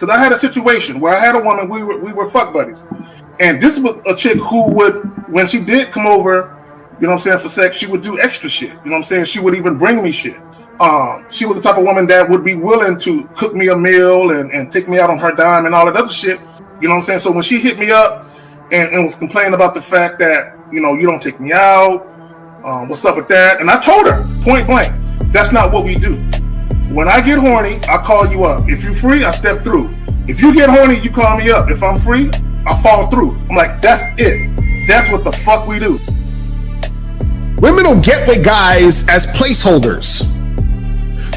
Because I had a situation where I had a woman, we were fuck buddies. And this was a chick who would, when she did come over, you know what I'm saying, for sex, she would do extra shit. You know what I'm saying? She would even bring me shit. She was the type of woman that would be willing to cook me a meal and take me out on her dime and all that other shit. You know what I'm saying? So when she hit me up and was complaining about the fact that, you know, you don't take me out, what's up with that? And I told her, point blank, that's not what we do. When I get horny, I call you up. If you're free, I step through. If you get horny, you call me up. If I'm free, I fall through. I'm like, that's it. That's what the fuck we do. Women don't get with guys as placeholders.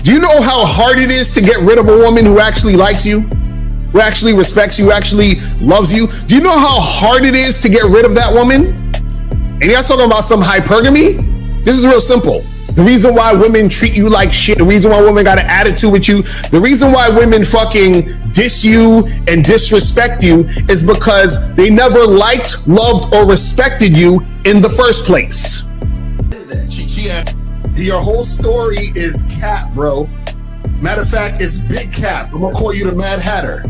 Do you know how hard it is to get rid of a woman who actually likes you, who actually respects you, who actually loves you? Do you know how hard it is to get rid of that woman? And you're not talking about some hypergamy? This is real simple. The reason why women treat you like shit, the reason why women got an attitude with you, the reason why women fucking diss you and disrespect you is because they never liked, loved, or respected you in the first place. Your whole story is cap, bro. Matter of fact, it's big cap. I'm gonna call you the Mad Hatter.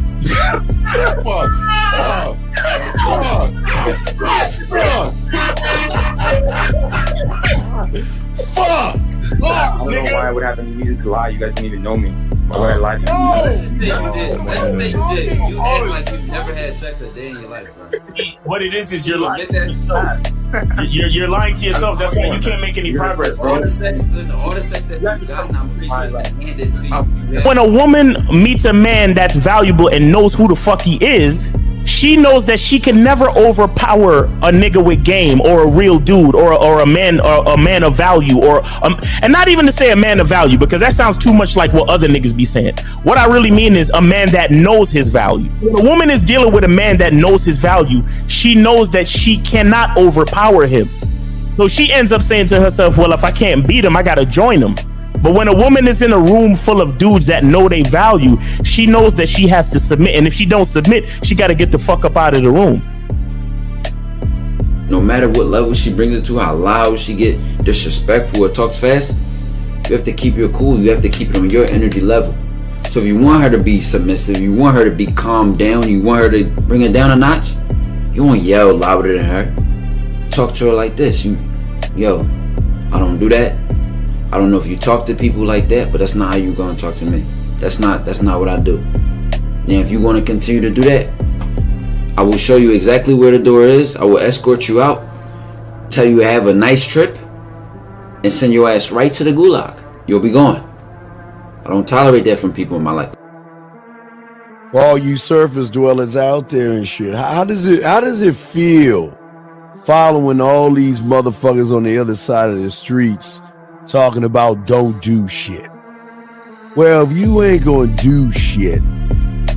Fuck! I don't know why it would happen to me to lie. You guys didn't even know me. Why would I lie to you? Let's just say you did. Let's just say you did. You act like you've never had sex a day in your life, bro. What it is you're lying to yourself. You're lying to yourself. That's why you can't make any progress, bro. All the sex that you got, I'm pretty sure it's handed to you. When a woman meets a man that's valuable and knows who the fuck he is, she knows that she can never overpower a nigga with game or a real dude or a man of value and not even to say a man of value, because that sounds too much like what other niggas be saying. What I really mean is a man that knows his value. When a woman is dealing with a man that knows his value, she knows that she cannot overpower him. So she ends up saying to herself, well, if I can't beat him, I gotta join him. But when a woman is in a room full of dudes that know they value, she knows that she has to submit. And if she don't submit, she got to get the fuck up out of the room. No matter what level she brings it to, how loud she get disrespectful or talks fast, you have to keep your cool. You have to keep it on your energy level. So if you want her to be submissive, you want her to be calmed down, you want her to bring it down a notch, you won't yell louder than her. Talk to her like this. Yo, I don't do that. I don't know if you talk to people like that, but that's not how you're gonna talk to me. That's not what I do. Now, if you want to continue to do that, I will show you exactly where the door is. I will escort you out, tell you have a nice trip, and send your ass right to the gulag. You'll be gone. I don't tolerate that from people in my life. For all you surface dwellers out there and shit, how does it feel following all these motherfuckers on the other side of the streets talking about don't do shit? Well, if you ain't gonna do shit,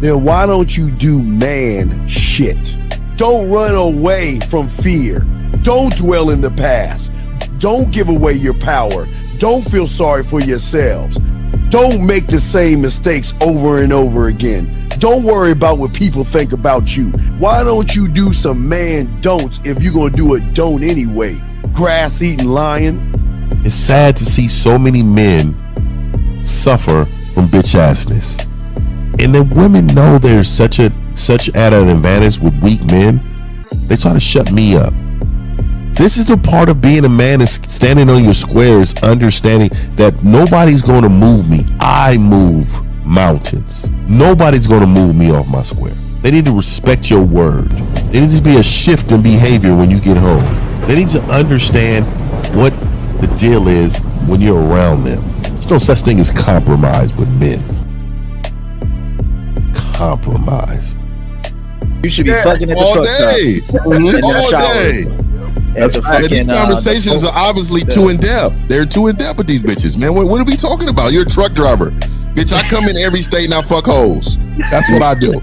then why don't you do man shit? Don't run away from fear. Don't dwell in the past. Don't give away your power. Don't feel sorry for yourselves. Don't make the same mistakes over and over again. Don't worry about what people think about you. Why don't you do some man don'ts if you're gonna do a don't anyway? Grass eating lion. It's sad to see so many men suffer from bitch assness, and the women know there's such at an advantage with weak men. They try to shut me up. This is the part of being a man, is standing on your squares, understanding that nobody's going to move me. I move mountains. Nobody's going to move me off my square. They need to respect your word. There needs to be a shift in behavior when you get home. They need to understand what the deal is when you're around them. There's no such thing as compromise with men. Compromise. You should be fucking at the truck stop. All day. That's right. These conversations are obviously too in depth. They're too in depth with these bitches, man. What are we talking about? You're a truck driver, bitch. I come in every state and I fuck hoes. That's what I do.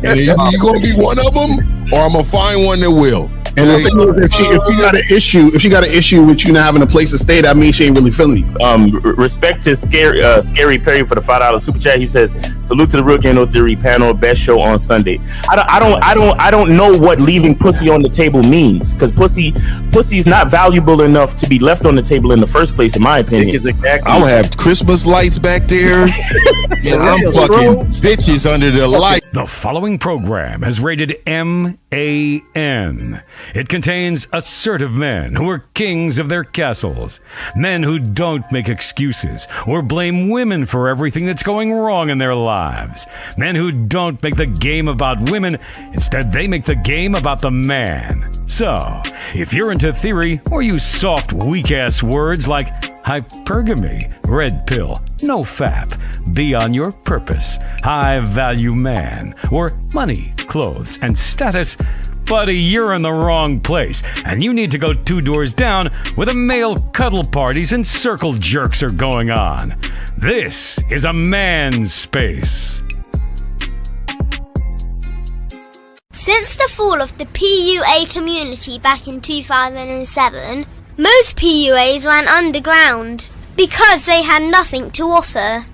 And you gonna be one of them, or I'm gonna find one that will. And the thing is, if she got an issue with you not having a place to stay, that means she ain't really feeling you. Respect to Scary Perry for the $5 super chat. He says, "Salute to the Real Game No Theory panel, best show on Sunday." I don't know what leaving pussy on the table means, because pussy's not valuable enough to be left on the table in the first place, in my opinion. I'm gonna have Christmas lights back there, and I'm fucking bitches under the light. The following program is rated MAN. It contains assertive men who are kings of their castles, men who don't make excuses or blame women for everything that's going wrong in their lives, men who don't make the game about women, instead they make the game about the man. So, if you're into theory or use soft, weak-ass words like hypergamy, red pill, no fap, be on your purpose, high value man, or money, clothes, and status, buddy, you're in the wrong place, and you need to go 2 doors down where the male cuddle parties and circle jerks are going on. This is a man's space. Since the fall of the PUA community back in 2007, most PUAs ran underground because they had nothing to offer.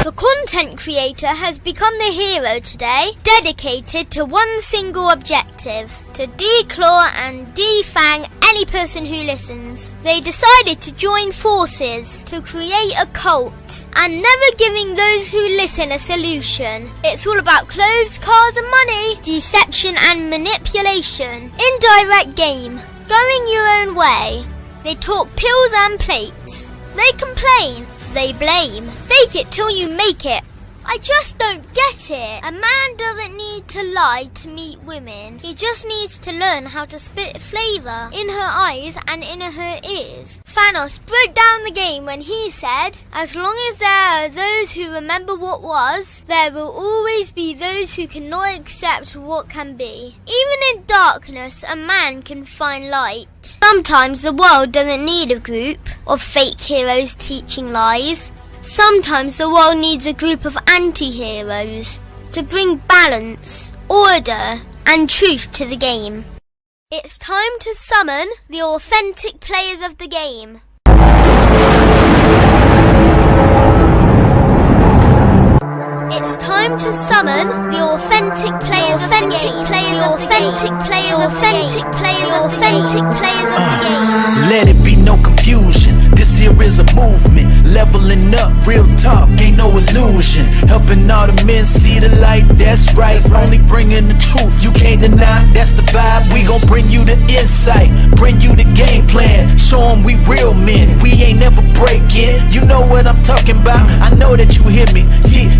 The content creator has become the hero today, dedicated to one single objective: to declaw and defang any person who listens. They decided to join forces to create a cult, and never giving those who listen a solution. It's all about clothes, cars and money, deception and manipulation, indirect game, going your own way. They talk pills and plates. They complain. They blame. Fake it till you make it. I just don't get it. A man doesn't need to lie to meet women. He just needs to learn how to spit flavour in her eyes and in her ears. Thanos broke down the game when he said, as long as there are those who remember what was, there will always be those who cannot accept what can be. Even in darkness, a man can find light. Sometimes the world doesn't need a group of fake heroes teaching lies. Sometimes the world needs a group of anti-heroes to bring balance, order, and truth to the game. It's time to summon the authentic players of the game. It's time to summon the authentic players of the game. The authentic players of the game. Let it be no confusion. This here is a movement, leveling up, real talk, ain't no illusion. Helping all the men see the light, that's right. Only bringing the truth, you can't deny, that's the vibe. We gon' bring you the insight, bring you the game plan. Show them we real men, we ain't never breaking. You know what I'm talking about, I know that you hear me.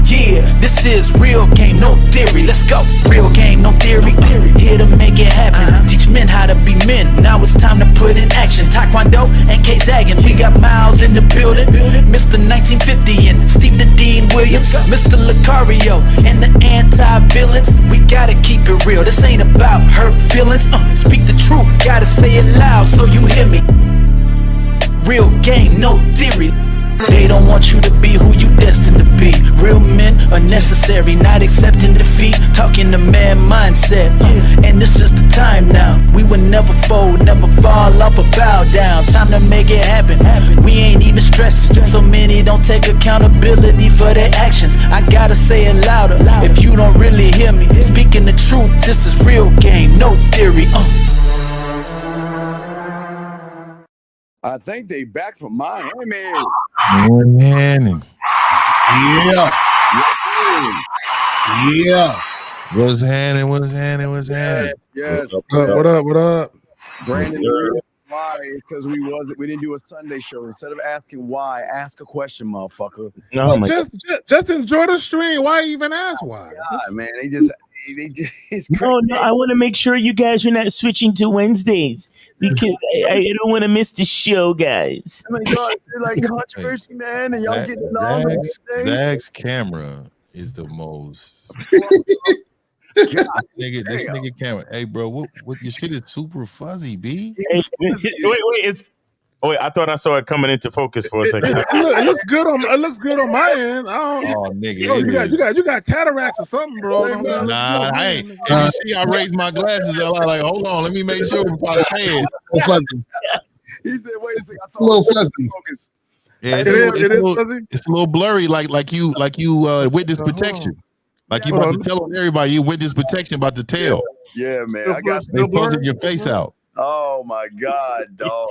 Yeah, this is real game, no theory. Let's go, real game, no theory. Here to make it happen, teach men how to be men. Now it's time to put in action. Taekwondo and K-Zagging, we got Miles in the building, Mr. 1950 and Steve the Dean Williams, Mr. Lucario and the anti-villains. We gotta keep it real, this ain't about hurt feelings. Speak the truth, gotta say it loud so you hear me. Real game, no theory. They don't want you to be who you destined to be. Real men are necessary, not accepting defeat. Talking the man mindset, and this is the time now. We will never fold, never fall off or bow down. Time to make it happen. We ain't even stressing. So many don't take accountability for their actions. I gotta say it louder if you don't really hear me. Speaking the truth, this is real game, no theory. I think they back from Miami. Man. Yeah. What's happening? Yes. What up? Brandon, why? It's because we didn't do a Sunday show. Instead of asking why, ask a question, motherfucker. No, just enjoy the stream. Why even ask why? God, man, they just No, I want to make sure you guys are not switching to Wednesdays because I don't want to miss the show, guys. I mean, y'all, like controversy, man, and y'all getting on Zach's camera is the most. This nigga camera. Hey, bro, what your shit is super fuzzy, B. Hey, wait, I thought I saw it coming into focus for a second. It looks good on my end. Nigga, you got cataracts or something, bro. Nah, I ain't. If you see, I raised my glasses. I'm like, hold on, let me make sure before I say it. He said, "Wait a second, I a little fuzzy." Focus. Yeah, it is fuzzy. It's a little blurry, like you witness protection. Like you about to tell everybody you witness protection about to tell. Yeah, man. They posted your face out. Oh my God, dog.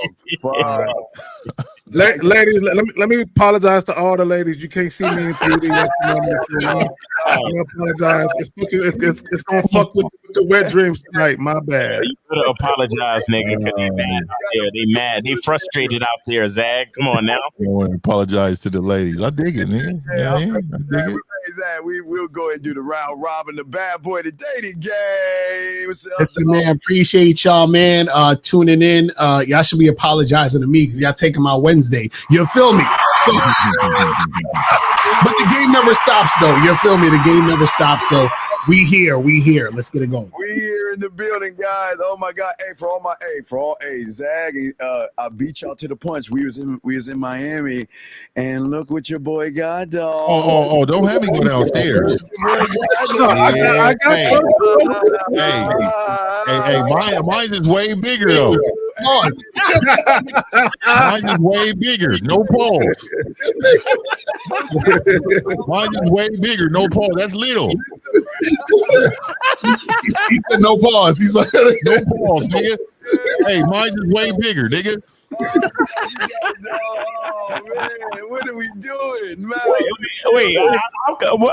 Ladies, let me apologize to all the ladies. You can't see me in 3D. I apologize. It's gonna fuck with the wet dreams tonight. My bad. You better apologize, nigga. Cause they mad out there. They mad. They frustrated out there. Zag, come on now. I want to apologize to the ladies. I dig it, nigga. I dig it. We'll go ahead and do the round robin, the bad boy, the dating game. What's up, Listen, man, appreciate y'all, man, tuning in. Y'all should be apologizing to me because y'all taking my Wednesday. You feel me? So, but the game never stops, though. You feel me? The game never stops. So we here. Let's get it going. We here in the building, guys. Oh my God! Hey, Zag, I beat y'all to the punch. We was in Miami, and look what your boy got, dog. Oh! Don't have me go downstairs. Hey, mine is way bigger though. Mine is way bigger. No pause. Mine is way bigger. No pause. That's little. He said no pause. He's like, no pause, nigga. Hey, mine is way bigger, nigga. Oh man, what are we doing, man? Wait,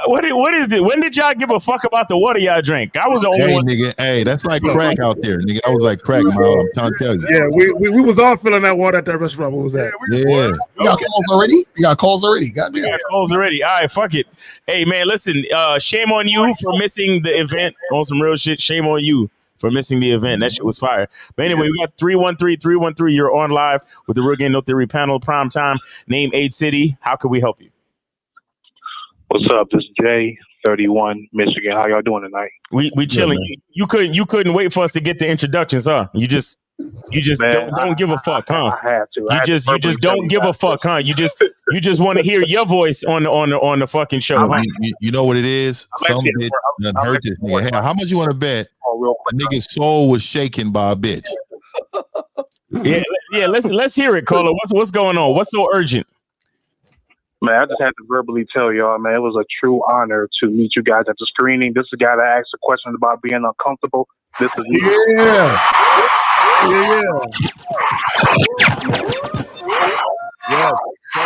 what is this? When did y'all give a fuck about the water y'all drank? I was the only one. Nigga, hey, that's like crack out there, nigga. I was like crack, man. I'm trying to tell you. Yeah, we was all filling that water at that restaurant. What was that? Yeah. You got calls already? You got calls already? Goddamn. You got calls already. All right, fuck it. Hey man, listen. Shame on you for missing the event. On some real shit. Shame on you for missing the event. That shit was fire. But anyway, we got 313-313. You're on live with the Real Game No Theory panel, prime time. Name 8 City. How can we help you? What's up? This is Jay, 31, Michigan. How y'all doing tonight? We chilling. You couldn't wait for us to get the introductions, huh? You just man, don't give a fuck, huh? I have to. You just don't give a fuck, huh? You just want to hear your voice on the fucking show, huh? You know what it is? Some bitch done hurt this nigga. Hey, how much you want to bet? A nigga's soul was shaken by a bitch. Yeah. Let's hear it, caller. What's going on? What's so urgent? Man, I just had to verbally tell y'all, man, it was a true honor to meet you guys at the screening. This is a guy that asked a question about being uncomfortable. This is me. Yeah. So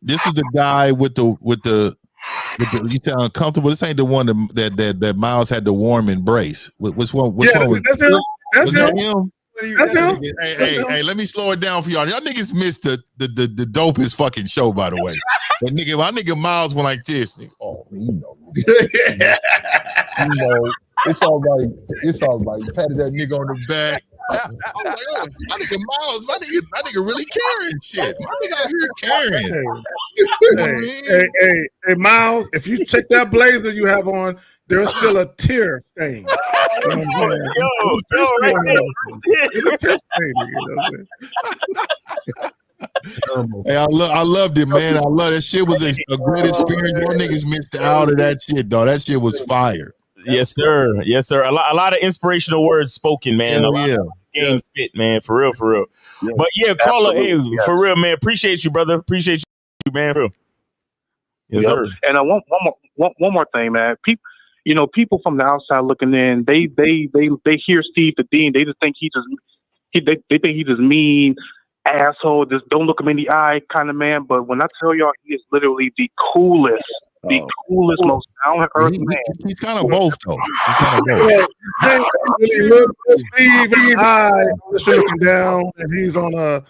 this is the guy with the you sound uncomfortable. This ain't the one that Miles had the warm embrace. Which one? That's him. That's him. Hey, let me slow it down for y'all. Y'all niggas missed the dopest fucking show, by the way. My nigga Miles went like this. Oh, you know. It's all right. Patted that nigga on the back. I was like, oh, my nigga Miles, my nigga really caring shit. My nigga out here caring. Hey, Miles, if you check that blazer you have on, there's still a tear stain. Hey, I loved it, man. I love that shit. Was a great experience. Your niggas missed out of that shit, dog. That shit was fire. Yes, sir. A lot of inspirational words spoken, man. A lot of game spit, man. For real. Yeah. But yeah, caller, hey, for real, man. Appreciate you, brother. Appreciate you, man. For real. Yes, sir. And one more thing, man. People from the outside looking in, they hear Steve the Dean, they just think he think he's just mean asshole, just don't look him in the eye kind of man. But when I tell y'all, he is literally the coolest, most down to earth man. He's kind of both, though. Really look Steve in the eye, just looking down, and he's on a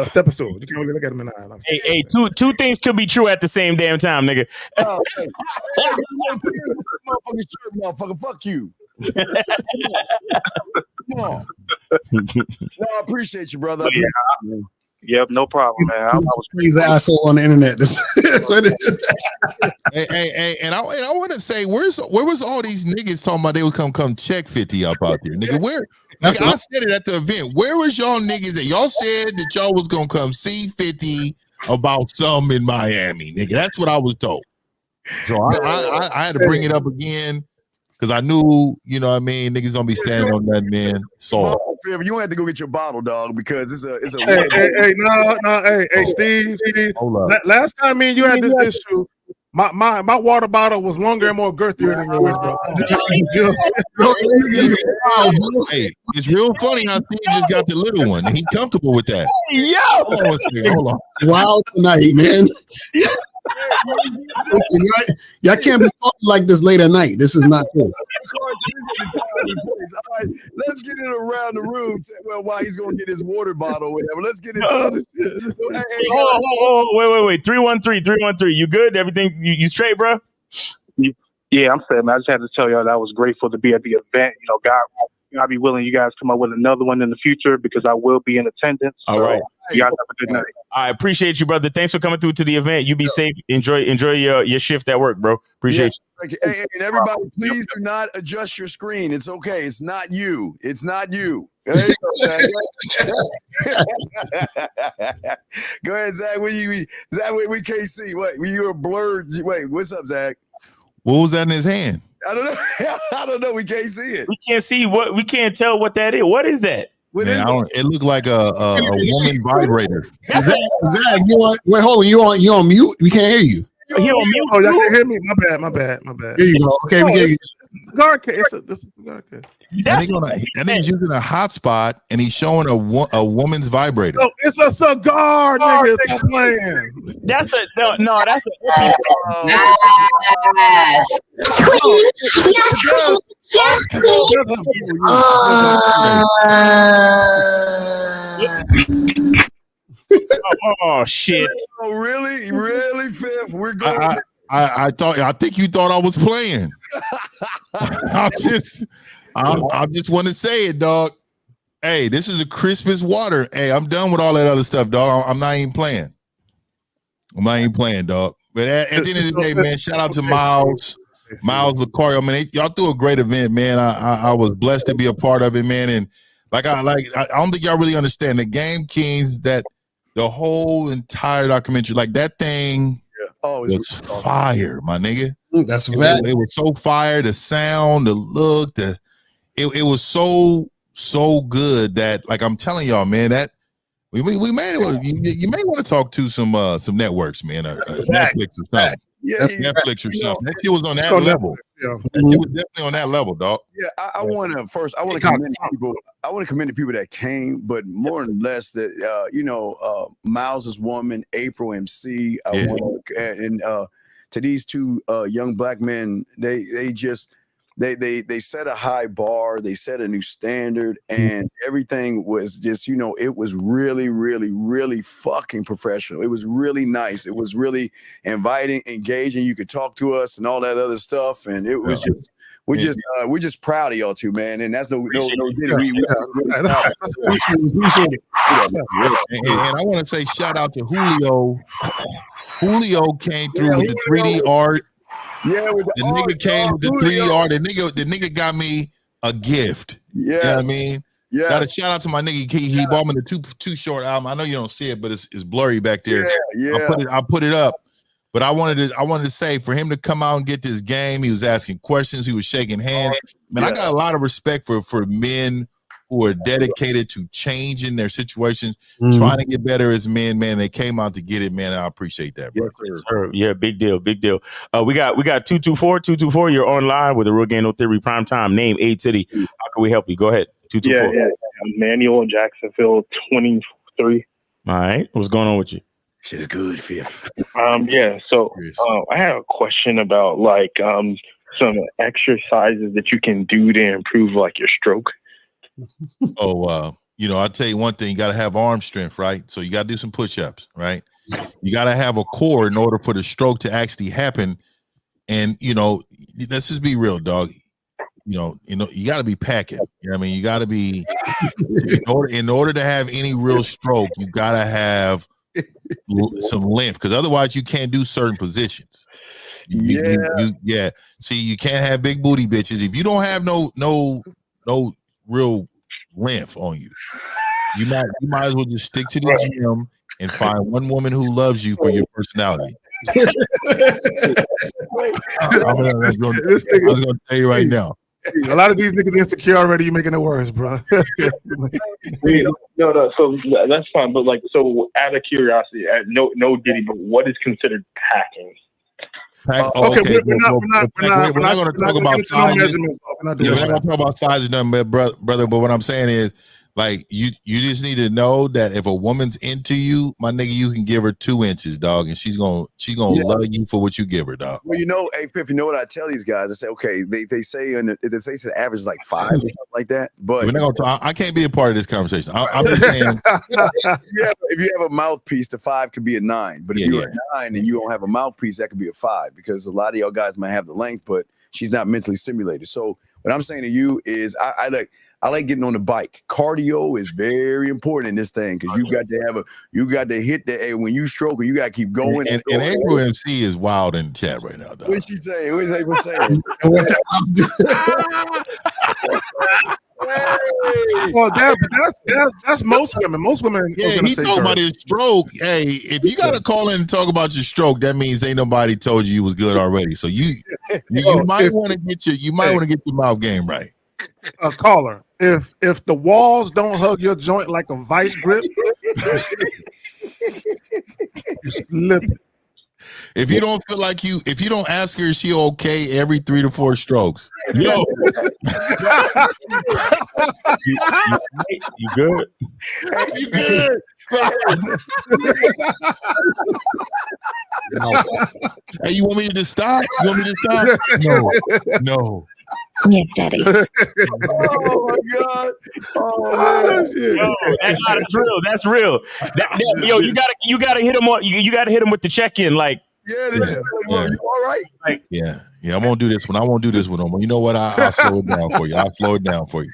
step stool. You can't really look at him in the eye. Hey, two things could be true at the same damn time, nigga. Motherfucker, fuck you. Come on. No, I appreciate you, brother. Yep, no problem, man. I was crazy asshole on the internet. Hey, and I want to say, where was all these niggas talking about they would come check 50 up out there, nigga? Where? I said it at the event. Where was y'all niggas at? Y'all said that y'all was gonna come see 50 about something in Miami, nigga. That's what I was told. So I had to bring it up again. Because I knew, you know what I mean, niggas gonna be standing on that man. So you don't have to go get your bottle, dog, because it's a Hey, Steve. Last time me and you had this issue, My water bottle was longer and more girthier than yours, bro. Hey, it's real funny how Steve just got the little one. And he comfortable with that. Hold on. Wow tonight, man. Listen, y'all can't be talking like this late at night. This is not cool. All right, let's get it around the room. Well, while he's gonna get his water bottle, or whatever. Let's get into Wait. 313. You good? Everything you straight, bro? Yeah, I'm saying, man. I just had to tell y'all that I was grateful to be at the event. You know, God, I'll be willing you guys to come up with another one in the future because I will be in attendance. All right. You guys have a good night. I appreciate you, brother. Thanks for coming through to the event. You be safe. Enjoy your shift at work, bro. Appreciate you. Hey, and everybody, please do not adjust your screen. It's okay. It's not you. It's not you. There you go, go ahead, Zach. Zach, we can't see. What? You're blurred. Wait, what's up, Zach? What was that in his hand? I don't know. I don't know. We can't see it. We can't see what. We can't tell what that is. What is that? Man, it looked like a woman vibrator. Zach, you on? Wait, hold on. You on mute? We can't hear you. He on mute. Oh, y'all can't hear me. My bad. There you go. Okay, we hear you. Cigar case. This is a cigar case. That nigga's using a hotspot and he's showing a woman's vibrator. No, it's a cigar, nigga. Stop playing. That's a no. That's a. Yes, Oh shit! Oh, really, Fifth? We're going. I think you thought I was playing. I just want to say it, dog. Hey, this is a Christmas water. Hey, I'm done with all that other stuff, dog. I'm not even playing. Dog. But at the end of the day, man, shout out to Miles Lucario. Man, y'all threw a great event, man. I was blessed to be a part of it, man. And I don't think y'all really understand the Game Kings, that the whole entire documentary, like that thing. Was fire, my nigga. That's right. It was so fire. The sound, the look, it was so good that, like, I'm telling y'all, man, that we made it. You may want to talk to some networks, man, Netflix or something. Yeah, Netflix or something. That shit was on that level. Yeah. That shit was definitely on that level, dog. Yeah, I want to commend people. I want to commend the people that came, but more or less that Miles's woman, April MC, and to these two young black men, they set a high bar, they set a new standard, and everything was just, it was really, really, really fucking professional. It was really nice. It was really inviting, engaging. You could talk to us and all that other stuff, and it was just. We're just proud of y'all two, man, and that's no. And I want to say shout out to Julio. Julio came through with the 3D art. Yeah, with the nigga came with the 3D art. The nigga got me a gift. Yeah, you know what I mean. Yeah. Got a shout out to my nigga. He bought me the Too Short album. I know you don't see it, but it's blurry back there. Yeah. I put it up. But I wanted to say, for him to come out and get this game, he was asking questions, he was shaking hands. Man, I got a lot of respect for men who are dedicated to changing their situations, trying to get better as men, man. They came out to get it, man. I appreciate that, bro. Yes, sir. Yeah, big deal. We got 224. You're online with the Real Game No Theory Primetime. Name, A Titty. How can we help you? Go ahead. 224. Yeah. I'm Manuel, Jacksonville, 23. All right. What's going on with you? Shit is good, Fifth. So I have a question about some exercises that you can do to improve your stroke. I'll tell you one thing, you got to have arm strength, right? So you got to do some push-ups, right? You got to have a core in order for the stroke to actually happen. And, let's just be real, dog. You got to be packing. You know what I mean? You got to be, in order to have any real stroke, you got to have some length, because otherwise you can't do certain positions. See, you can't have big booty bitches if you don't have no real length on you. You might as well just stick to the gym and find one woman who loves you for your personality. I was going to tell you right now. A lot of these niggas insecure already. You making it worse, bro. No. So that's fine. But so out of curiosity, no Diddy, but what is considered packing? Okay, we're not going to talk about sizes. measurements. We're not going to talk about sizes, brother. But what I'm saying is, like, you just need to know that if a woman's into you, my nigga, you can give her 2 inches, dog, and she's gonna love you for what you give her, dog. Well, hey, Piff, you know what I tell these guys? I say, okay, they say the average is like 5 or something like that. But we're not gonna talk, I can't be a part of this conversation. I'm just saying, if you have a mouthpiece, the 5 could be a 9. But if you're a 9 and you don't have a mouthpiece, that could be a 5, because a lot of y'all guys might have the length, but she's not mentally stimulated. So what I'm saying to you is, I like getting on the bike. Cardio is very important in this thing, because you got to hit the when you stroke, you got to keep going. And April MC is wild in the chat right now, dog. What's she saying? What's April saying? Well, that's most women. Most women. Yeah, he talking about his stroke. Hey, if you got to call in and talk about your stroke, that means ain't nobody told you was good already. So you might want to get your mouth game right. Caller, if the walls don't hug your joint like a vice grip, you slip it. If you don't feel like if you don't ask her, is she okay every 3 to 4 strokes? Yo, you good? You good? Hey, you want me to stop? No. Yes, Daddy. Oh my God! Oh, shit. Yo, that's real. That's real. Yo, you gotta hit him. You gotta hit him with the check-in. Like, you all right? Like, yeah. I won't do this one. I won't do this one. You know what? I'll slow it down for you. I'll slow it down for you.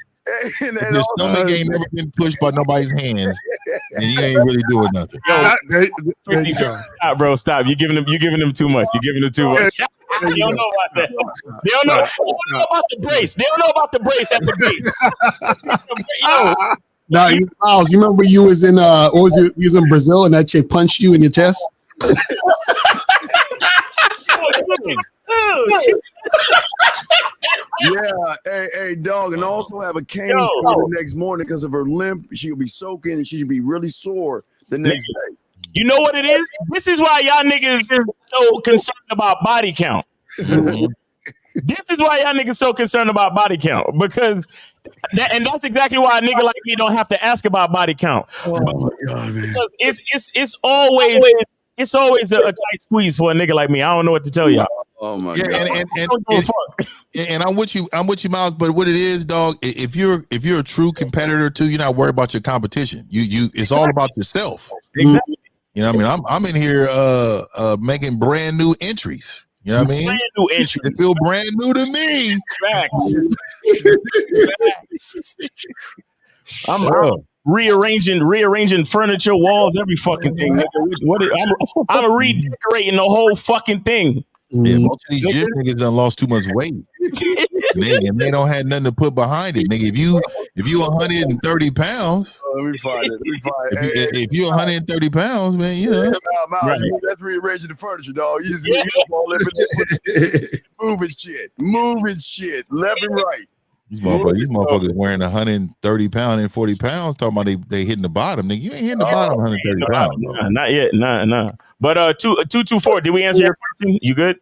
And your stomach ain't never been pushed by nobody's hands, and you ain't really doing nothing. Yo, stop, bro. Stop. You're giving them too much. You're giving them too much. They don't know about that. They don't know about the brace. They don't know about the brace at the base. Yo. Now, Miles, you remember you was in you was in Brazil and that chick punched you in your chest? Yeah, hey, dog, and also have a cane for the next morning because of her limp. She'll be soaking and she should be really sore the next day. You know what it is? This is why y'all niggas are so concerned about body count. This is why y'all niggas so concerned about body count, because that's exactly why a nigga like me don't have to ask about body count. Oh my God, man. Because it's always a tight squeeze for a nigga like me. I don't know what to tell y'all. Oh my God. And I'm with you, Miles. But what it is, dog, if you're a true competitor too, you're not worried about your competition. It's all about yourself. Exactly. You know what I mean? I'm in here making brand new entries. You know what I mean? Brand new entries. They feel brand new to me. Facts. I'm rearranging furniture, walls, every fucking thing. Nigga. I'm redecorating the whole fucking thing. Yeah, most of these gym niggas done lost too much weight. And they don't have nothing to put behind it. Nigga, if you 130 pounds, let me find it. If you 130 pounds, man, you know. Right. That's rearranging the furniture, dog. Moving shit, left and right. These motherfuckers wearing 130 pounds and 40 pounds, talking about they hitting the bottom. Nigga, you ain't hitting the bottom 130 pounds. Not yet. Nah. But 224, did we answer your question? You good?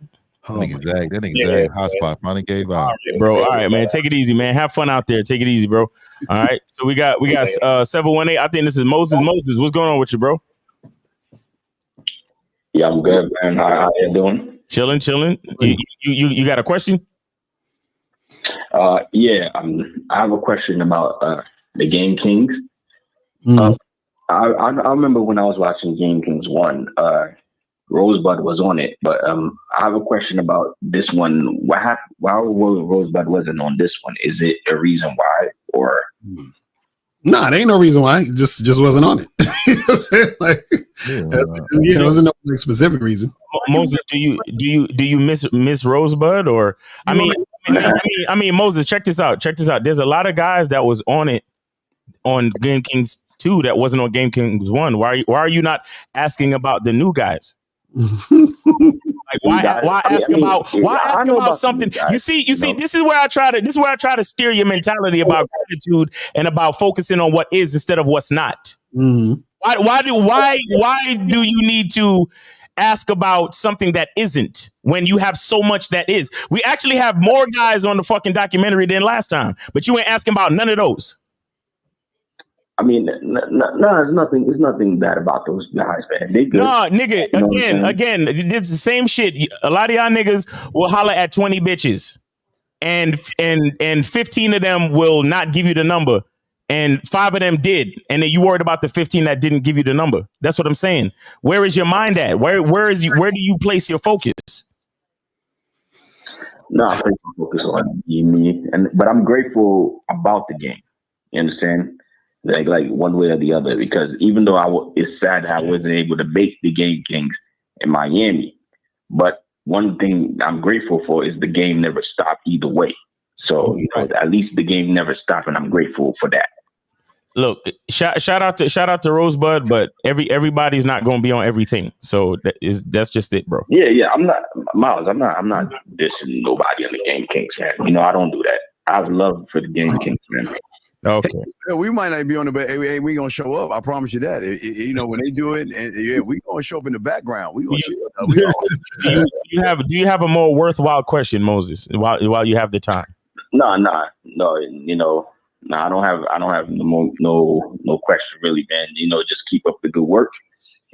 That nigga Zach, hotspot finally gave out. All right, bro. All right, man. Take it easy, man. Have fun out there. Take it easy, bro. All right. So we got 718. I think this is Moses. Moses, what's going on with you, bro? Yeah, I'm good, man. How you doing? Chilling. You got a question? Yeah. I have a question about the Game Kings. I remember when I was watching Game Kings 1, Rosebud was on it, but I have a question about this one. Why Rosebud wasn't on this one? Is it a reason why, or? Nah, there ain't no reason why. It just wasn't on it. You know what I'm saying? Like, there wasn't no specific reason. Moses, do you miss Rosebud, or I mean, Moses, check this out. There's a lot of guys that was on it on Game Kings 2 that wasn't on Game Kings 1. Why are you not asking about the new guys? Like why ask about something? You see, this is where I try to steer your mentality about gratitude and about focusing on what is instead of what's not. Mm-hmm. Why do you need to ask about something that isn't when you have so much that is? We actually have more guys on the fucking documentary than last time, but you ain't asking about none of those. I mean, no, there's nothing bad about those guys, man. They good. No, nigga, again, it's the same shit. A lot of y'all niggas will holler at 20 bitches and 15 of them will not give you the number and 5 of them did. And then you worried about the 15 that didn't give you the number. That's what I'm saying. Where is your mind at? Where do you place your focus? No, I think I focus on me, but I'm grateful about the game. You understand? Like one way or the other, because even though it's sad that I wasn't able to bake the Game Kings in Miami, but one thing I'm grateful for is the game never stopped either way. So at least the game never stopped, and I'm grateful for that. Look, shout out to Rosebud, but everybody's not going to be on everything. So that's just it, bro. Yeah. I'm not Miles. I'm not dissing nobody on the Game Kings, man. I don't do that. I have love for the Game Kings, man. Okay. Yeah, we might not be on the but hey, we gonna show up. I promise you that. When they do it, and we gonna show up in the background. We gonna show up. Do you have a more worthwhile question, Moses? While you have the time. No. I don't have no question really, man. Just keep up the good work.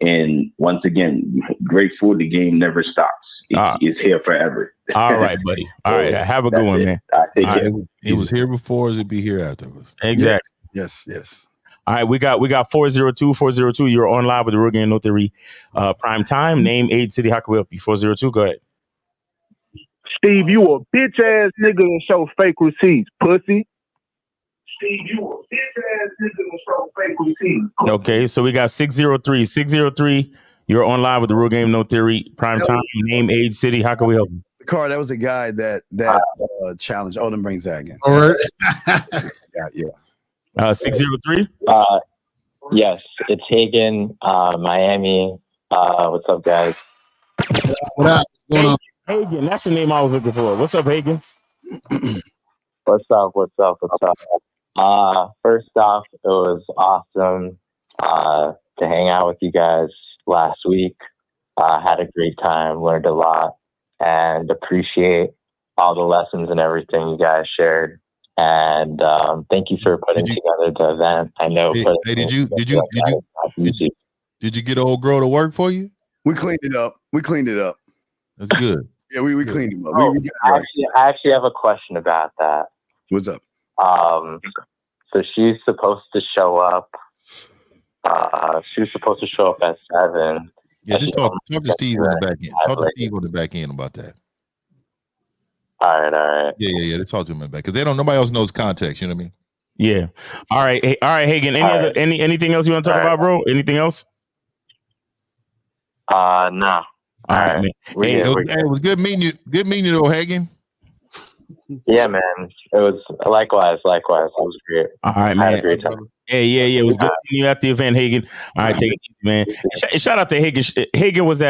And once again, grateful. The game never stops. It's here forever. All right, buddy. All right. Have a good one, man. It was here before, it'll be here afterwards. Exactly. Yes. All right, we got 402. You're on live with the Real Game No Theory prime time. Name, age, city. How can we help you? 402. Go ahead. Steve, you a bitch ass nigga and show fake receipts, pussy. Steve, you a bitch ass nigga and show fake receipts. Okay, so we got 603. 603. You're on live with the Real Game No Theory prime time. Name, age, city. How can we help you? Carl, that was a guy that challenged. Oh, then bring Zach in. All right. Yeah. 603. Yes, it's Hagen, Miami. What's up, guys? What up? What's going on? Hagen, that's the name I was looking for. What's up, Hagen? What's up? First off, it was awesome to hang out with you guys last week. Had a great time, learned a lot, and appreciate all the lessons and everything you guys shared. And thank you for putting together the event. I know. Did you get old girl to work for you? We cleaned it up. That's good. Yeah, we cleaned him up. I actually have a question about that. What's up? So she's supposed to show up. She was supposed to show up at 7. Yeah, just talk to Steve on the back end. Talk to Steve on the back end about that. All right. Yeah. Let's talk to him about that because nobody else knows context. You know what I mean? Yeah. All right, Hagen. Anything else you want to talk about, bro? Anything else? No. All right, man. It was good meeting you. Good meeting you, though, Hagen. Yeah, man. It was likewise. It was great. All right, man. I had a great time. Yeah. It was good seeing you at the event, Hagen. All right, take it easy, man. Shout out to Hagen. Hagen was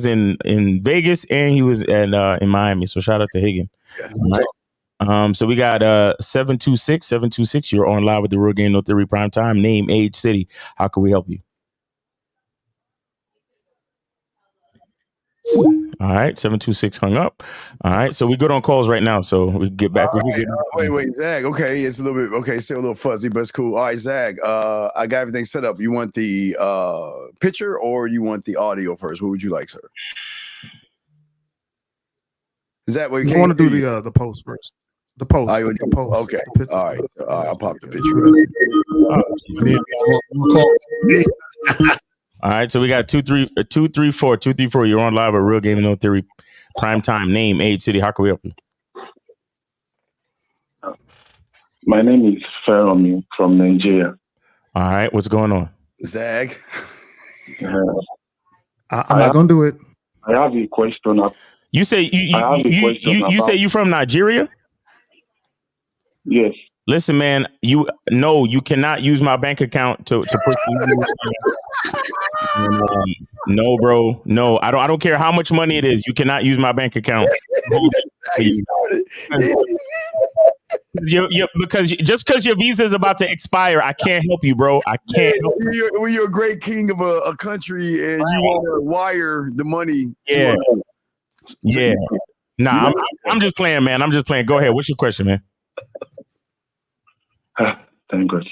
in Vegas and he was in Miami. So shout out to Hagen. All right. So we got 726. You're on live with the Real Game No Theory prime time. Name, age, city. How can we help you? All right, 726 hung up. All right, so we good on calls right now, so we can get back. Wait, Zach. Okay, it's a little bit still a little fuzzy, but it's cool. All right, Zach. I got everything set up. You want the picture or you want the audio first? What would you like, sir? Is that what you want to do the post first? The post. The post. Okay. All right. I'll pop the picture. All right, so we got 234. You're on live with Real Game No Theory prime time. Name, age, city. How can we help you? My name is Feromi from Nigeria. All right, what's going on? Zach. I'm not gonna do it. I have a question. You say you say you from Nigeria? Yes. Listen, man, you cannot use my bank account to put no, bro. No, I don't care how much money it is. You cannot use my bank account. Because your visa is about to expire, I can't help you, bro. I can't help you. When you're a great king of a country and you want to wire the money. Yeah. Yeah. Nah, I'm just playing, man. I'm just playing. Go ahead. What's your question, man? Thank God.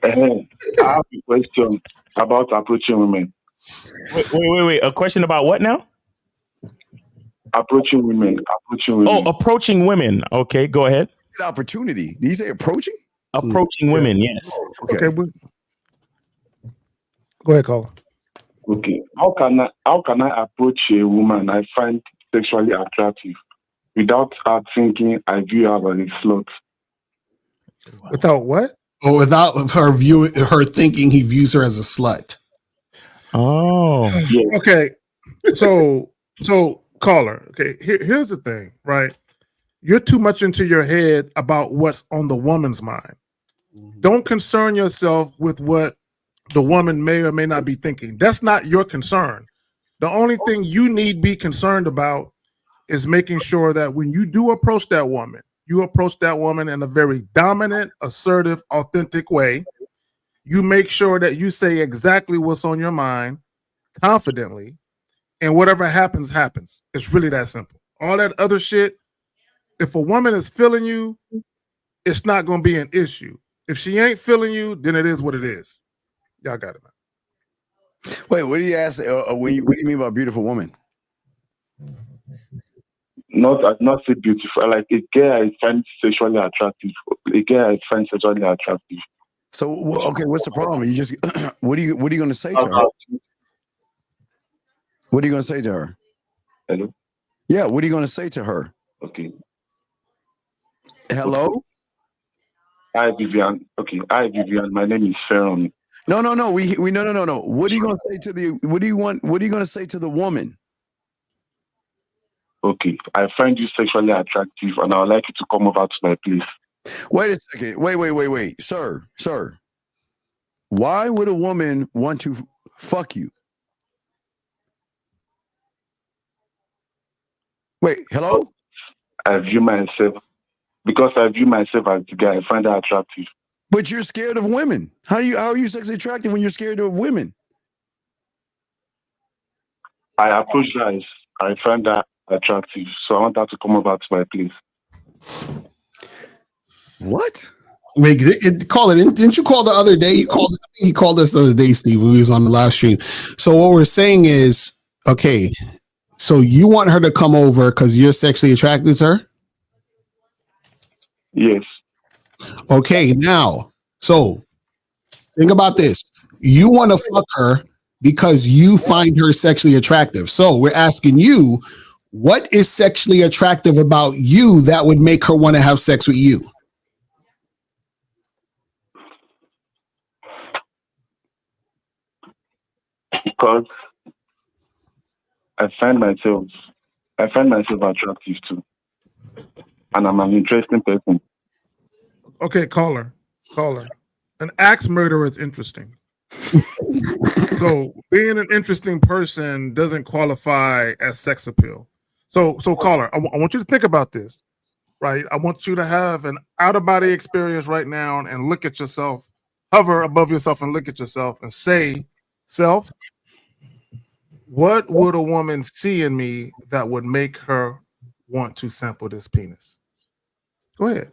I have a question about approaching women. Wait. A question about what now? Approaching women. Oh, approaching women. Okay, go ahead. Opportunity. Did you say approaching? Approaching women, yes. Okay. Go ahead, caller. Okay. How can I approach a woman I find sexually attractive without her thinking I view her as a slut? Without what? Or without her thinking he views her as a slut. Oh. Yeah. Okay. So caller, okay, here's the thing, right? You're too much into your head about what's on the woman's mind. Don't concern yourself with what the woman may or may not be thinking. That's not your concern. The only thing you need be concerned about is making sure that when you do approach that woman, you approach that woman in a very dominant, assertive, authentic way. You make sure that you say exactly what's on your mind confidently, and whatever happens, happens. It's really that simple. All that other shit, if a woman is feeling you, it's not going to be an issue. If she ain't feeling you, then it is what it is. Y'all got it, man. Wait, what do you ask? What do you mean by beautiful woman? Not so beautiful. Like a girl I find sexually attractive. So okay, what's the problem? You just what are you going to say to her? What are you going to say to her? Hello? Yeah, what are you going to say to her? Okay. Hello? Hi, Vivian. Okay. Hi, Vivian. My name is Feron. No. No. What are you going to say to what are you going to say to the woman? Okay. I find you sexually attractive and I would like you to come over to my place. Wait a second. Wait. Sir. Why would a woman want to fuck you? Wait, hello? I view myself as the guy. I find her attractive. But you're scared of women. How are you sexually attractive when you're scared of women? I approach her as I find her attractive, so I want her to come over to my place. What? Wait, didn't you call the other day? He called us the other day, Steve, when he was on the live stream. So what we're saying is, okay, so you want her to come over because you're sexually attracted to her? Yes. Okay, now, so think about this. You want to fuck her because you find her sexually attractive. So we're asking you, what is sexually attractive about you that would make her want to have sex with you? Because I find myself attractive too, and I'm an interesting person. Okay, caller. An axe murderer is interesting. So being an interesting person doesn't qualify as sex appeal. So caller, I want you to think about this, right? I want you to have an out-of-body experience right now and look at yourself, hover above yourself and look at yourself and say, self, what would a woman see in me that would make her want to sample this penis? Go ahead.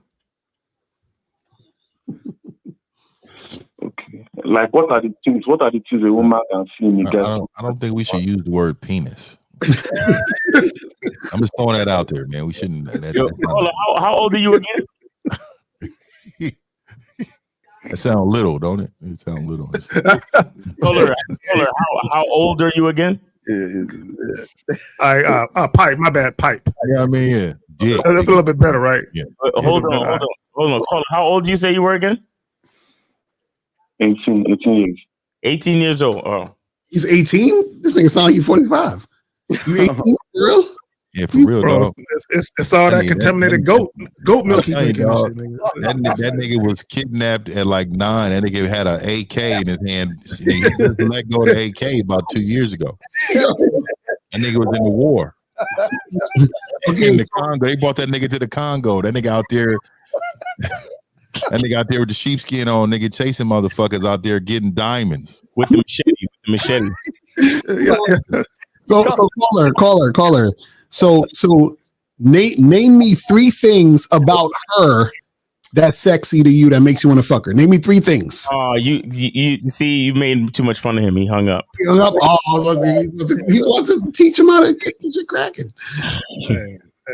Okay. Like, what are the things a woman can see in me? I don't think we should use the word penis. I'm just throwing that out there, man. We shouldn't. How old are you again? That sounds little, don't it? It sounds little. Caller, how old are you again? Pipe. My bad. Pipe. Yeah, I mean, yeah. That's a little bit better, right? Yeah. Hold on. Caller, how old do you say you were again? 18 years. 18 years old. Oh. He's 18? This nigga sound like he's 45. You 18, for real? Yeah, for real, bro. Dog. It's all that contaminated goat milk he's drinking. That nigga was kidnapped at like 9. That nigga had an AK in his hand. He just let go of the AK about 2 years ago. That nigga was in the war. In the Congo, they brought that nigga to the Congo. That nigga out there. That nigga out there with the sheepskin on, nigga chasing motherfuckers out there getting diamonds with the machete. So caller. So name me 3 things about her that's sexy to you that makes you want to fuck her. Name me 3 things. Oh, you see, you made too much fun of him. He hung up. He wants to teach him how to get this shit cracking.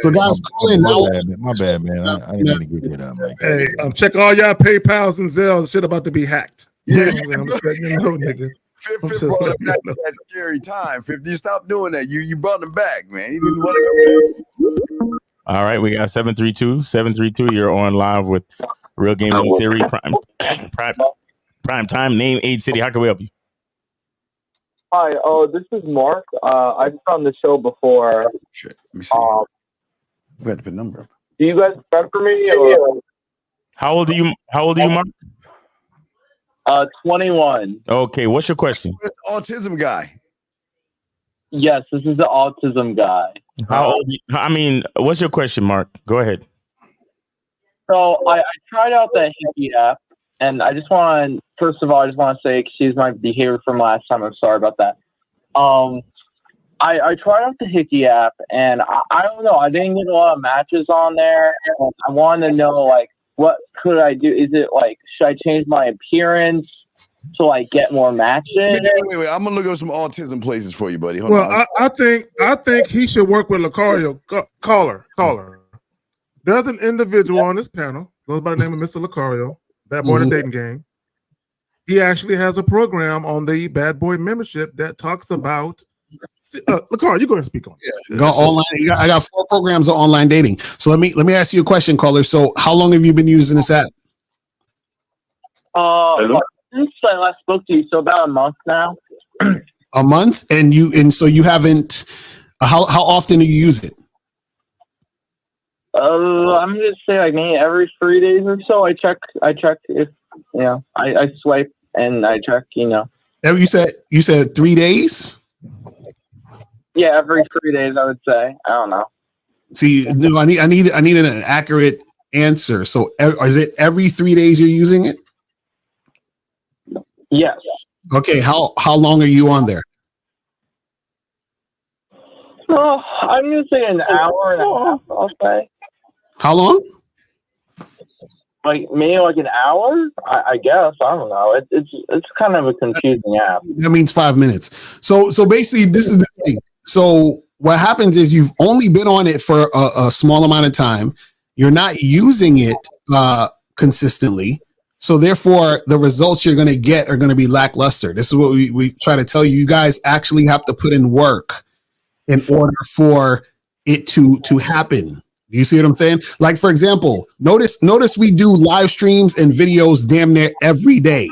So guys, call in now. My bad, man. I didn't mean to get that. Hey, check all y'all PayPals and Zells. Shit about to be hacked. Yeah, I'm just letting you know, nigga. Fifth brought him back to that scary time. Fifth, you stop doing that. You brought him back, man. He didn't want to. All right, we got 732. You're on live with Real Game No Theory. Prime time. Name, age, city. How can we help you? Hi. Oh, this is Mark. I've been on the show before. Shit. Let me see. We had to put a number up. Do you guys remember me? Or? How old are you, Mark? 21. Okay, what's your question? Autism guy. Yes, this is the autism guy. How old? What's your question, Mark? Go ahead. So I tried out that Hickey app, and I just want to say, excuse my behavior from last time. I'm sorry about that. I tried out the Hickey app, and I don't know. I didn't get a lot of matches on there. And I wanted to know, like, what could I do? Is it like, should I change my appearance to like get more matches? Wait. I'm gonna look up some autism places for you, buddy. Hold well, on. I think he should work with Lucario. Caller. There's an individual on this panel, goes by the name of Mr. Lucario, Bad Boy in the Dating Game. He actually has a program on the Bad Boy membership that talks about. Lucario, you go ahead and speak on. Yeah, go online. I got 4 programs of online dating. So let me ask you a question, caller. So how long have you been using this app? Since I last spoke to you, so about a month now. A month, and so you haven't. How often do you use it? I'm gonna say like maybe every 3 days or so. I check if I swipe and I check. You said 3 days. Yeah, every 3 days, I would say. I don't know. See, no, I need an accurate answer. So, is it every 3 days you're using it? Yes. Okay. How long are you on there? I'm gonna say an hour and a half. I'll say. How long? Like maybe like an hour. I guess. I don't know. It's kind of a confusing app. That means 5 minutes. So basically, this is the thing. So what happens is you've only been on it for a small amount of time. You're not using it consistently. So therefore, the results you're going to get are going to be lackluster. This is what we try to tell you. You guys actually have to put in work in order for it to happen. You see what I'm saying? Like, for example, notice we do live streams and videos damn near every day.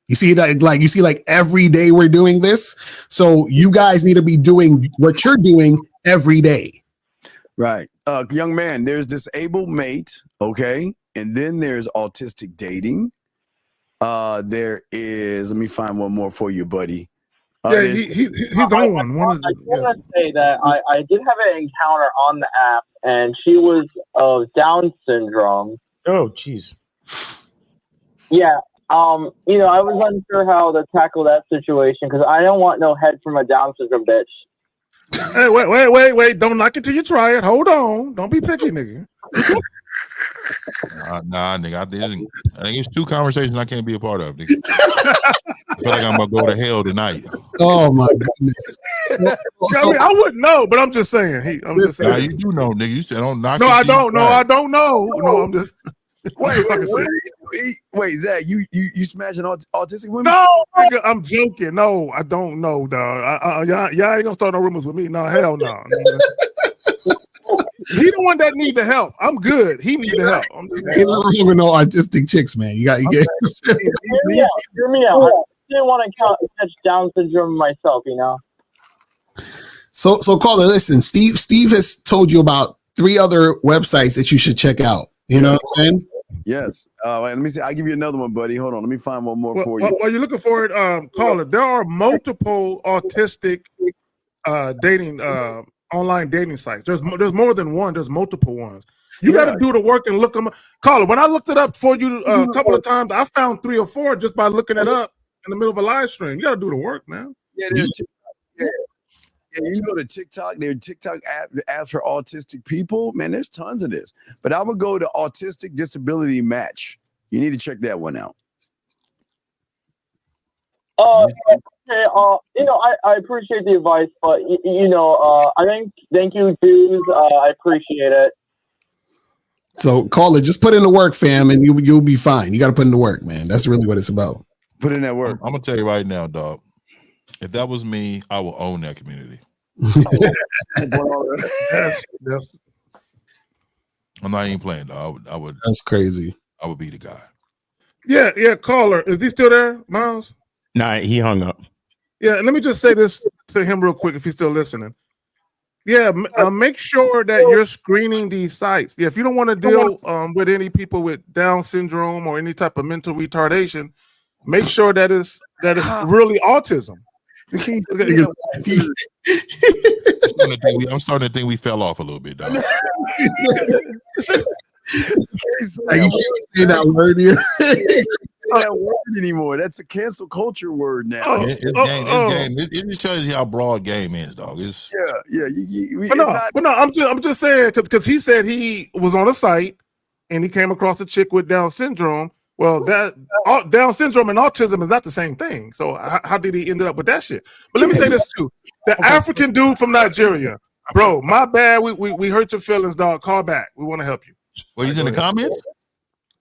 You see that, like every day we're doing this. So you guys need to be doing what you're doing every day. Right. Young man, there's disabled mate, okay? And then there's autistic dating. There is, let me find one more for you, buddy. He's on one. I want to say that I did have an encounter on the app, and she was of Down syndrome. Oh, jeez. Yeah. I was unsure how to tackle that situation because I don't want no head from a Down syndrome bitch. Hey, wait! Don't knock it till you try it. Hold on. Don't be picky, nigga. Nah, nigga. I think it's 2 conversations I can't be a part of, nigga. I feel like I'm gonna go to hell tonight. Oh my goodness. I wouldn't know, but I'm just saying. I'm just saying. Nah, you do know, nigga. You said don't knock. No, I don't know. I don't know. No, I'm just. Wait, Zach, you smashing autistic women? No, nigga, I'm joking. No, I don't know, dog. Y'all ain't gonna start no rumors with me. No, hell no. He the one that need the help. I'm good. He need the help. I'm just saying. You don't even know autistic chicks, man. You get. Hear me out. I didn't want to catch Down syndrome myself, So caller, listen. Steve has told you about 3 other websites that you should check out. You know what I'm saying? Yes. Let me see. I'll give you another one, buddy. Hold on. Let me find one more for you. While you're looking for it, caller, there are multiple autistic dating online dating sites. There's more than one. There's multiple ones. You got to do the work and look them up. Caller, when I looked it up for you a couple of times, I found 3 or 4 just by looking it up in the middle of a live stream. You got to do the work, man. Yeah, there's yeah, you go to TikTok. There's TikTok app for autistic people. Man, there's tons of this. But I would go to Autistic Disability Match. You need to check that one out. Okay, I appreciate the advice, but I thank you, dudes. I appreciate it. So, caller, just put in the work, fam, and you'll be fine. You got to put in the work, man. That's really what it's about. Put in that work. I'm gonna tell you right now, dog. If that was me, I will own that community. Yes. I'm not even playing, dog. I would. That's crazy. I would be the guy. Yeah. Caller, is he still there, Miles? Nah, he hung up. Yeah, and let me just say this to him real quick if he's still listening. Yeah, make sure that you're screening these sites. Yeah, if you don't want to deal with any people with Down syndrome or any type of mental retardation, make sure that it's really autism. I'm starting to think we fell off a little bit, dog. Like, you can't say that word here. That word anymore. That's a cancel culture word now. It's game. It just tells you how broad game is, dog. It's I'm just saying because he said he was on a site and he came across a chick with Down syndrome. Well, that Down syndrome and autism is not the same thing. So how did he end up with that shit? But let me say this too: the African dude from Nigeria, bro. My bad. We hurt your feelings, dog. Call back. We want to help you. Well, he's in the comments.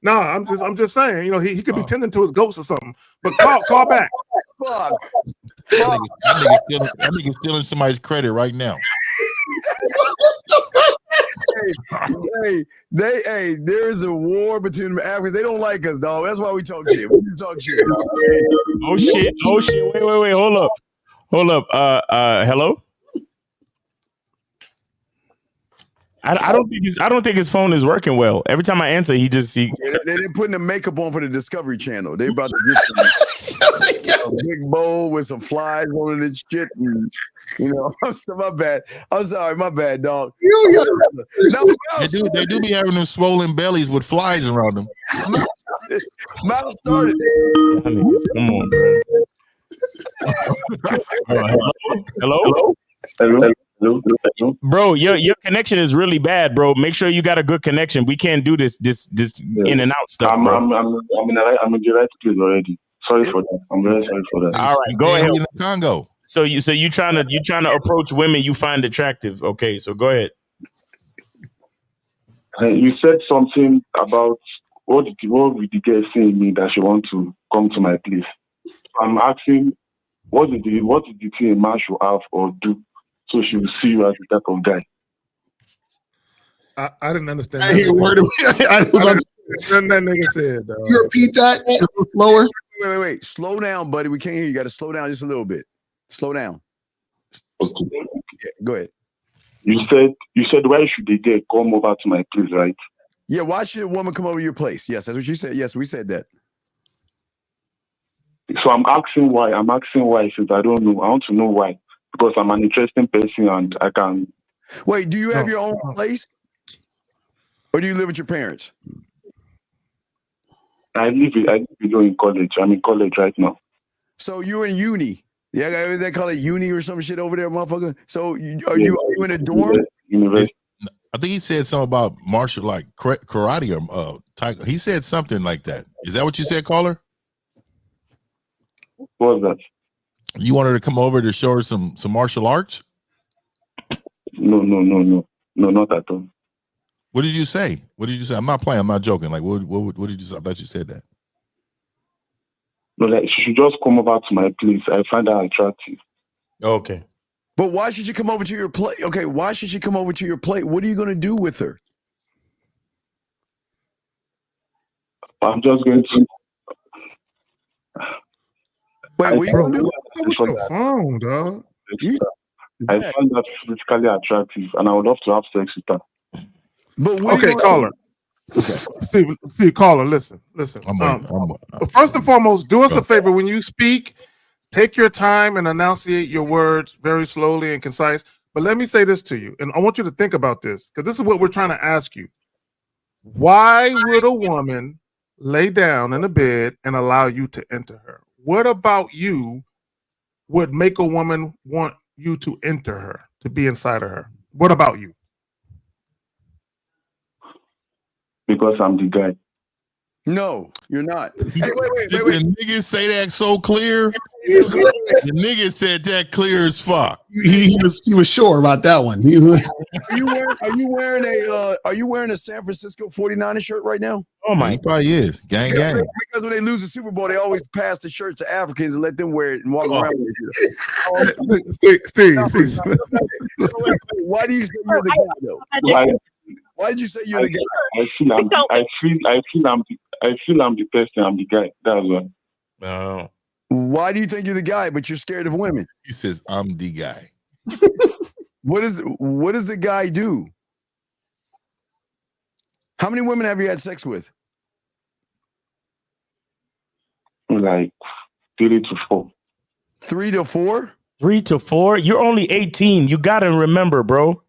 No, I'm just saying, he could be tending to his ghost or something. But call back. Fuck. That nigga's stealing somebody's credit right now. There's a war between the Africans. They don't like us, dog. That's why we talk shit. We talk shit. Oh shit. Wait. Hold up. Hello? I don't think his phone is working well. Every time I answer, they didn't put the makeup on for the Discovery Channel. They about to get a big bowl with some flies on it and shit. And, my bad. I'm sorry, my bad, dog. They do be having them swollen bellies with flies around them. Mouse started. Come on, bro. Hello? Bro, your connection is really bad, bro. Make sure you got a good connection. We can't do this in and out stuff. I'm in the right place already. Sorry for that. I'm very sorry for that. All right, go ahead. In the Congo. So you trying to approach women you find attractive. Okay, so go ahead. You said something about what did the girl say in me that she want to come to my place. I'm asking what did the thing a man should have or do so she will see you as the type of guy. I didn't understand. I hear word of that nigga said. You repeat that a little slower. Wait. Slow down, buddy. We can't hear you. You got to slow down just a little bit. Slow down. Yeah, go ahead. You said why should the girl come over to my place, right? Yeah, why should a woman come over to your place? Yes, that's what you said. Yes, we said that. So I'm asking why. Since I don't know. I want to know why. Because I'm an interesting person and I can. Wait, do you have your own place? Or do you live with your parents? I live in college. I'm in college right now. So you're in uni. Yeah, they call it uni or some shit over there, motherfucker. So are you in a dorm? University. I think he said something about martial, like karate or taekwondo. He said something like that. Is that what you said, caller? What was that? You wanted to come over to show her some martial arts? No, not at all. What did you say? I'm not playing. I'm not joking. Like, what did you say? I thought you said that. No, like she should just come over to my place. I find that attractive. Okay. But why should she come over to your place? Okay, why should she come over to your place? What are you going to do with her? I'm just going to. Wait, what are you going to do? What's your phone, dog? I find that physically attractive, and I would love to have sex with her. But okay, caller. See, caller, listen. But first and foremost, do us a favor when you speak. Take your time and enunciate your words very slowly and concise. But let me say this to you, and I want you to think about this, because this is what we're trying to ask you. Why would a woman lay down in a bed and allow you to enter her? What about you would make a woman want you to enter her, to be inside of her? What about you? Because I'm the guy. No, you're not. Wait. The niggas say that so clear. The nigga said that clear as fuck. He was sure about that one. Are you wearing a San Francisco 49ers shirt right now? Oh my! He probably is. Gang. Because when they lose the Super Bowl, they always pass the shirts to Africans and let them wear it and walk around with it. Steve. Why do you say you're the guy though? Why did you say you're the guy? I feel I'm the person. I'm the guy. That's why. No. Why do you think you're the guy, but you're scared of women? He says I'm the guy. What does the guy do? How many women have you had sex with? Like 3 to 4. 3 to 4? 3 to 4? You're only 18. You gotta remember, bro.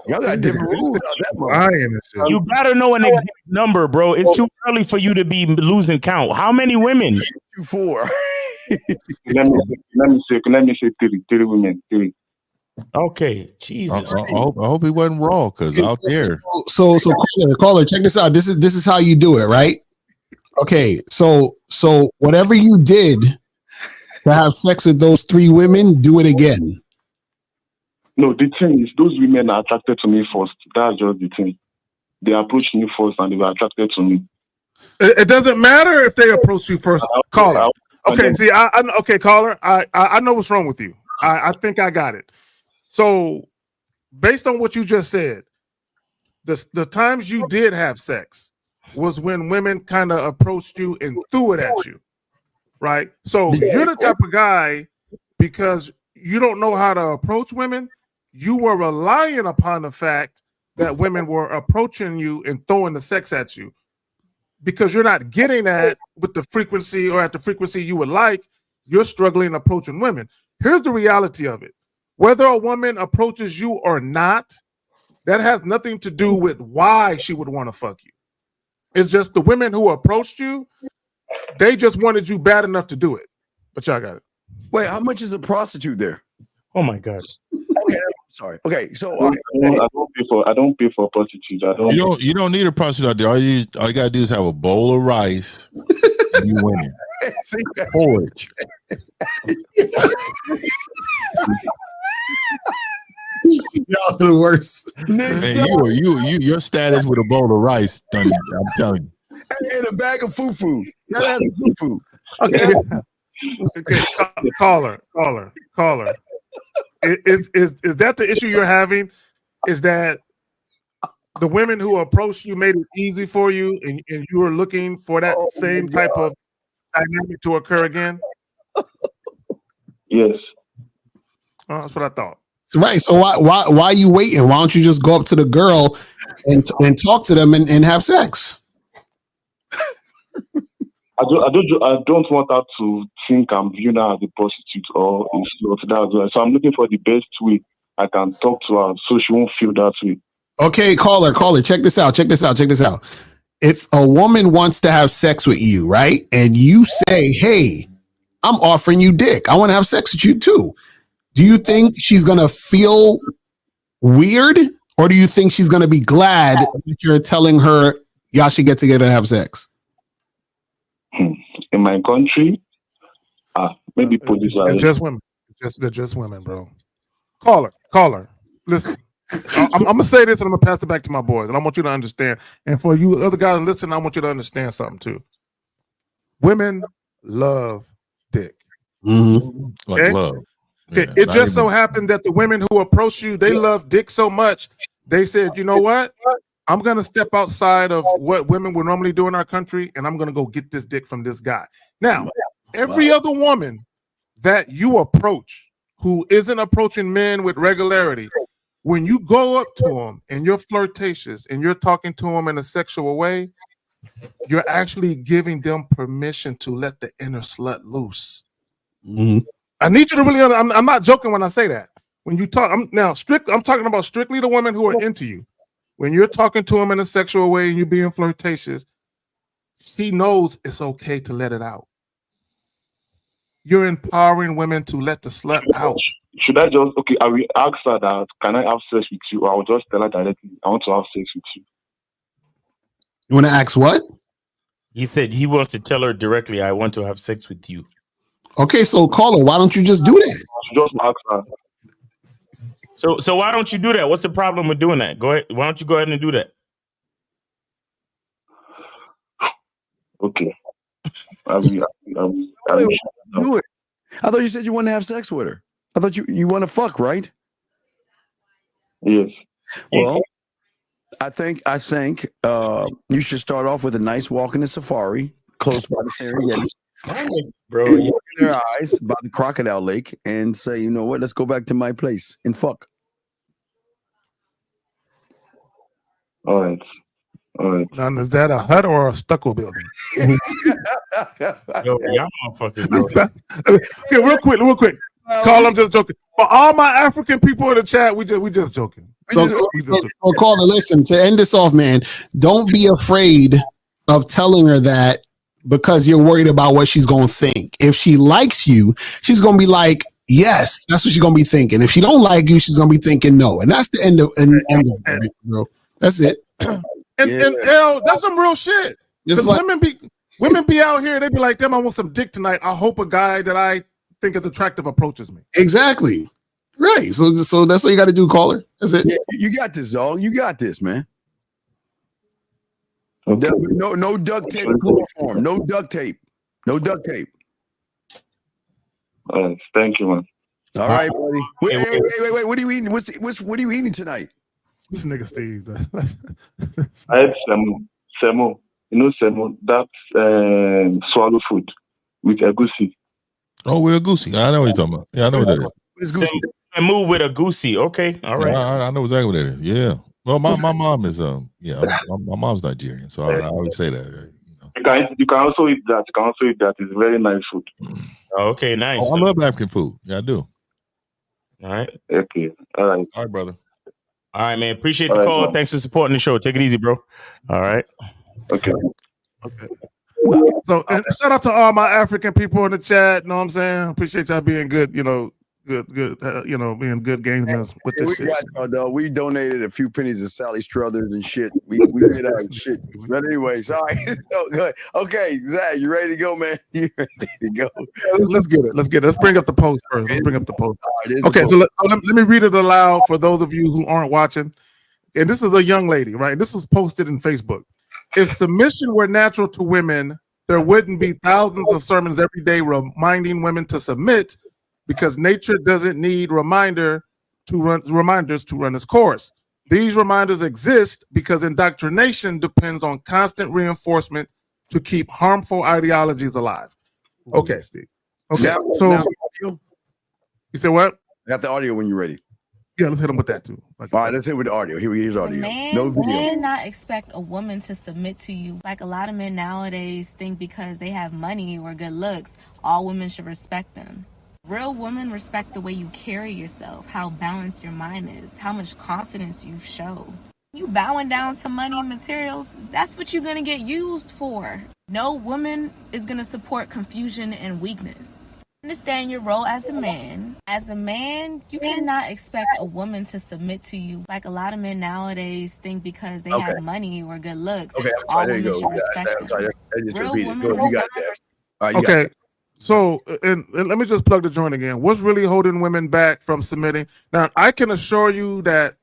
Y'all got different rules. You gotta know an exact number, bro. It's too early for you to be losing count. How many women? 2, 4. let me say 3 women. 3. Okay, Jesus. I hope he wasn't raw, because out there. So caller, check this out. This is how you do it, right? Okay, so whatever you did to have sex with those 3 women, do it again. No, the thing is, those women are attracted to me first. That's just the thing. They approached me first and they were attracted to me. It doesn't matter if they approach you first, caller. Okay, see, okay, caller. I know what's wrong with you. I think I got it. So, based on what you just said, the times you did have sex was when women kind of approached you and threw it at you, right? So you're the type of guy, because you don't know how to approach women, you were relying upon the fact that women were approaching you and throwing the sex at you. Because you're not getting that with the frequency or at the frequency you would like, you're struggling approaching women. Here's the reality of it. Whether a woman approaches you or not, that has nothing to do with why she would want to fuck you. It's just the women who approached you, they just wanted you bad enough to do it. But y'all got it. Wait, how much is a prostitute there? Oh my God. Okay, sorry. Okay, so I don't pay for prostitutes. You don't need a prostitute out there. All you gotta do is have a bowl of rice and you win it. Porridge. Y'all the worst. And your status with a bowl of rice, I'm telling you. And a bag of fufu. That has fufu. Okay. Caller. Is that the issue you're having? Is that the women who approached you made it easy for you, and you were looking for that same type of dynamic to occur again? Yes. Oh, that's what I thought. Right. So why are you waiting? Why don't you just go up to the girl and talk to them and have sex? I don't want her to think I'm viewing her as a prostitute or a slut. So I'm looking for the best way I can talk to her so she won't feel that way. Okay, caller, check this out. If a woman wants to have sex with you, right, and you say, hey, I'm offering you dick, I want to have sex with you too, do you think she's going to feel weird, or do you think she's going to be glad that you're telling her y'all should get together and have sex? In my country, maybe police are just women. They're just women, bro. Caller. Listen, I'm gonna say this and I'm gonna pass it back to my boys, and I want you to understand. And for you other guys listening, I want you to understand something too. Women love dick. Mm-hmm. Like love. Yeah, it just so happened that the women who approach you, they love dick so much, they said, you know what? I'm going to step outside of what women would normally do in our country, and I'm going to go get this dick from this guy. Now, every other woman that you approach who isn't approaching men with regularity, when you go up to them and you're flirtatious and you're talking to them in a sexual way, you're actually giving them permission to let the inner slut loose. Mm-hmm. I need you to really, I'm not joking when I say that. when you talk, I'm talking about strictly the women who are into you. When you're talking to them in a sexual way and you're being flirtatious, she knows it's okay to let it out. You're empowering women to let the slut out. Should I just I will ask her that, can I have sex with you? Or I will just tell her directly, I want to have sex with you. You want to ask what? He said he wants to tell her directly, I want to have sex with you. Okay, so caller, why don't you just do that? Just ask her. So why don't you do that? What's the problem with doing that? Go ahead. Why don't you go ahead and do that? Okay. Do it. I thought you said you want to have sex with her. I thought you want to fuck, right? Yes. Well, I think you should start off with a nice walk in the safari close by the Serengeti. Bro, look in their eyes by the crocodile lake and say, you know what? Let's go back to my place and fuck. All right. Now, is that a hut or a stucco building? Yo, y'all motherfuckers, bro. Okay, real quick. Carl, I'm just joking. For all my African people in the chat, we just joking. So caller, listen, to end this off, man, don't be afraid of telling her that because you're worried about what she's going to think. If she likes you, she's going to be like, yes, that's what she's going to be thinking. If she don't like you, she's going to be thinking no. And that's the end of it, bro. That's it. And that's some real shit. Because women be out here, they be like, damn, I want some dick tonight. I hope a guy that I think is attractive approaches me. Exactly. Right. So that's what you got to do, caller. That's it. Yeah, you got this, dog. You got this, man. Okay. No duct tape chloroform. No duct tape. No duct tape. Thank you, man. All right, buddy. Wait. What are you eating? What are you eating tonight? This nigga Steve. I had semo. You know semo? That's swallow food with egusi. Oh, with egusi. I know what you're talking about. Yeah, I know what that is. Semo with egusi. Okay, all right. I know exactly what that is. Yeah. Well, my mom is my mom's Nigerian, so I always say that. You can also eat that. It's very nice food. Okay, nice. I love African food. Yeah, I do. All right. Okay. All right, brother. All right, man. Appreciate the call. Thanks for supporting the show. Take it easy, bro. All right. Okay. So, and shout out to all my African people in the chat. You know what I'm saying? Appreciate y'all being good. Good. Being good gamesmen with this shit. We donated a few pennies to Sally Struthers and shit. We did our shit. But anyway, sorry. So good. Okay, Zach, you ready to go, man? You ready to go? Let's get it. Let's bring up the post first. Okay, so let me read it aloud for those of you who aren't watching. And this is a young lady, right? This was posted in Facebook. If submission were natural to women, there wouldn't be thousands of sermons every day reminding women to submit, because nature doesn't need reminders to run its course. These reminders exist because indoctrination depends on constant reinforcement to keep harmful ideologies alive. Okay, Steve. Okay, you said what? I got the audio when you're ready. Yeah, let's hit him with that too. All right, let's hit with the audio. Here's audio. No video. You cannot expect a woman to submit to you. Like a lot of men nowadays think because they have money or good looks, all women should respect them. Real women respect the way you carry yourself, how balanced your mind is, how much confidence you show. You bowing down to money and materials, that's what you're going to get used for. No woman is going to support confusion and weakness. Understand your role as a man. As a man, you cannot expect a woman to submit to you. Like a lot of men nowadays think because they have money or good looks, all women should respect them. Real women respect them. Okay. So, and let me just plug the joint again. What's really holding women back from submitting? Now, I can assure you that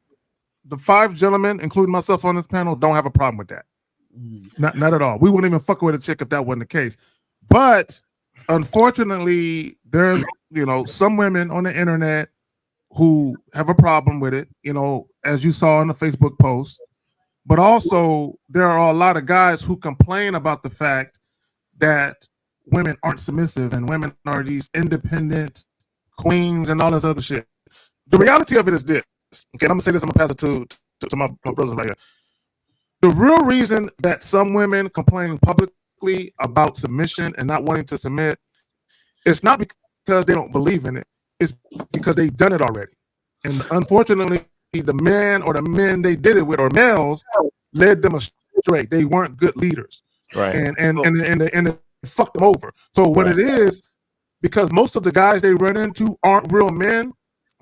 the 5 gentlemen, including myself on this panel, don't have a problem with that. Not at all. We wouldn't even fuck with a chick if that wasn't the case. But unfortunately, there's some women on the internet who have a problem with it. As you saw in the Facebook post. But also, there are a lot of guys who complain about the fact that women aren't submissive and women are these independent queens and all this other shit. The reality of it is this. Okay, I'm gonna say this. I'm gonna pass it to my brothers right here. The real reason that some women complain publicly about submission and not wanting to submit, it's not because they don't believe in it. It's because they've done it already. And unfortunately, the man or the men they did it with, or males, led them astray. They weren't good leaders, right? And it fucked them over. So what it is, because most of the guys they run into aren't real men,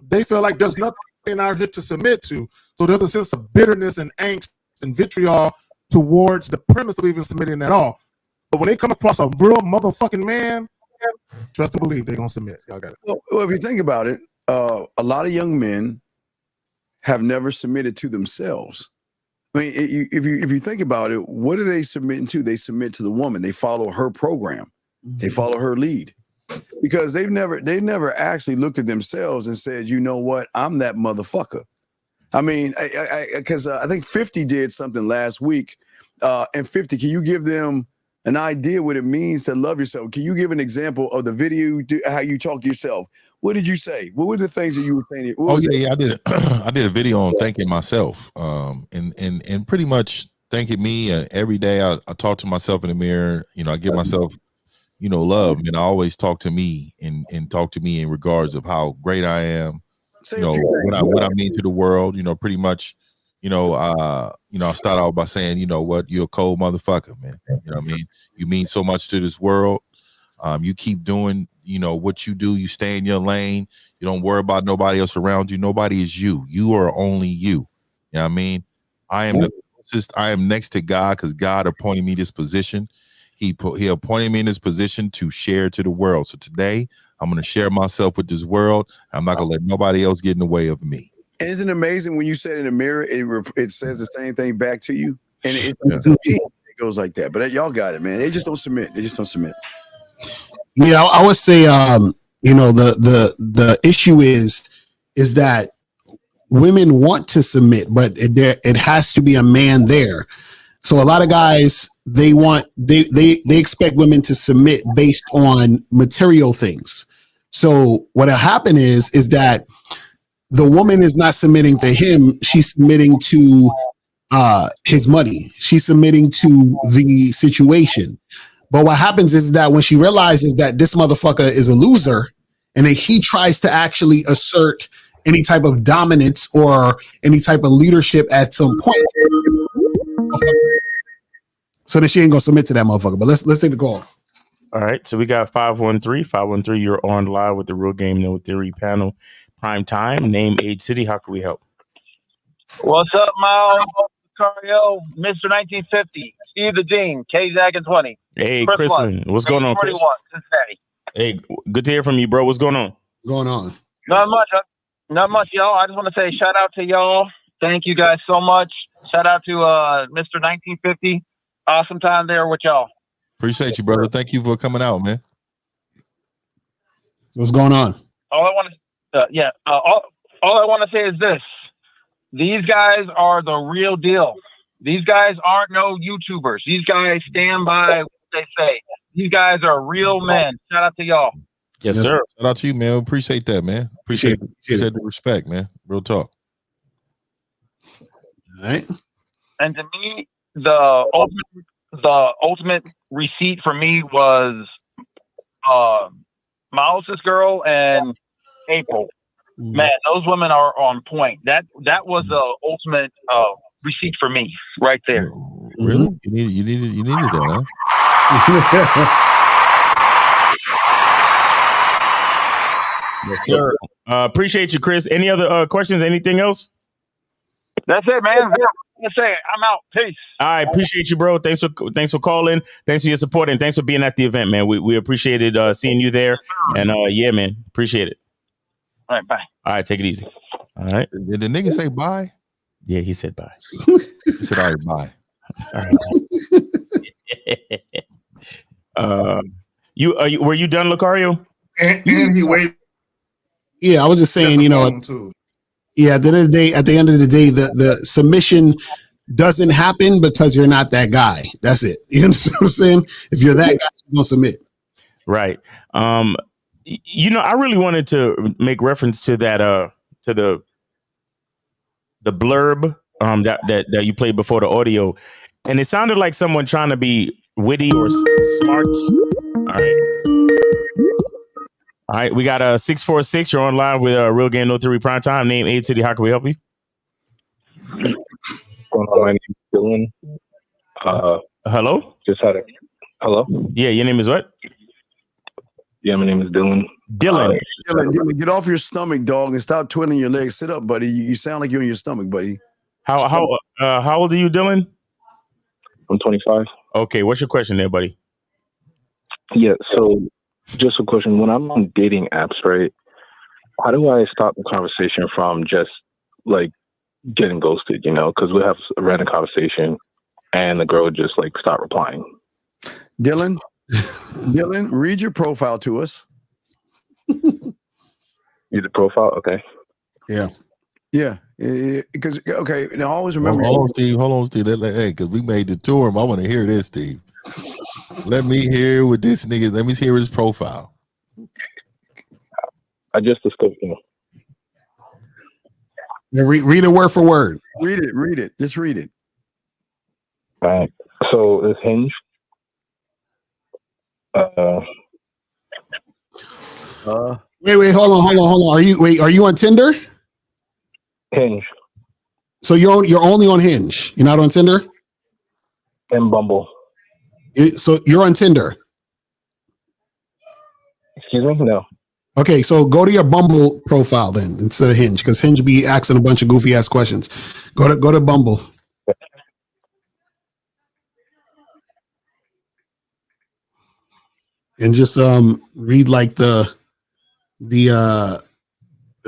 they feel like there's nothing out here to submit to. So there's a sense of bitterness and angst and vitriol towards the premise of even submitting at all. But when they come across a real motherfucking man, trust and believe they're gonna submit. Y'all got it. Well, if you think about it, a lot of young men have never submitted to themselves. I mean, if you think about it, what are they submitting to? They submit to the woman. They follow her program. They follow her lead, because they've never actually looked at themselves and said, you know what, I'm that motherfucker. I mean, because I think 50 did something last week, and 50, can you give them an idea what it means to love yourself? Can you give an example of the video, how you talk to yourself? What did you say? What were the things that you were saying? I did. I did a video on thanking myself, and pretty much thanking me. Every day I talk to myself in the mirror. You know, I give myself, love, and I always talk to me and talk to me in regards of how great I am. What I mean to the world. Pretty much. I start out by saying, you know what, you're a cold motherfucker, man. You know what I mean? You mean so much to this world. You keep doing, what you do. You stay in your lane. You don't worry about nobody else around you. Nobody is you. You are only you. You know what I mean? I am the closest. I am next to God because God appointed me this position. He appointed me in this position to share to the world. So today I'm going to share myself with this world. I'm not going to let nobody else get in the way of me. And isn't it amazing when you say it in the mirror, it says the same thing back to you, and it goes like that. But y'all got it, man. They just don't submit. Yeah, I would say, the issue is that women want to submit, but it has to be a man there. So a lot of guys, they expect women to submit based on material things. So what'll happen is that the woman is not submitting to him. She's submitting to his money. She's submitting to the situation. But what happens is that when she realizes that this motherfucker is a loser, and then he tries to actually assert any type of dominance or any type of leadership at some point, so then she ain't gonna submit to that motherfucker. But let's take the call. All right, so we got 513. You're on live with the Real Game No Theory panel. Prime time, name, age, city. How can we help? What's up, Miles? Cario, Mr. 1950, Steve the Dean, K Zagan 20. Hey, Chrislyn, what's going on, Chris? Cincinnati. Hey, good to hear from you, bro. What's going on? Not much, y'all. I just want to say shout out to y'all. Thank you guys so much. Shout out to Mr. 1950. Awesome time there with y'all. Appreciate you, brother. Thank you for coming out, man. What's going on? All I want to say is this. These guys are the real deal. These guys aren't no YouTubers. These guys stand by what they say. These guys are real men. Shout out to y'all. Yes, sir. Shout out to you, man. Appreciate that, man. Appreciate the respect, man. Real talk. All right. And to me, the ultimate receipt for me was Miles' girl and April. Man, those women are on point. That was the ultimate receipt for me right there. Really? You needed that, huh? Yes, sir. Appreciate you, Chris. Any other questions? Anything else? That's it, man. I'm gonna say I'm out. Peace. All right, appreciate you, bro. Thanks for calling. Thanks for your support, and thanks for being at the event, man. We appreciated seeing you there, and yeah, man, appreciate it. All right, bye. All right, take it easy. All right. Did the nigga say bye? Yeah, he said bye. He said, all right, bye. All right. Were you done, Lucario? And he waited. Yeah, I was just saying, at the end of the day, the submission doesn't happen because you're not that guy. That's it. You know what I'm saying? If you're that guy, you're gonna submit. Right. I really wanted to make reference to that to the blurb that you played before the audio, and it sounded like someone trying to be witty or smart. All All right, we got 646. You're on live with Real Game No Theory Prime Time. Name A City. How can we help you? My name is Dylan. Hello. Just had a hello. Yeah, your name is what? Yeah, my name is Dylan. Dylan. Dylan, get off your stomach, dog, and stop twiddling your legs. Sit up, buddy. You sound like you're in your stomach, buddy. How old are you, Dylan? I'm 25. Okay, what's your question there, buddy? Yeah, so just a question. When I'm on dating apps, right, how do I stop the conversation from just like getting ghosted, you know? Because we have a random conversation and the girl just like stop replying. Dylan, read your profile to us. Read the profile? Okay. Yeah. Because, okay, now always remember. Hold on, Steve. Hey, because we made the tour. I want to hear this, Steve. Let me hear what this nigga. Let me hear his profile. I just discovered. You know. Read it word for word. Read it. Just read it. All right. So it's Hinge. Wait, hold on. Are you on Tinder? Hinge. So you're only on Hinge. You're not on Tinder? And Bumble. So you're on Tinder. Excuse me? No. Okay, so go to your Bumble profile then instead of Hinge, because Hinge be asking a bunch of goofy ass questions. Go to Bumble. And just read like the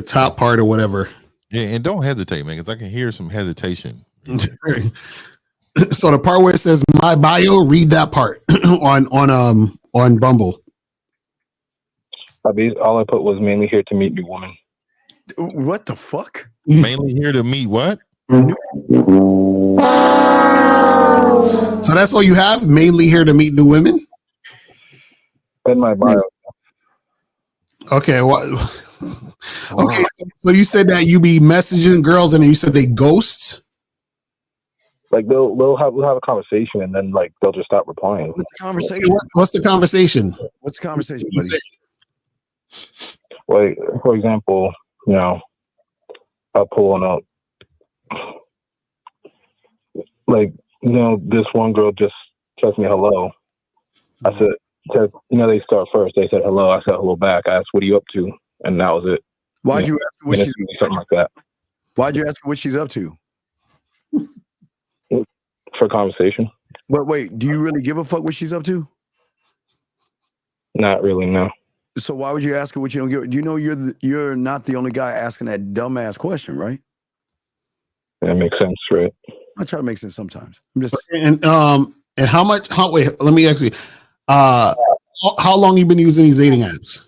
top part or whatever. Yeah, and don't hesitate, man, because I can hear some hesitation. So the part where it says my bio, read that part on Bumble. All I put was mainly here to meet new women. What the fuck? Mainly here to meet what? So that's all you have? Mainly here to meet new women? In my bio. Okay. Okay. So you said that you be messaging girls and then you said they ghost? Like we'll have a conversation and then like they'll just stop replying. What's the conversation? What's the conversation? What's the conversation, buddy? Like, for example, you know, I'll pull one up. Like, you know, this one girl just texted me hello. I said, you know, they start first. They said hello. I said hello back. I asked, what are you up to? And that was it. Why'd you ask her what she's something like that? Why'd you ask her what she's up to? For conversation. But wait, do you really give a fuck what she's up to? Not really, no. So why would you ask her what you don't give? Do you know you're not the only guy asking that dumbass question, right? That makes sense, right? I try to make sense sometimes. I'm just and how much? Wait, let me ask you. How long you been using these dating apps?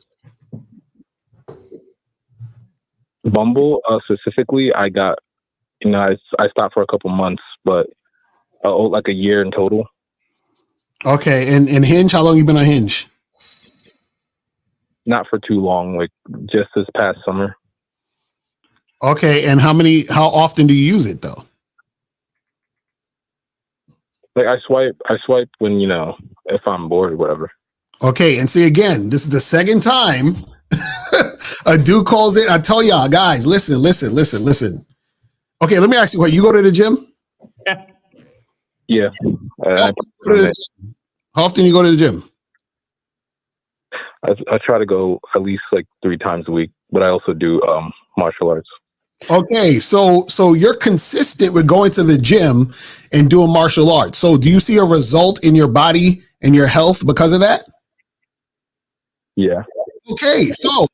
Bumble, specifically, I got, you know, I stopped for a couple months, but like a year in total. Okay, and Hinge, how long you been on Hinge? Not for too long, like just this past summer. Okay, and how often do you use it though? Like I swipe when, you know, if I'm bored or whatever. Okay, and see again, this is the second time a dude calls it. I tell y'all, guys, listen. Okay, let me ask you, what, you go to the gym? Yeah. How often you go to the gym? I try to go at least like 3 times a week, but I also do martial arts. Okay, so you're consistent with going to the gym and doing martial arts. So do you see a result in your body and your health because of that? Yeah. Okay, so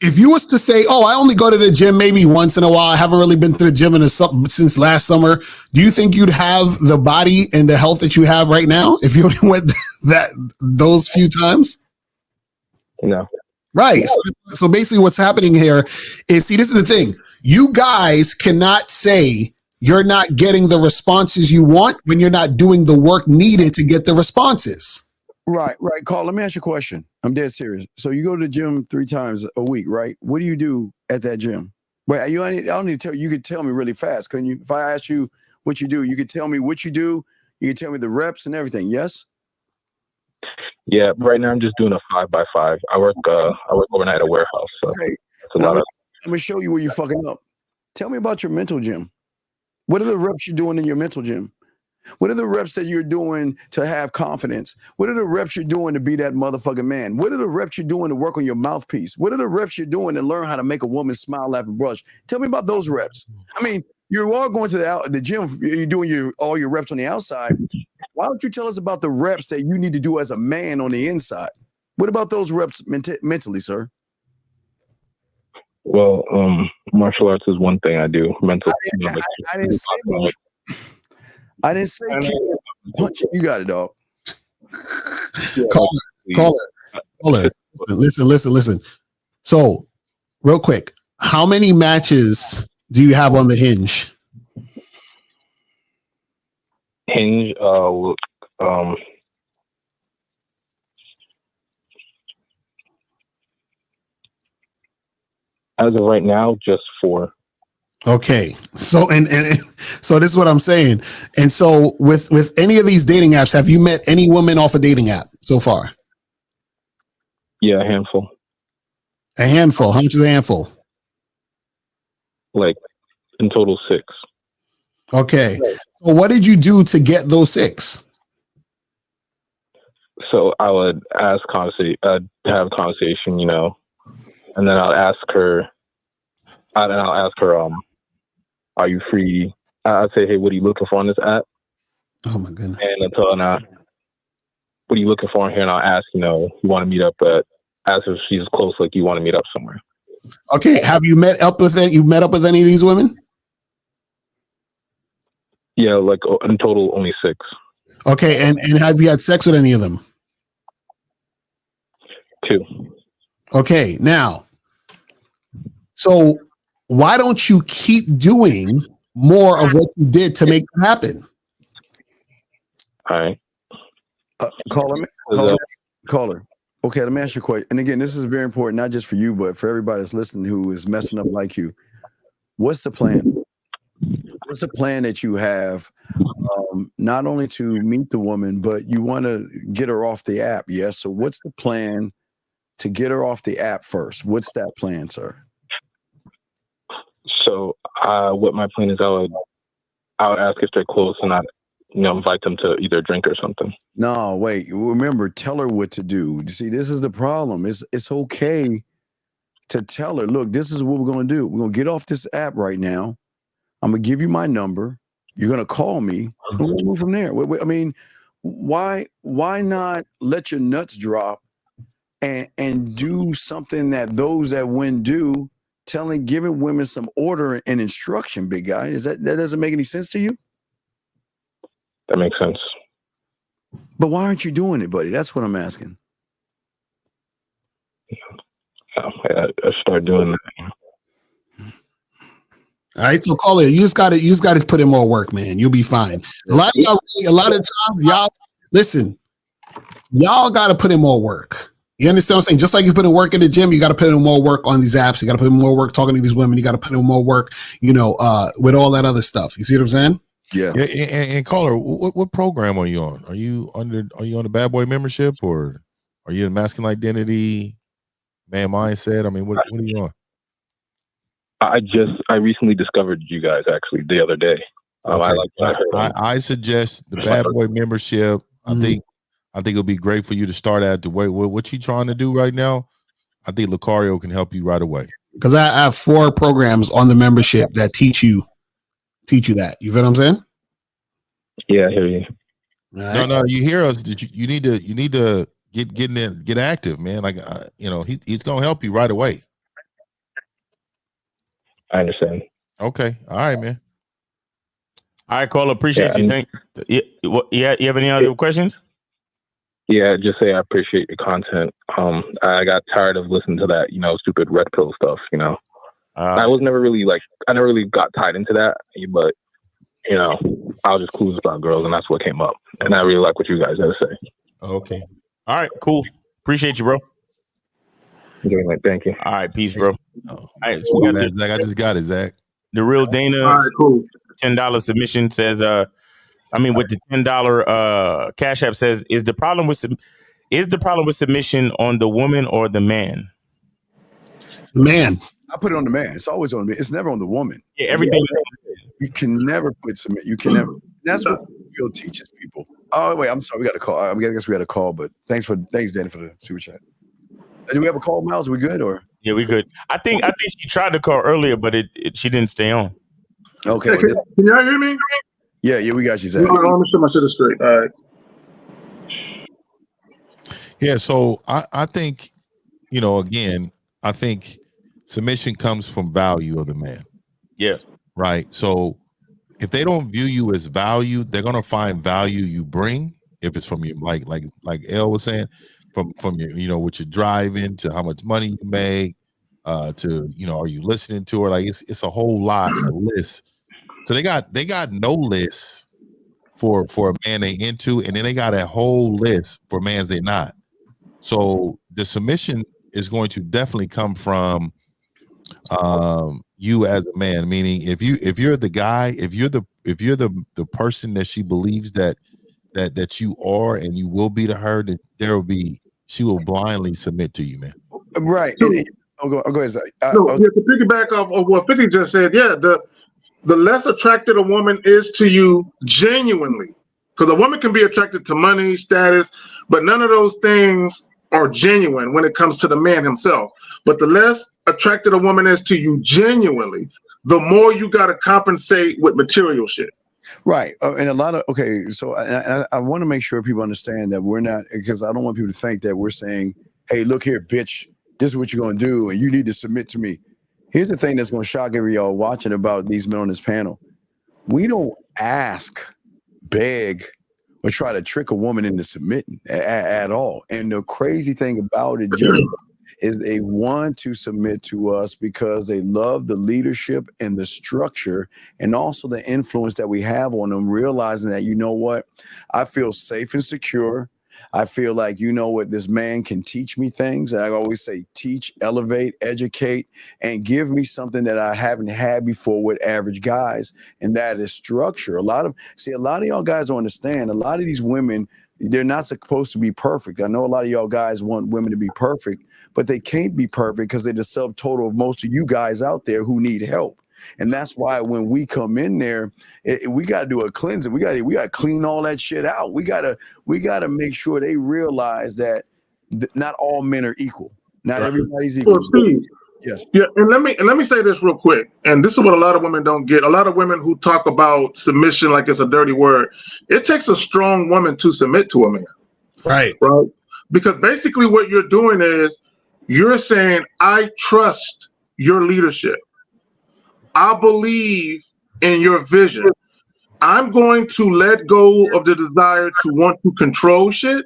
if you was to say, oh, I only go to the gym maybe once in a while, I haven't really been to the gym since last summer, do you think you'd have the body and the health that you have right now if you only went those few times? No. Right. So basically what's happening here is, see, this is the thing. You guys cannot say you're not getting the responses you want when you're not doing the work needed to get the responses. Right. Carl, let me ask you a question. I'm dead serious. So you go to the gym 3 times a week, right? What do you do at that gym? Wait, I don't need to tell you. You could tell me really fast, couldn't you? If I asked you what you do, you could tell me what you do. You could tell me the reps and everything. Yes? Yeah, right now I'm just doing a 5x5. I work overnight at a warehouse, so Okay. it's a lot of. I'm gonna show you where you're fucking up. Tell me about your mental gym. What are the reps you're doing in your mental gym? What are the reps that you're doing to have confidence? What are the reps you're doing to be that motherfucking man? What are the reps you're doing to work on your mouthpiece? What are the reps you're doing to learn how to make a woman smile, laugh, and blush? Tell me about those reps. I mean, you're all going to the gym. You're doing all your reps on the outside. Why don't you tell us about the reps that you need to do as a man on the inside? What about those reps mentally, sir? Well, martial arts is one thing I do. Mental. I didn't say much. I didn't say punch. You got it, dog. Caller. Listen. So, real quick, how many matches do you have on the Hinge? Hinge, as of right now, just 4. Okay, so and so this is what I'm saying. And so with any of these dating apps, have you met any woman off a dating app so far? Yeah, a handful. A handful. How much is a handful? Like in total 6. Okay. So what did you do to get those 6? So I would have a conversation, and then I'll ask her. Are you free? I'd say, hey, what are you looking for on this app? Oh my goodness. And I'll tell her, what are you looking for in here? And I'll ask, you want to meet up ask if she's close, like you want to meet up somewhere. Okay. Have you met up with any of these women? Yeah, like in total only 6. Okay, and have you had sex with any of them? 2. Okay, now, so why don't you keep doing more of what you did to make it happen? All right. Caller. Okay, let me ask you a question. And again, this is very important, not just for you, but for everybody that's listening who is messing up like you. What's the plan? What's the plan that you have, not only to meet the woman, but you want to get her off the app? Yes. So what's the plan to get her off the app first? What's that plan, sir? So what my plan is, I would ask if they're close and I'd invite them to either drink or something. No, wait. Remember, tell her what to do. You see, this is the problem. It's okay to tell her, look, this is what we're going to do. We're going to get off this app right now. I'm going to give you my number. You're going to call me. And we'll move from there. I mean, why not let your nuts drop and do something that those that win do, giving women some order and instruction, big guy? That doesn't make any sense to you? That makes sense. But why aren't you doing it, buddy? That's what I'm asking. I start doing that. All right, so caller, you just got to put in more work, man. You'll be fine. A lot of times, y'all listen. Y'all got to put in more work. You understand what I'm saying? Just like you put in work in the gym, you got to put in more work on these apps. You got to put in more work talking to these women. You got to put in more work, with all that other stuff. You see what I'm saying? Yeah. And caller, what program are you on? Are you on the Bad Boy membership, or are you in masculine identity, man mindset? I mean, what are you on? I recently discovered you guys actually the other day. I suggest the Bad Boy membership. I think it'll be great for you to start at the way what you trying to do right now. I think Lucario can help you right away. Because I have 4 programs on the membership that teach you that. You feel what I'm saying? Yeah, I hear you. Right. No, you hear us. You need to get active, man. Like he's gonna help you right away. I understand. Okay. All right, man. All right, Cole. Appreciate you. Thank you. You have any other questions? Yeah, just say I appreciate your content. I got tired of listening to that, stupid red pill stuff. I was never really I never really got tied into that, but I was just clueless about girls, and that's what came up. And I really like what you guys have to say. Okay. All right. Cool. Appreciate you, bro. Thank you. All right, peace, bro. All right, so we got Zach. I just got it, Zach. The real Dana. All right, cool. $10 submission says, with the $10 Cash App says, is the problem with Is the problem with submission on the woman or the man? The man. I put it on the man. It's always on the man. It's never on the woman. Yeah, everything is. You can never put submit. You can never. That's what Bill teaches people. Oh wait, I'm sorry. We got a call. I guess we got a call. But thanks, Danny, for the super chat. Do we have a call, Miles? Are we good or? Yeah, we good. I think she tried to call earlier, but she didn't stay on. Okay. Hey, can y'all hear me? Yeah, we got you, Zach. Let me show my shit straight. All right. Yeah, so I think, again, I think submission comes from value of the man. Yeah. Right. So if they don't view you as value, they're gonna find value you bring. If it's from your like Elle was saying, from your, what you're driving to how much money you make, to are you listening to her? Like it's a whole lot of lists. So they got no list for a man they into, and then they got a whole list for mans they not. So the submission is going to definitely come from you as a man, meaning if you're the guy, if you're the person that she believes that you are and you will be to her, that she will blindly submit to you, man. Right. So, go ahead, Zach. To piggyback off of what 50 just said, the less attracted a woman is to you genuinely, because a woman can be attracted to money, status, but none of those things are genuine when it comes to the man himself. But the less attracted a woman is to you genuinely, the more you got to compensate with material shit. Right. And a lot of, so I want to make sure people understand that we're not, because I don't want people to think that we're saying, hey, look here, bitch, this is what you're going to do, and you need to submit to me. Here's the thing that's going to shock every y'all watching about these men on this panel. We don't ask, beg, or try to trick a woman into submitting at all. And the crazy thing about it, Jerry, is they want to submit to us because they love the leadership and the structure and also the influence that we have on them, realizing that, you know what, I feel safe and secure. I feel like, this man can teach me things. I always say teach, elevate, educate, and give me something that I haven't had before with average guys. And that is structure. A lot of y'all guys don't understand. A lot of these women, they're not supposed to be perfect. I know a lot of y'all guys want women to be perfect, but they can't be perfect because they're the subtotal of most of you guys out there who need help. And that's why when we come in there, we got to do a cleansing. We got to clean all that shit out. We got to make sure they realize that not all men are equal. Not everybody's equal. Well, Steve, yes. Yeah, and let me say this real quick. And this is what a lot of women don't get. A lot of women who talk about submission like it's a dirty word. It takes a strong woman to submit to a man. Right. Right. Because basically what you're doing is you're saying, I trust your leadership. I believe in your vision. I'm going to let go of the desire to want to control shit,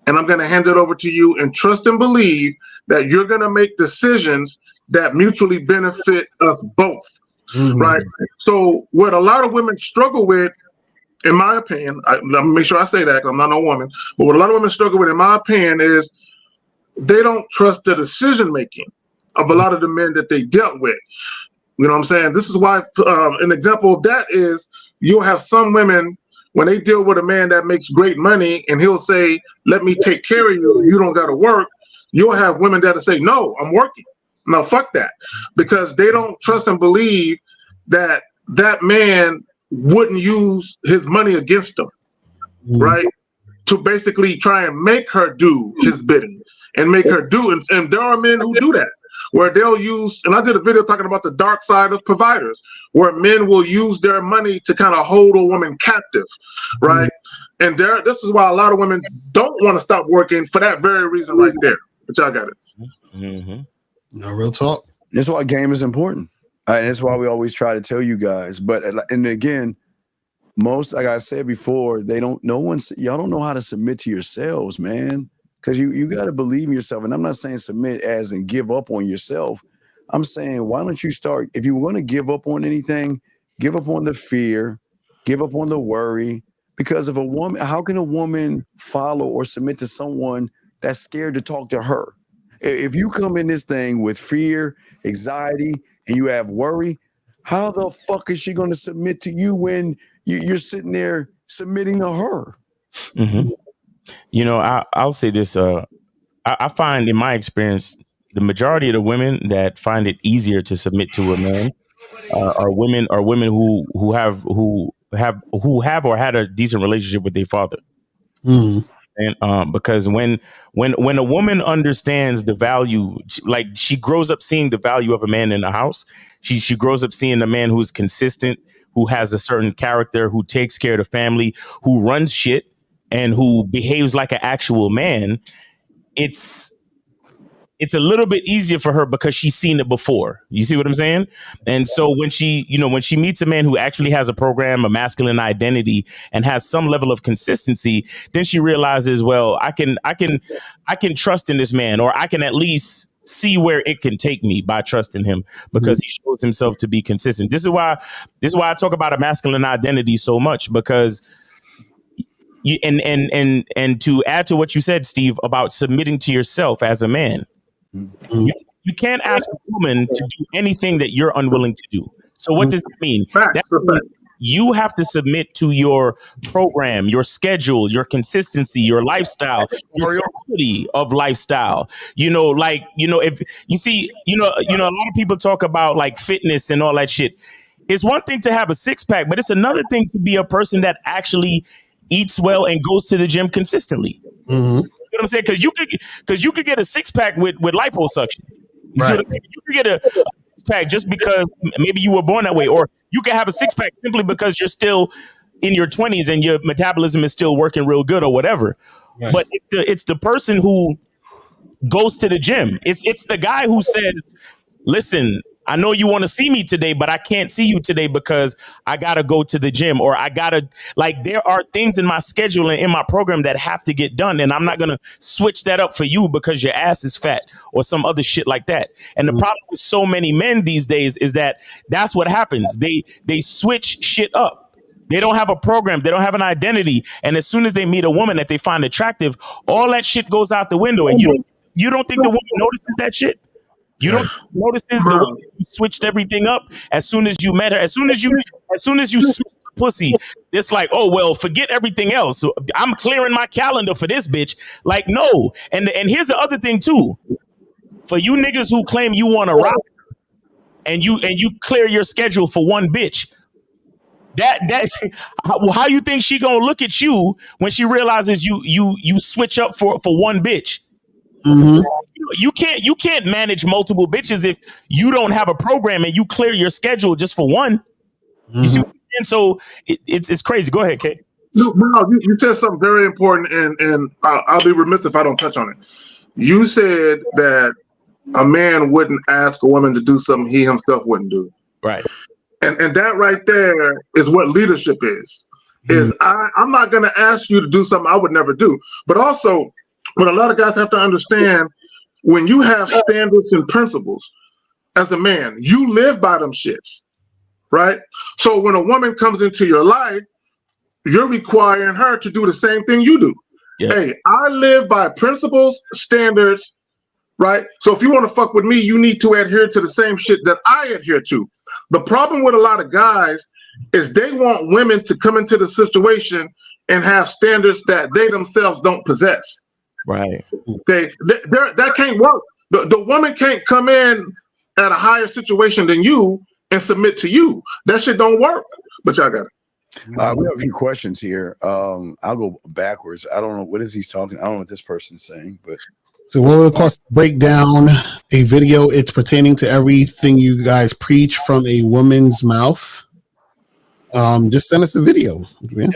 and I'm going to hand it over to you and trust and believe that you're going to make decisions that mutually benefit us both. Mm-hmm. Right? So what a lot of women struggle with, in my opinion, let me make sure I say that because I'm not no woman, but what a lot of women struggle with, in my opinion, is they don't trust the decision making of a lot of the men that they dealt with. You know what I'm saying? This is why an example of that is you'll have some women, when they deal with a man that makes great money and he'll say, let me take care of you, you don't got to work. You'll have women that'll say, no, I'm working. No, fuck that. Because they don't trust and believe that that man wouldn't use his money against them, right? To basically try and make her do his bidding and make her do. And there are men who do that, where they'll use, and I did a video talking about the dark side of providers, where men will use their money to kind of hold a woman captive, right? And this is why a lot of women don't want to stop working for that very reason right there. But y'all got it. No, real talk. That's why game is important. And that's why we always try to tell you guys. But, and again, most, like I said before, y'all don't know how to submit to yourselves, man. Because you got to believe in yourself. And I'm not saying submit as in give up on yourself. I'm saying, why don't you start, if you want to give up on anything, give up on the fear, give up on the worry. Because if a woman, how can a woman follow or submit to someone that's scared to talk to her? If you come in this thing with fear, anxiety, and you have worry, how the fuck is she going to submit to you when you're sitting there submitting to her? You know, I'll say this. I find in my experience, the majority of the women that find it easier to submit to a man are women who have or had a decent relationship with their father. Mm. And because when a woman understands the value, like she grows up seeing the value of a man in the house, she grows up seeing a man who's consistent, who has a certain character, who takes care of the family, who runs shit, and who behaves like an actual man. It's a little bit easier for her because she's seen it before. You see what I'm saying? And so when she meets a man who actually has a program, a masculine identity, and has some level of consistency, then she realizes, well, I can trust in this man, or I can at least see where it can take me by trusting him because he shows himself to be consistent. This is why I talk about a masculine identity so much, because and to add to what you said, Steve, about submitting to yourself as a man. You can't ask a woman to do anything that you're unwilling to do. So what does that mean? That means you have to submit to your program, your schedule, your consistency, your lifestyle, your quality of lifestyle. If you see, a lot of people talk about like fitness and all that shit. It's one thing to have a six pack, but it's another thing to be a person that actually eats well and goes to the gym consistently. Mm-hmm. You know what I'm saying? Because you could get a six pack with liposuction. You see what I'm saying? You could get a six pack just because maybe you were born that way, or you can have a six pack simply because you're still in your 20s and your metabolism is still working real good or whatever. Right. But it's the person who goes to the gym. It's the guy who says, "Listen, I know you want to see me today, but I can't see you today because I got to go to the gym, or there are things in my schedule and in my program that have to get done. And I'm not going to switch that up for you because your ass is fat or some other shit like that." And the problem with so many men these days is that that's what happens. They switch shit up. They don't have a program. They don't have an identity. And as soon as they meet a woman that they find attractive, all that shit goes out the window. And you don't think the woman notices that shit? You don't notice the way you switched everything up as soon as you met her. As soon as you switched pussy, it's like, oh well, forget everything else. I'm clearing my calendar for this bitch. Like, no. And here's the other thing too. For you niggas who claim you want to rock and you clear your schedule for one bitch, that how you think she gonna look at you when she realizes you switch up for one bitch? Mm-hmm. You can't manage multiple bitches if you don't have a program and you clear your schedule just for one. Mm-hmm. You see what I'm saying? So it's crazy. Go ahead, Kay. No, you said something very important, and I'll be remiss if I don't touch on it. You said that a man wouldn't ask a woman to do something he himself wouldn't do. Right. And that right there is what leadership is. Is I'm not going to ask you to do something I would never do. But also, what a lot of guys have to understand, when you have standards and principles as a man, you live by them shits, right? So when a woman comes into your life, you're requiring her to do the same thing you do. Yeah. Hey, I live by principles, standards, right? So if you want to fuck with me, you need to adhere to the same shit that I adhere to. The problem with a lot of guys is they want women to come into the situation and have standards that they themselves don't possess. Right. That can't work. The woman can't come in at a higher situation than you and submit to you. That shit don't work. But y'all got it. We have a few questions here. I'll go backwards. I don't know what is he talking. I don't know what this person's saying, but so we'll of course break down a video. It's pertaining to everything you guys preach from a woman's mouth. Just send us the video. Yeah,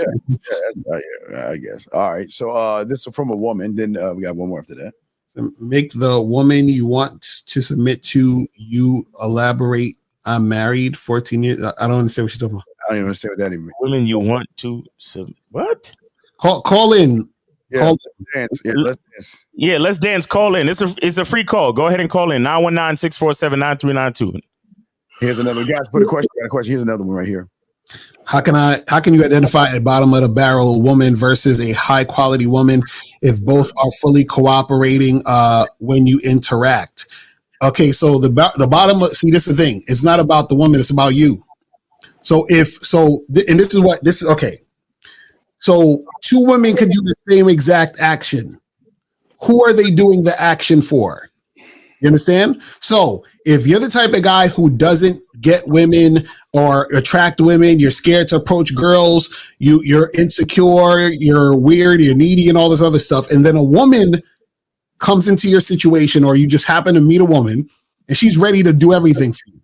I guess. All right. So this is from a woman. Then we got one more after that. So make the woman you want to submit to you elaborate. I'm married 14 years. I don't understand what you're talking about. I don't even understand what that even means. Women you want to what? Call in. Yeah, call dance. Yeah, let's dance. Yeah, let's dance. Call in. It's a free call. Go ahead and call in 919-647-9392. Here's another guys. Put a question. Got a question. Here's another one right here. How can you identify a bottom of the barrel woman versus a high quality woman if both are fully cooperating when you interact? Okay, so the bottom. See, this is the thing. It's not about the woman. It's about you. So and this is okay. So two women could do the same exact action. Who are they doing the action for? You understand? So if you're the type of guy who doesn't get women or attract women, you're scared to approach girls, you're insecure, you're weird, you're needy, and all this other stuff, and then a woman comes into your situation, or you just happen to meet a woman and she's ready to do everything for you.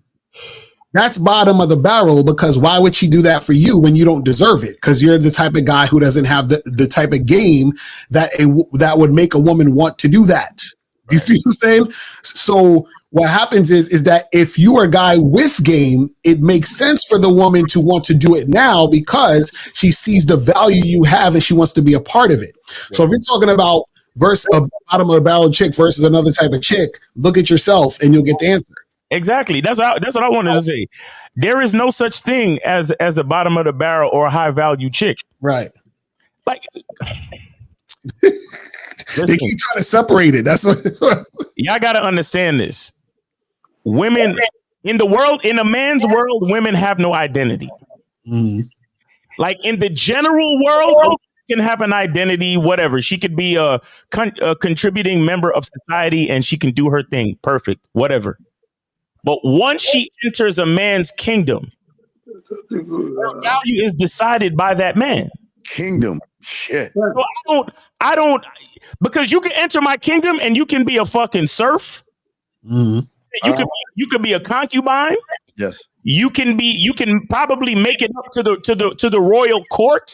That's bottom of the barrel, because why would she do that for you when you don't deserve it? Because you're the type of guy who doesn't have the type of game that would make a woman want to do that. You see what I'm saying? So what happens is that if you are a guy with game, it makes sense for the woman to want to do it now because she sees the value you have and she wants to be a part of it. So if you're talking about versus a bottom of the barrel chick versus another type of chick, look at yourself and you'll get the answer. Exactly. That's what I wanted to say. There is no such thing as a bottom of the barrel or a high value chick. Right. Like they keep trying to separate it. That's what y'all got to understand this. Women in the world, in a man's world, women have no identity. Mm-hmm. Like in the general world, she can have an identity, whatever. She could be a contributing member of society and she can do her thing. Perfect. Whatever. But once she enters a man's kingdom, her value is decided by that man. Kingdom. Shit. So I don't, because you can enter my kingdom and you can be a fucking serf. Mm-hmm. You could be a concubine. Yes. You can probably make it up to the royal court.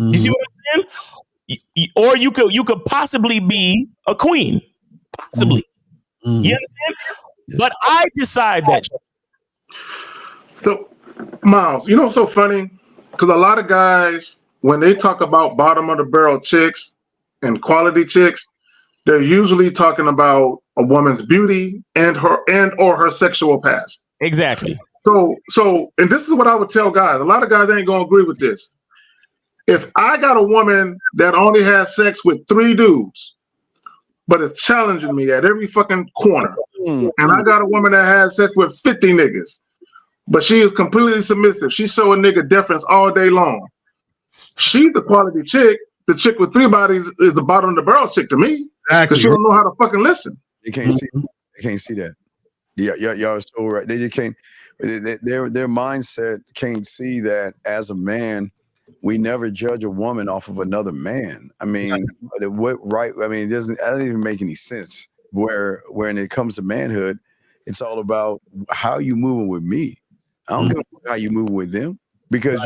Mm-hmm. You see what I'm saying? Or you could possibly be a queen. Possibly. Mm-hmm. You understand? But I decide that. So, Miles, you know what's so funny? Because a lot of guys, when they talk about bottom of the barrel chicks and quality chicks, they're usually talking about a woman's beauty and or her sexual past. Exactly. So, and this is what I would tell guys. A lot of guys ain't gonna agree with this. If I got a woman that only has sex with 3 dudes, but it's challenging me at every fucking corner, and I got a woman that has sex with 50 niggas, but she is completely submissive. She show a nigga deference all day long. She's the quality chick. The chick with 3 bodies is the bottom of the barrel chick to me. Because she don't know how to fucking listen. They can't see. They can't see that. Yeah, y'all are so right. They just can't. Their mindset can't see that as a man, we never judge a woman off of another man. I mean, what right? I mean, it doesn't even make any sense. When it comes to manhood, it's all about how you moving with me. I don't care how you moving with them. Because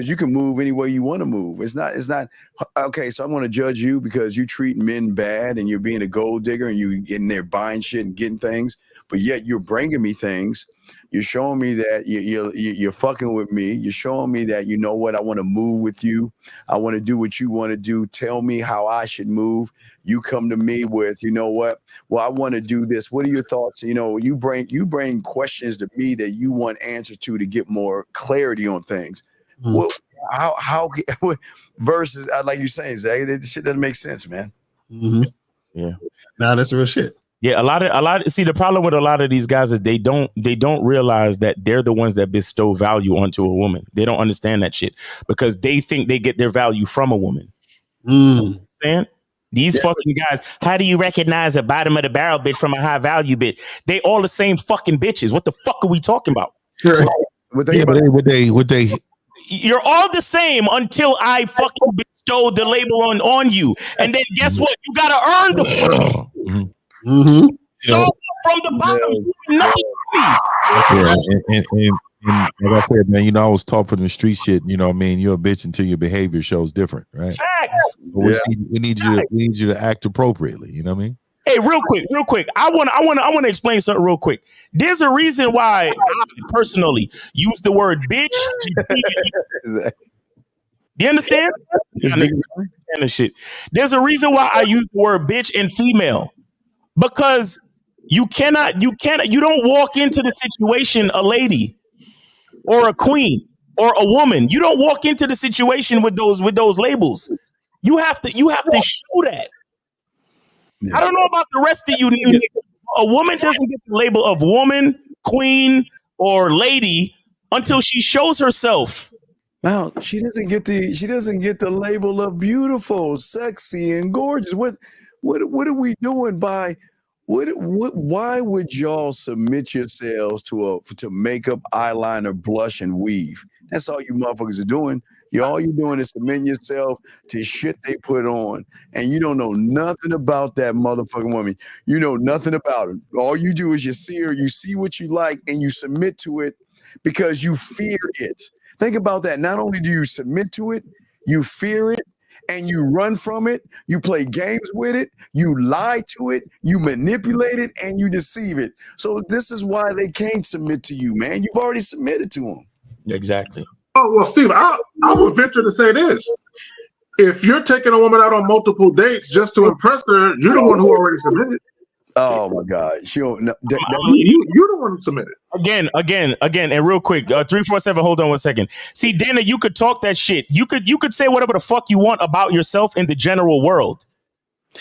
you can move any way you want to move. It's not okay. So I'm going to judge you because you treat men bad and you're being a gold digger and you in there buying shit and getting things, but yet you're bringing me things. You're showing me that you're fucking with me. You're showing me that, you know what, I want to move with you. I want to do what you want to do. Tell me how I should move. You come to me with, you know what? Well, I want to do this. What are your thoughts? You know, you bring questions to me that you want answers to get more clarity on things. Well, how versus like you're saying, Zach, this shit doesn't make sense, man. Mm-hmm. Yeah. Nah, that's real shit. Yeah, a lot. See, the problem with a lot of these guys is they don't realize that they're the ones that bestow value onto a woman. They don't understand that shit because they think they get their value from a woman. You know what I'm saying? These fucking guys, how do you recognize a bottom of the barrel bitch from a high value bitch? They all the same fucking bitches. What the fuck are we talking about? Would they? You're all the same until I fucking bestow the label on you, and then guess what? You gotta earn the fuck. Mm-hmm. So from the bottom, nothing to me. And like I said, man, you know, I was taught from the street shit. You know what I mean? You're a bitch until your behavior shows different, right? Facts. So we need you to act appropriately. You know what I mean? Hey, real quick. I want to explain something real quick. There's a reason why I personally use the word bitch. Do you understand? Shit. There's a reason why I use the word bitch and female. Because you don't walk into the situation a lady or a queen or a woman. You don't walk into the situation with those labels. You have to show that. Yeah. I don't know about the rest of you niggas. A woman doesn't get the label of woman, queen, or lady until she shows herself. Now she doesn't get the label of beautiful, sexy, and gorgeous. What are we doing by why would y'all submit yourselves to makeup, eyeliner, blush, and weave? That's all you motherfuckers are doing. All you're doing is submitting yourself to shit they put on, and you don't know nothing about that motherfucking woman. You know nothing about her. All you do is you see her, you see what you like, and you submit to it because you fear it. Think about that. Not only do you submit to it, you fear it, and you run from it. You play games with it. You lie to it. You manipulate it, and you deceive it. So this is why they can't submit to you, man. You've already submitted to them. Exactly. Oh, well, Steve, I would venture to say this. If you're taking a woman out on multiple dates just to impress her, you're the one who already submitted. Oh, my God. She don't, you're the one who submitted. Again, and real quick, 347, hold on 1 second. See, Dana, you could talk that shit. You could say whatever the fuck you want about yourself in the general world.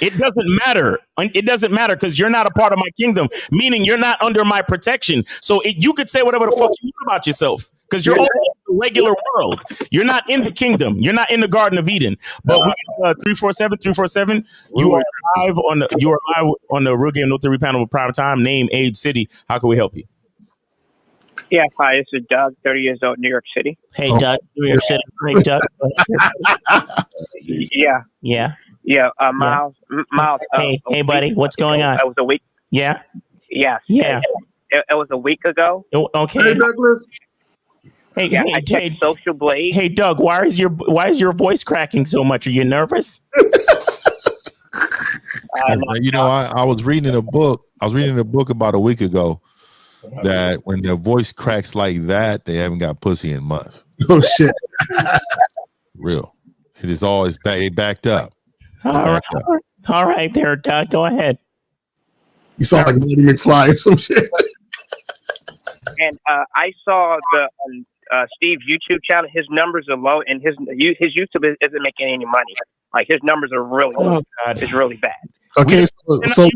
It doesn't matter. It doesn't matter because you're not a part of my kingdom, meaning you're not under my protection. So you could say whatever the fuck you want about yourself because you're in the regular world. You're not in the kingdom. You're not in the Garden of Eden. But we 347, you are live on the Real Game No Theory panel with Prime Time. Name, age, city. How can we help you? Yeah, hi, this is Doug, 30 years old, New York City. Hey, Doug, New York City. Hey, Doug. Yeah. Yeah. Miles. Hey, buddy, what's going on? It was a week. Yeah. Yeah. Yeah. It was a week ago. Okay. Hey, Douglas. Hey, Social Blade. Hey, Doug, why is your voice cracking so much? Are you nervous? You know, I was reading a book. I was reading a book about a week ago that when their voice cracks like that, they haven't got pussy in months. Oh shit! Real. It is always backed up. All right, there, Doug. Go ahead. You saw like Marty McFly or some shit. And I saw the Steve's YouTube channel. His numbers are low, and his YouTube isn't making any money. Like his numbers are really low. Oh, God. It's really bad. Okay, so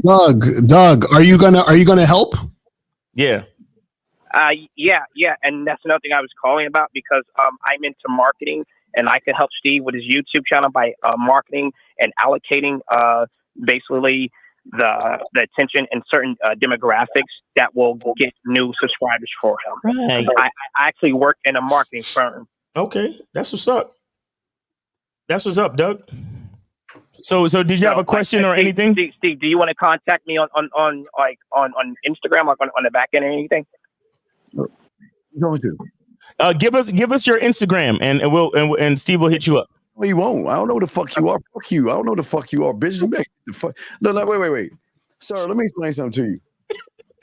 Doug, are you gonna help? Yeah. Yeah, and that's another thing I was calling about because I'm into marketing, and I can help Steve with his YouTube channel by marketing and allocating basically the attention in certain demographics that will get new subscribers for him. Right. I actually work in a marketing firm. Okay, that's what's up. That's what's up, Doug. So did you have a question or anything? Steve, do you want to contact me on Instagram, like on the back end or anything? Going to give us your Instagram and Steve will hit you up. Well, he won't. I don't know who the fuck you are. Fuck you. I don't know who the fuck you are, bitch. No, wait. Sir, let me explain something to you.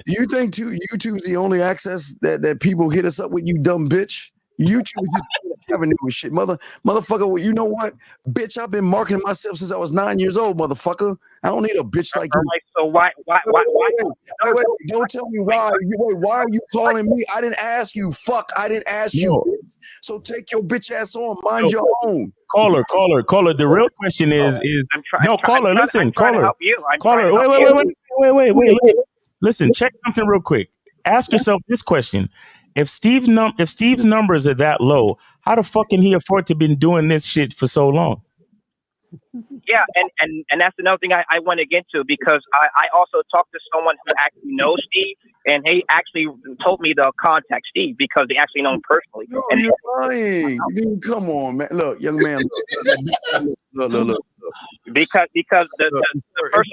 Do you think YouTube's the only access that people hit us up with, you dumb bitch? YouTube is just having new shit. Motherfucker, well, you know what? Bitch, I've been marketing myself since I was 9 years old, motherfucker. I don't need a bitch like you. So why? Wait, don't tell me why. Why are you calling me? I didn't ask you. Fuck, I didn't ask you. So take your bitch ass on. Mind your own. Caller. The real question is caller, listen, caller. Wait. Listen, check something real quick. Ask yourself this question. If Steve's numbers are that low, how the fuck can he afford to been doing this shit for so long? Yeah, and that's another thing I want to get to because I also talked to someone who actually knows Steve, and he actually told me to contact Steve because they actually know him personally. No, you're lying. Dude, come on, man. Look, young man. Look. Because the person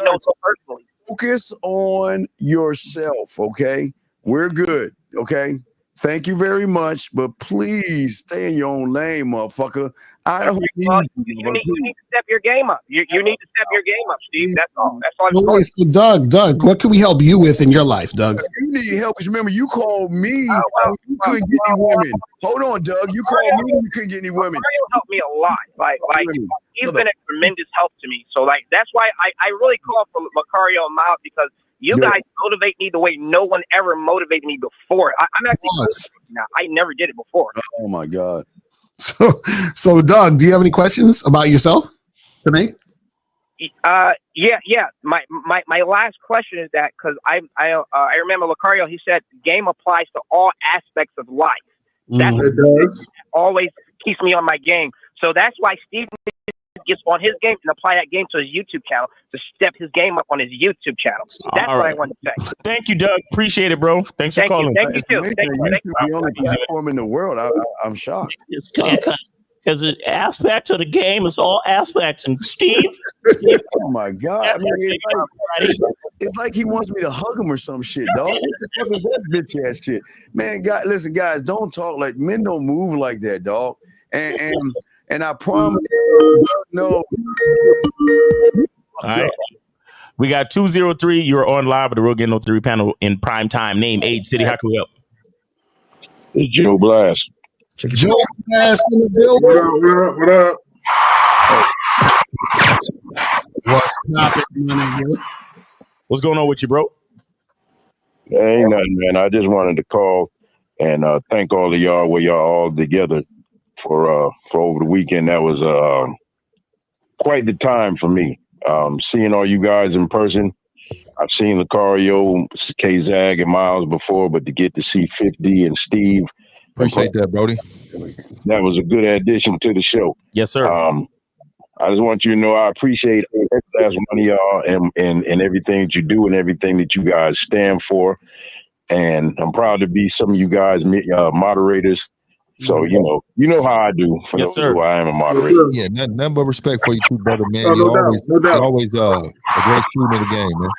knows him personally. Focus on yourself, okay? We're good, okay? Thank you very much, but please stay in your own lane, motherfucker. I don't you need to step your game up. You need to step your game up, Steve. That's all. That's all. Wait, so Doug, what can we help you with in your life, Doug? You need help because remember, you called me. You couldn't get any women. Hold on, Doug. You called me. You couldn't get any women. Mario helped me a lot. Like he's been a tremendous help to me. So that's why I really call for Macario and Miles because you guys motivate me the way no one ever motivated me before. I'm actually now. I never did it before. Oh my God. So Doug, do you have any questions about yourself to me? Yeah. My last question is that because I remember Lucario, he said game applies to all aspects of life. That's It does. always keeps me on my game. So that's why Steve gets on his game and apply that game to his YouTube channel to step his game up on his YouTube channel. That's what I want to say. Thank you, Doug. Appreciate it, bro. Thanks for calling. Thank you too. Thank you. YouTube the only platform in the world. I'm shocked. Because the aspects of the game is all aspects. And Steve, oh my God. I mean, it's like he wants me to hug him or some shit, dog. What the fuck is that bitch ass shit? Man, listen, guys, don't talk like men don't move like that, dog. And I promise no. All right. We got 203. You're on live with the Real Game No Theory panel in prime time. Name, age, city. How can we help? It's Joe Blast. Joe Blast in the building. What up? What's happening? What's going on with you, bro? Ain't nothing, man. I just wanted to call and thank all of y'all where y'all all together for over the weekend. That was quite the time for me. Seeing all you guys in person. I've seen Lucario, K-Zag, and Miles before, but to get to see 50 and Steve. Appreciate that, Brody. That was a good addition to the show. Yes, sir. I just want you to know I appreciate every last one of y'all and everything that you do and everything that you guys stand for. And I'm proud to be some of you guys moderators. So, you know how I do. For yes, sir. Who I am a moderator. Yeah, nothing but respect for you too, brother, man. No, You're no always doubt. a great student of the game, man.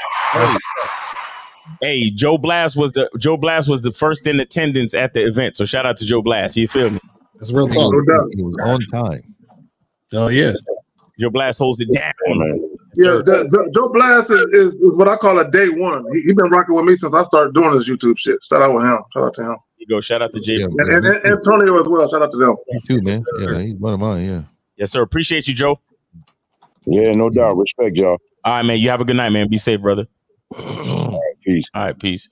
Hey, Joe Blast was the first in attendance at the event. So shout out to Joe Blast. You feel me? That's real talk. He was on time. Oh yeah. Joe Blast holds it down. Yeah, Joe Blast is what I call a day one. He been rocking with me since I started doing this YouTube shit. Shout out with him. Shout out to him. You go. Shout out to Jay and Antonio as well. Shout out to them. You too, man. Yeah, he's one of mine. Yeah. Yes, sir. Appreciate you, Joe. Yeah, no doubt. Respect y'all. All right, man. You have a good night, man. Be safe, brother. All right, peace. All right, peace.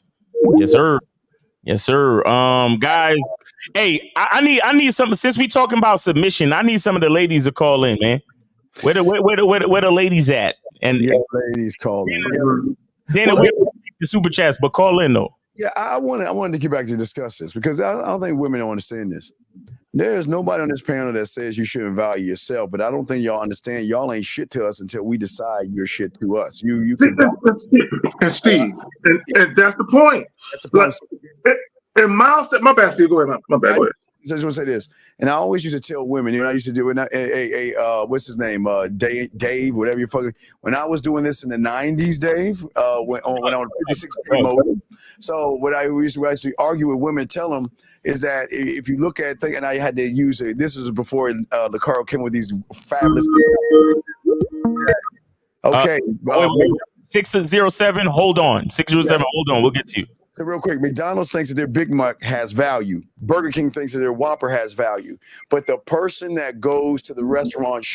Yes, sir. Yes, sir. Guys, hey, I need something. Since we talking about submission, I need some of the ladies to call in, man. Where the ladies at? And ladies call in. Dana, we the super chats, but call in though. Yeah, I wanted to get back to discuss this because I don't think women don't understand this. There's nobody on this panel that says you shouldn't value yourself, but I don't think y'all understand. Y'all ain't shit to us until we decide you're shit to us. You and Steve, and that's the point. That's the point. And Miles said, my bad, Steve. Go ahead, my bad. Go ahead. I just want to say this, and I always used to tell women, I used to do it. What's his name? Dave, whatever you fucking. When I was doing this in the '90s, Dave, when I was 56 mode. So what I used to actually argue with women, tell them is that if you look at things, and I had to use it. This was before the Carl came with these fabulous. Okay, 607. Hold on, 607. Hold on, we'll get to you. So real quick, McDonald's thinks that their Big Mac has value. Burger King thinks that their Whopper has value. But the person that goes to the restaurant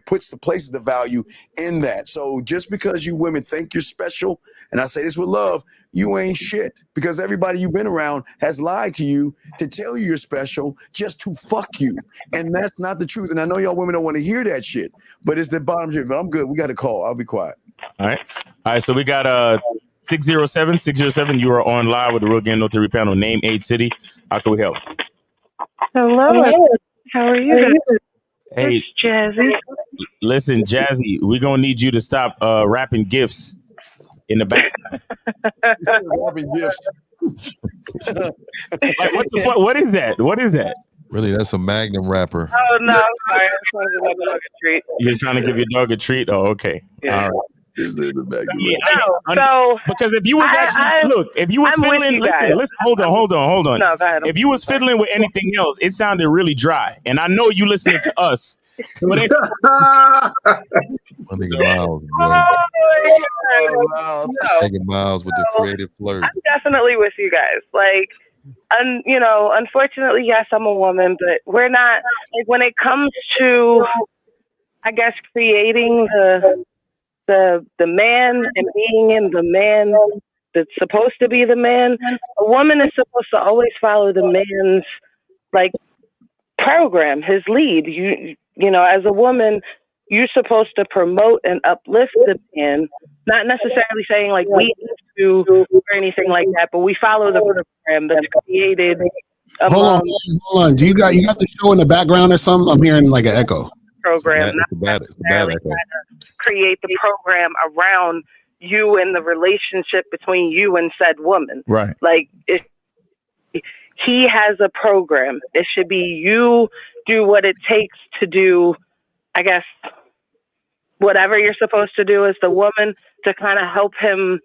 places the value in that. So just because you women think you're special, and I say this with love, you ain't shit. Because everybody you've been around has lied to you to tell you you're special just to fuck you. And that's not the truth. And I know y'all women don't want to hear that shit, but it's the bottom shit. But I'm good. We got a call. I'll be quiet. All right. So we got 607, you are on live with the Real Game No Theory panel. Name, age, city. How can we help? Hello. How are you? Hey, it's Jazzy. Listen, Jazzy, we're gonna need you to stop wrapping gifts in the back. Wrapping gifts. Like, what the fuck? What is that? What is that? Really, that's a Magnum wrapper. Oh no, I'm sorry. I'm trying to give my dog a treat. You're trying to give your dog a treat? Oh, okay. Yeah. All right. So because if you was if you was fiddling, listen, hold on. No, go ahead. If you was fiddling with anything else, it sounded really dry. And I know you listening to us. So Miles, Miles with the creative flirt. I'm definitely with you guys. Like, unfortunately, yes, I'm a woman, but we're not. Like, when it comes to, I guess, creating the man and being in the man that's supposed to be the man, a woman is supposed to always follow the man's program, his lead. You know, as a woman, you're supposed to promote and uplift the man, not necessarily saying we have to or anything like that, but we follow the program that's created Hold on. Do you got the show in the background or something? I'm hearing like an echo. Program, It's a bad echo. create the program around you and the relationship between you and said woman. Right. Like, if he has a program, it should be you do what it takes to do, I guess, whatever you're supposed to do as the woman to kind of help him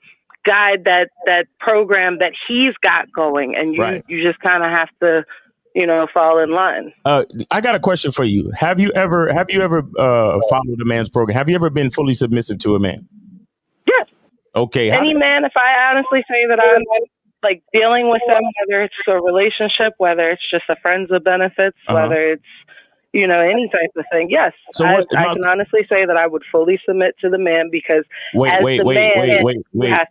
guide that program that he's got going. And you just kind of have to, fall in line. I got a question for you. Have you ever followed a man's program? Have you ever been fully submissive to a man? Yes. Okay. Any man, if I honestly say that I'm like dealing with them, whether it's a relationship, whether it's just a friends of benefits, whether it's, any type of thing. Yes. So I can honestly say that I would fully submit to the man because you have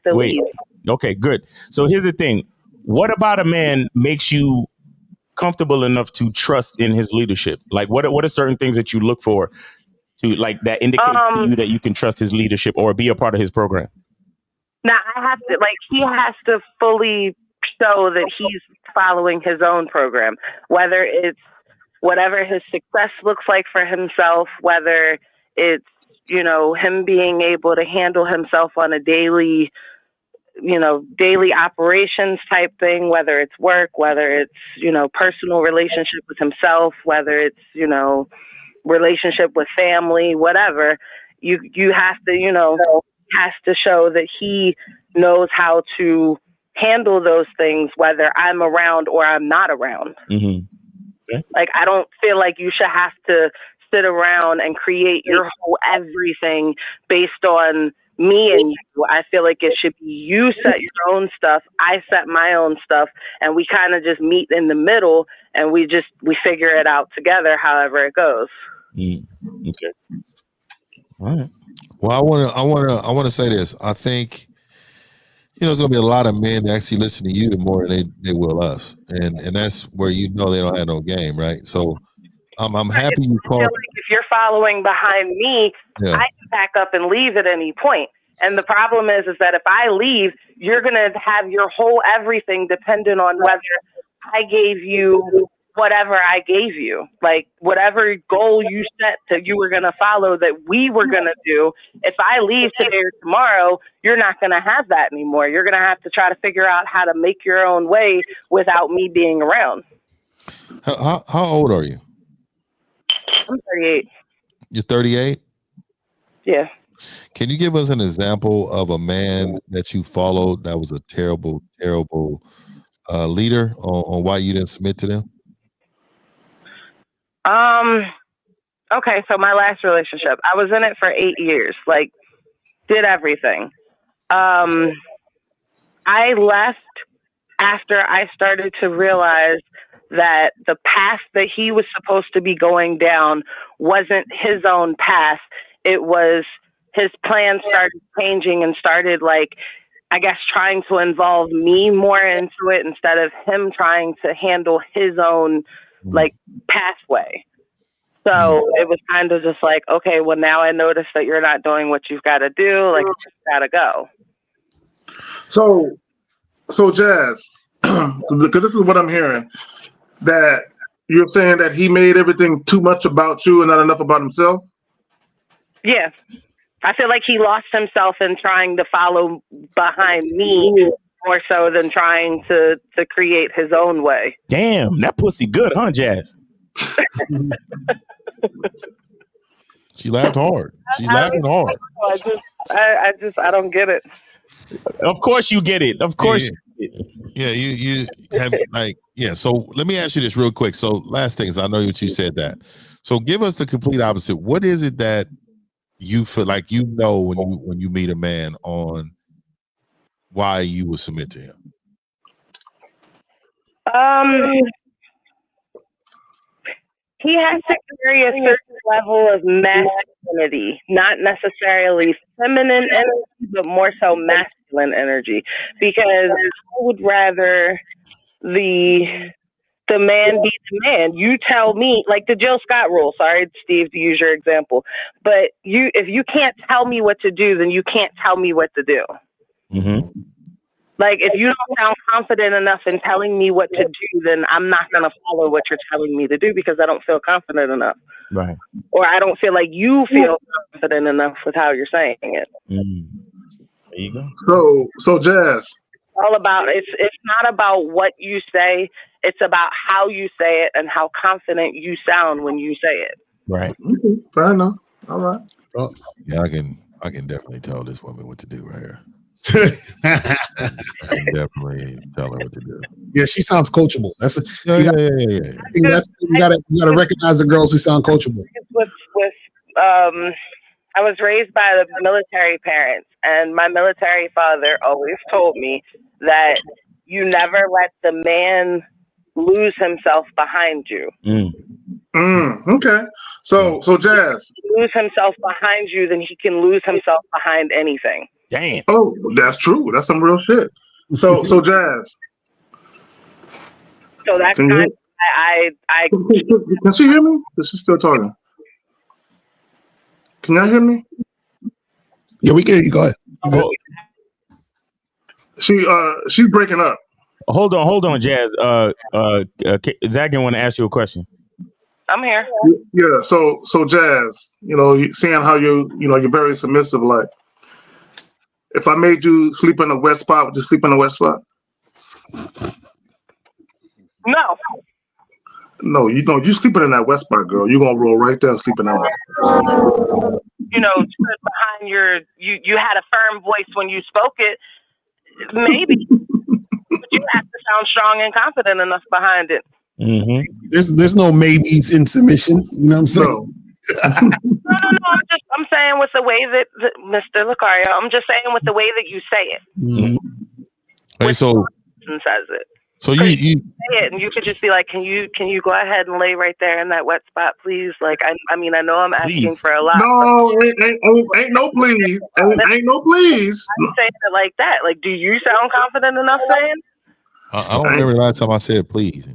to lead. Okay, good. So here's the thing. What about a man makes you comfortable enough to trust in his leadership? Like what are certain things that you look for to like that indicates to you that you can trust his leadership or be a part of his program? Now he has to fully show that he's following his own program, whether it's whatever his success looks like for himself, whether it's, him being able to handle himself on a daily operations type thing, whether it's work, whether it's, personal relationship with himself, whether it's, relationship with family, whatever, you have to, has to show that he knows how to handle those things, whether I'm around or I'm not around. Mm-hmm. Okay. Like, I don't feel like you should have to sit around and create your whole everything based on me and you. I feel like it should be you set your own stuff, I set my own stuff, and we kind of just meet in the middle and we figure it out together however it goes. Okay. All right. Well, I want to say this. I think there's gonna be a lot of men that actually listen to you the more than they will us, and that's where they don't have no game, right? So I'm happy you called. I feel like if you're following behind me, I can back up and leave at any point. And the problem is that if I leave, you're gonna have your whole everything dependent on whether I gave you whatever I gave you, like whatever goal you set that you were going to follow that we were going to do. If I leave today or tomorrow, you're not going to have that anymore. You're going to have to try to figure out how to make your own way without me being around. How old are you? I'm 38. You're 38? Yeah. Can you give us an example of a man that you followed that was a terrible leader on why you didn't submit to them? Okay, so my last relationship, I was in it for 8 years, like did everything. I left after I started to realize that the path that he was supposed to be going down wasn't his own path. It was his plan started changing and started trying to involve me more into it instead of him trying to handle his own pathway. So it was kind of just like, okay, well now I notice that you're not doing what you've got to do. You just gotta go. So Jazz, because this is what I'm hearing, that you're saying that he made everything too much about you and not enough about himself? Yeah. I feel like he lost himself in trying to follow behind me more so than trying to create his own way. Damn, that pussy good, huh, Jazz? She laughed hard. She's laughing hard. I don't get it. Of course you get it. Of course. Yeah, you have So let me ask you this real quick. So last things, I know what you said that. So give us the complete opposite. What is it that you feel like when you meet a man on why you will submit to him? He has to carry a certain level of masculinity, not necessarily feminine energy, but more so masculine energy. Because I would rather the man be the man. You tell me, like the Jill Scott rule. Sorry, Steve, to use your example, but if you can't tell me what to do, then you can't tell me what to do. Mm-hmm. Like, if you don't sound confident enough in telling me what to do, then I'm not going to follow what you're telling me to do because I don't feel confident enough. Right. Or I don't feel like you feel confident enough with how you're saying it. There you go. So Jazz. All about, it's not about what you say. It's about how you say it and how confident you sound when you say it. Right. Fair enough. All right. Yeah, I can definitely tell this woman what to do right here. I can definitely tell her what to do. Yeah, she sounds coachable. That's Yeah. you gotta recognize the girls who sound coachable. I was raised by the military parents, and my military father always told me that you never let the man lose himself behind you. Okay. So Jazz. If he lose himself behind you, then he can lose himself behind anything. Damn. Oh, that's true. That's some real shit. So Jazz. So that's Can kind of, can she hear me? Is she still talking? Can y'all hear me? Yeah, we can hear you. Go ahead. She's breaking up. Hold on, Jazz. Zach, I want to ask you a question. I'm here. Yeah. So Jazz, seeing how you're very submissive. Like, if I made you sleep in a wet spot, would you sleep in a wet spot? No. No, you sleeping in that wet spot, girl. You're gonna roll right there and sleep in that one. Stood behind you had a firm voice when you spoke it, maybe. But you have to sound strong and confident enough behind it. Mm-hmm. There's no maybes in submission. You know what I'm saying? No. I'm saying with the way that Mr. Lucario, I'm just saying with the way that you say it. Mm-hmm. Hey, so says it. So you say it, and you could just be like, "Can you go ahead and lay right there in that wet spot, please?" Like, I mean, I know I'm asking for a lot. No, ain't no please. Ain't no please. I'm saying it like that. Like, do you sound confident enough saying? I don't remember the last time I said please.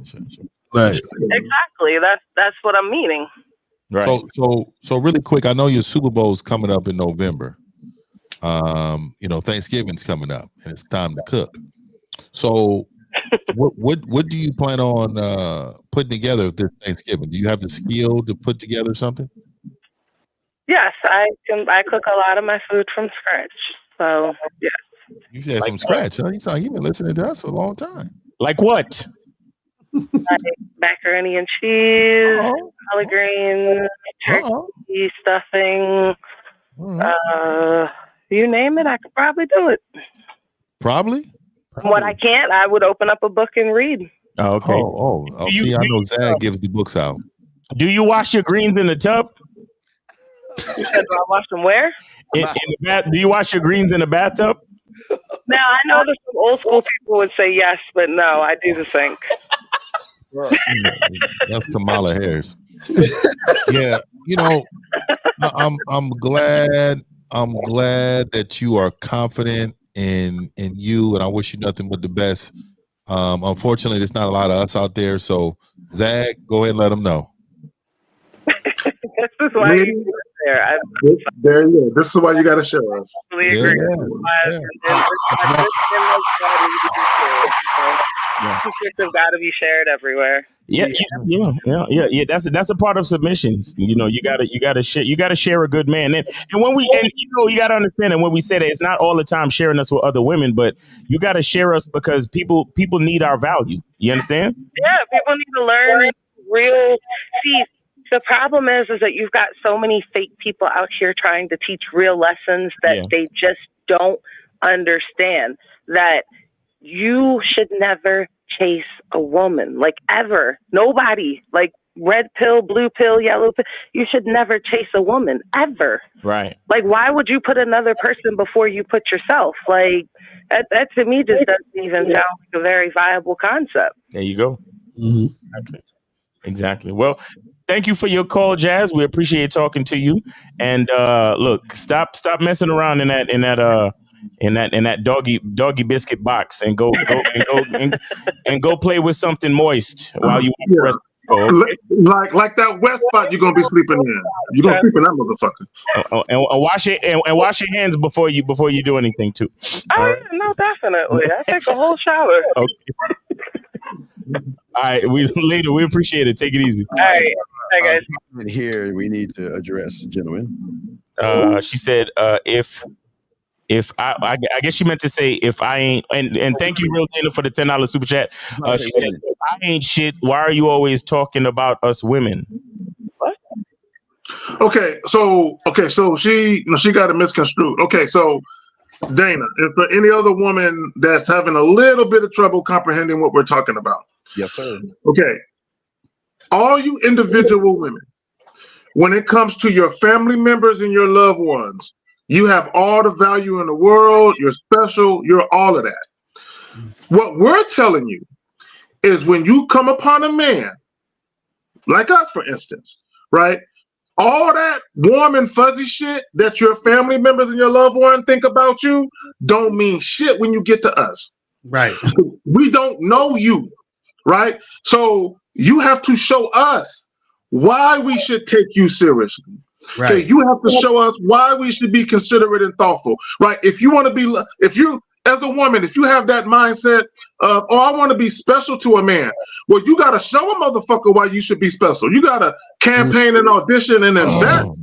Right. Exactly. That's what I'm meaning. Right. So really quick, I know your Super Bowl's coming up in November. Thanksgiving's coming up, and it's time to cook. So, what do you plan on putting together this Thanksgiving? Do you have the skill to put together something? Yes, I can. I cook a lot of my food from scratch. So yes. You said from scratch, huh? You've been listening to us for a long time. Like what? Like macaroni and cheese, collard greens, turkey stuffing. You name it, I could probably do it. Probably? What I can't, I would open up a book and read. Oh, okay. See, I know Zach gives the books out. Do you wash your greens in the tub? You said, do I wash them where? In the bath? Do you wash your greens in the bathtub? Now, I know that some old school people would say yes, but no, I do the sink. That's Kamala Harris. Yeah, I'm glad that you are confident in you, and I wish you nothing but the best. Unfortunately, there's not a lot of us out there, so Zach, go ahead and let them know. This is why you there. This is why you got to show us. Have got to be shared everywhere. Yeah. That's a part of submissions. You gotta share a good man. And when you gotta understand that when we say that, it's not all the time sharing us with other women, but you gotta share us because people need our value. You understand? Yeah, people need to learn real. See, the problem is that you've got so many fake people out here trying to teach real lessons that they just don't understand that you should never chase a woman, like ever. Nobody, like red pill, blue pill, yellow pill. You should never chase a woman ever. Right. Like, why would you put another person before you put yourself? Like that to me just doesn't even sound like a very viable concept. There you go. Mm-hmm. Exactly. Well, thank you for your call, Jazz. We appreciate talking to you. And look, stop messing around in that doggy biscuit box and go play with something moist while you rest. Like that wet spot you're gonna be sleeping in. You're gonna sleep in that motherfucker. And wash your hands before you do anything too. Oh, right. No, Oh, definitely. I take a whole shower. Okay. All right, we appreciate it. Take it easy. All right. Hi, guys. Here we need to address, gentlemen. She said, if I guess she meant to say if I ain't, and thank you, Real Dana, for the $10 super chat. She says, if I ain't shit, why are you always talking about us women? What? Okay, so she got it misconstrued. Okay, so Dana, if for any other woman that's having a little bit of trouble comprehending what we're talking about. Yes, sir. Okay. All you individual women, when it comes to your family members and your loved ones, you have all the value in the world. You're special. You're all of that. What we're telling you is when you come upon a man, like us, for instance, right? All that warm and fuzzy shit that your family members and your loved one think about you don't mean shit when you get to us. Right. We don't know you, right? So you have to show us why we should take you seriously. Right. Okay, you have to show us why we should be considerate and thoughtful, right? If you want to be, if you, as a woman, if you have that mindset of, oh, I want to be special to a man, well, you got to show a motherfucker why you should be special. You got to campaign and audition and invest.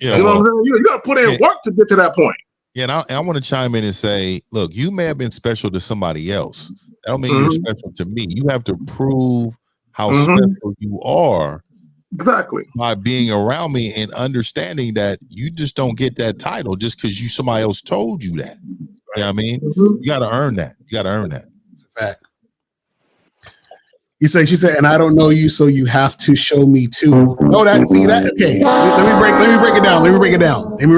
Yeah, you know what I'm saying? You got to put in work to get to that point. Yeah, and I want to chime in and say, look, you may have been special to somebody else. That don't mean you're special to me. You have to prove how special you are. Exactly. By being around me and understanding that you just don't get that title just because somebody else told you that. You know what I mean? You got to earn that. You got to earn that. It's a fact. She said, and I don't know you, so you have to show me too. No, that, see that? Okay. Let me break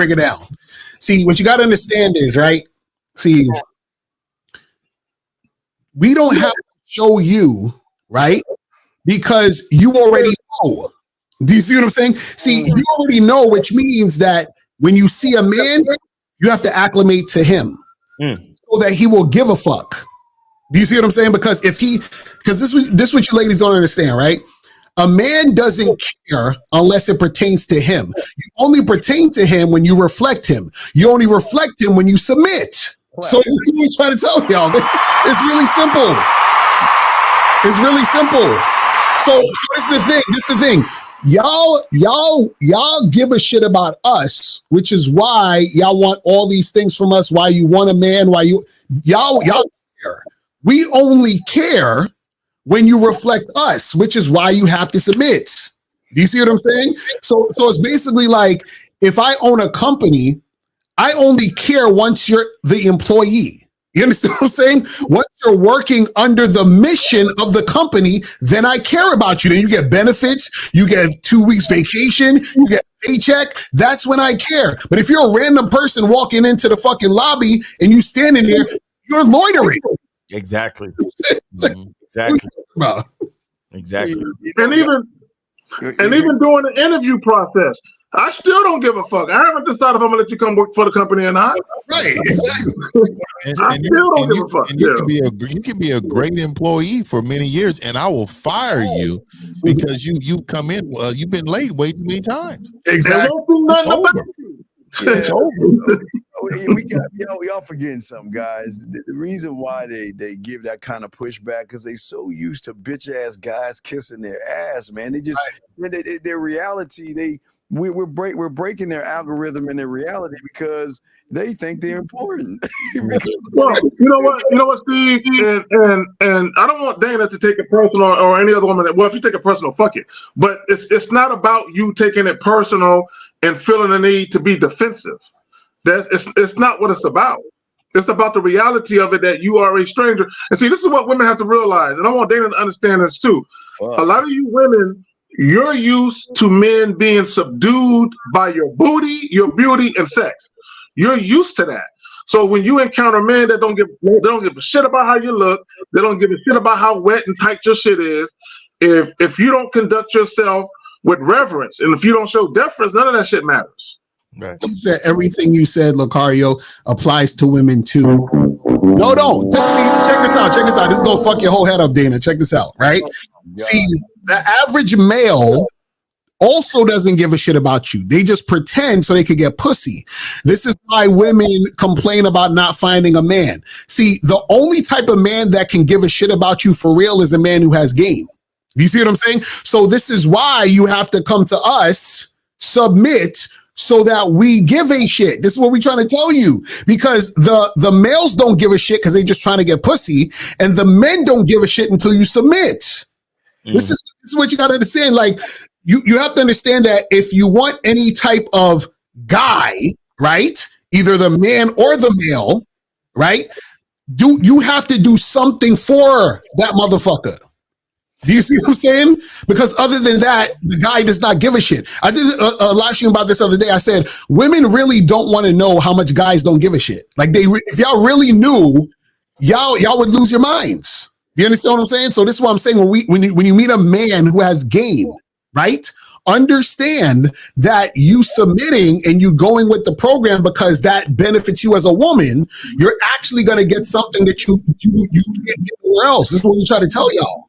it down. See, what you got to understand is, right? See, we don't have to show you, right? Because you already know. Do you see what I'm saying? See, you already know, which means that when you see a man, you have to acclimate to him so that he will give a fuck. Do you see what I'm saying? Because this is what you ladies don't understand, right? A man doesn't care unless it pertains to him. You only pertain to him when you reflect him. You only reflect him when you submit. So you trying to tell y'all, it's really simple. It's really simple. So this is the thing. Y'all give a shit about us, which is why y'all want all these things from us. Why you want a man? Why y'all care? We only care when you reflect us, which is why you have to submit. Do you see what I'm saying? So it's basically like if I own a company, I only care once you're the employee. You understand what I'm saying? Once you're working under the mission of the company, then I care about you. Then you get benefits, you get 2 weeks vacation, you get a paycheck. That's when I care. But if you're a random person walking into the fucking lobby and you standing there, you're loitering. Exactly. Exactly. Exactly. And even during the interview process, I still don't give a fuck. I haven't decided if I'm gonna let you come work for the company or not. Right. Exactly. I still don't give a fuck. You can be a great employee for many years, and I will fire you because you come in. You've been late way too many times. Exactly. It's over. Y'all forgetting something, guys. The reason why they give that kind of pushback because they so used to bitch ass guys kissing their ass, man. They just their reality. We're breaking their algorithm and their reality because they think they're important. Well, you know what, Steve, and I don't want Dana to take it personal or any other woman. Well, if you take it personal, fuck it. But it's not about you taking it personal and feeling the need to be defensive. It's not what it's about. It's about the reality of it that you are a stranger. And see, this is what women have to realize, and I want Dana to understand this too. A lot of you women, you're used to men being subdued by your booty, your beauty, and sex. You're used to that. So when you encounter men that don't give a shit about how you look, they don't give a shit about how wet and tight your shit is. If you don't conduct yourself with reverence and if you don't show deference, none of that shit matters. Right. You said everything you said, Lucario, applies to women too. No, don't. See, check this out. This is gonna fuck your whole head up, Dana. Check this out, right? See, the average male also doesn't give a shit about you. They just pretend so they could get pussy. This is why women complain about not finding a man. See, the only type of man that can give a shit about you for real is a man who has game. You see what I'm saying? So this is why you have to come to us, submit, so that we give a shit. This is what we're trying to tell you. Because the males don't give a shit because they're just trying to get pussy, and the men don't give a shit until you submit. This is what you got to understand. Like, you have to understand that if you want any type of guy, right, either the man or the male, right, you have to do something for that motherfucker. Do you see what I'm saying? Because other than that, the guy does not give a shit. I did a live stream about this the other day. I said, women really don't want to know how much guys don't give a shit. Like, if y'all really knew, y'all would lose your minds. You understand what I'm saying? So this is what I'm saying. When you meet a man who has game, right? Understand that you submitting and you going with the program because that benefits you as a woman. You're actually going to get something that you can't get anywhere else. This is what we try to tell y'all.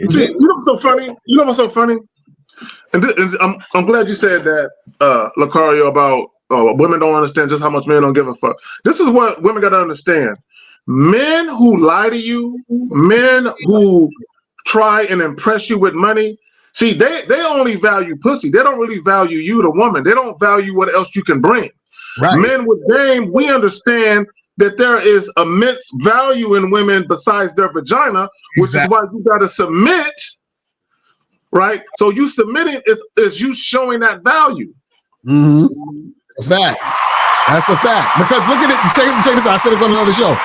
See, you know what's so funny? And I'm glad you said that, Lucario, about women don't understand just how much men don't give a fuck. This is what women got to understand. Men who lie to you, men who try and impress you with money, see, they only value pussy. They don't really value you, the woman. They don't value what else you can bring. Right. Men with game, we understand that there is immense value in women besides their vagina, which is why you got to submit, right? So you submitting is you showing that value. Mm-hmm. A fact. That's a fact. Because look at it. Check this out. I said this on another show.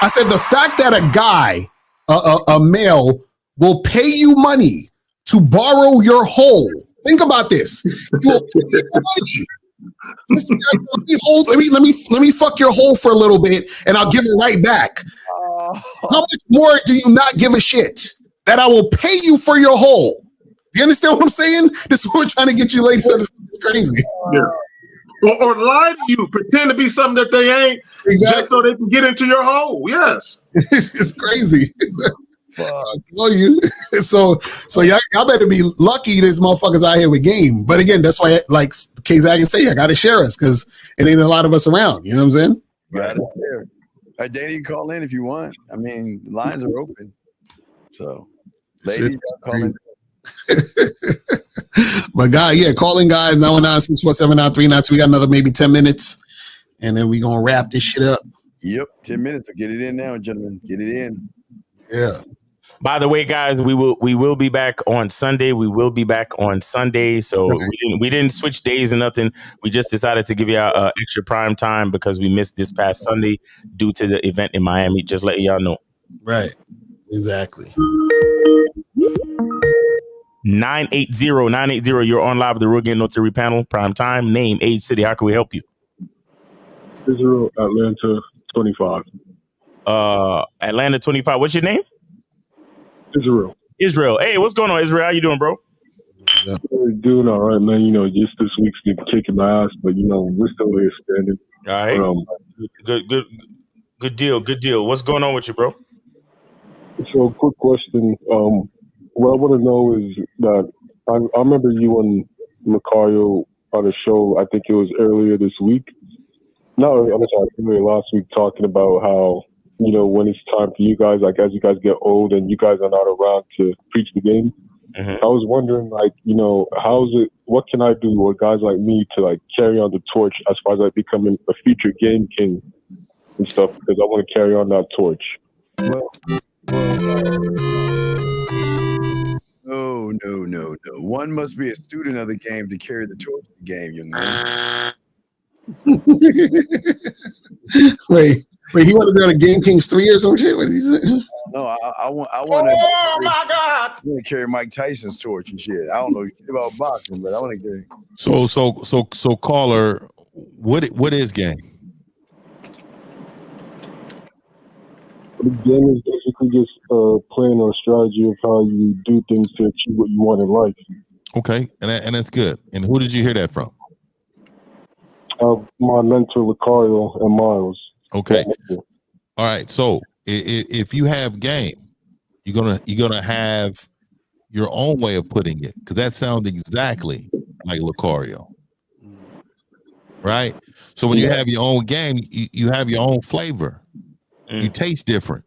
I said the fact that a guy, a male, will pay you money to borrow your hole. Think about this. He will pay you money. Let me fuck your hole for a little bit and I'll give it right back. How much more do you not give a shit that I will pay you for your hole? You understand what I'm saying? This is what we're trying to get you ladies to understand. It's crazy. Yeah. Or lie to you, pretend to be something that they ain't, just so they can get into your hole. Yes. It's crazy. Fuck. Well, so y'all better be lucky there's motherfuckers out here with game. But again, that's why, like K-Zag can say, I gotta share us because it ain't a lot of us around. You know what I'm saying? Right. Danny, you can call in if you want. I mean, the lines are open. So, ladies, call in. But calling guys 919-647-9392. We got another maybe 10 minutes, and then we gonna wrap this shit up. Yep, 10 minutes. So get it in now, gentlemen. Get it in. Yeah. By the way, guys, we will be back on Sunday. So we didn't switch days or nothing. We just decided to give y'all extra prime time because we missed this past Sunday due to the event in Miami. Just letting y'all know. Right. Exactly. 980. You're on live with the Real Game No Theory panel. Prime time. Name, age, city. How can we help you? Israel, Atlanta, 25. Atlanta 25. What's your name? Israel. Hey, what's going on, Israel? How you doing, bro? Doing all right, man. You know, just this week's been kicking my ass, but you know, we're still here standing. All right. Good deal. What's going on with you, bro? So, quick question. What I want to know is that I remember you and Lucario on a show. I think it was earlier this week. No, I'm sorry, earlier last week, talking about how, you know, when it's time for you guys, like as you guys get old and you guys are not around to preach the game. Mm-hmm. I was wondering, like, you know, what can I do with guys like me to like carry on the torch as far as like becoming a future game king and stuff, because I want to carry on that torch. No. One must be a student of the game to carry the torch of the game, young man. Wait, he want to be on a Game Kings 3 or some shit? What he said? No, I want to. Oh my God! I want to carry Mike Tyson's torch and shit. I don't know shit about boxing, but I want to carry. So, caller, what is game? The game is basically just a plan or a strategy of how you do things to achieve what you want in life. Okay, and that's good. And who did you hear that from? My mentor, Lucario, and Miles. Okay. All right. So if you have game, you're gonna have your own way of putting it, because that sounds exactly like Lucario. Right? So when you have your own game, you have your own flavor. You taste different.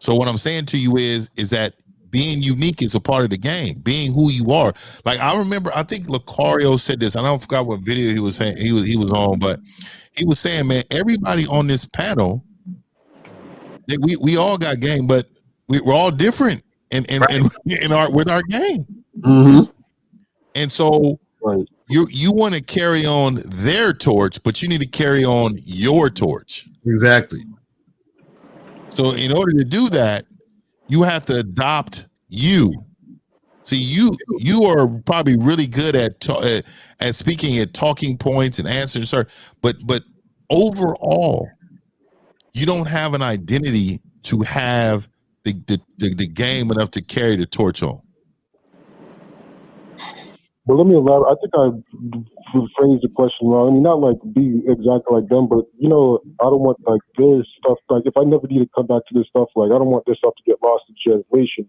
So what I'm saying to you is that being unique is a part of the game, being who you are. Like I remember, I think Lucario said this. I don't forgot what video he was saying he was on, but he was saying, man, everybody on this panel, we all got game, but we're all different in our game. Mm-hmm. And so you want to carry on their torch, but you need to carry on your torch. Exactly. So in order to do that, you have to adopt you. See, you are probably really good at speaking at talking points and answering, sir. But overall, you don't have an identity to have the game enough to carry the torch on. Well, let me elaborate. I think I phrased the question wrong. I mean, not like be exactly like them, but I don't want like this stuff. Like, if I never need to come back to this stuff, like I don't want this stuff to get lost in translation.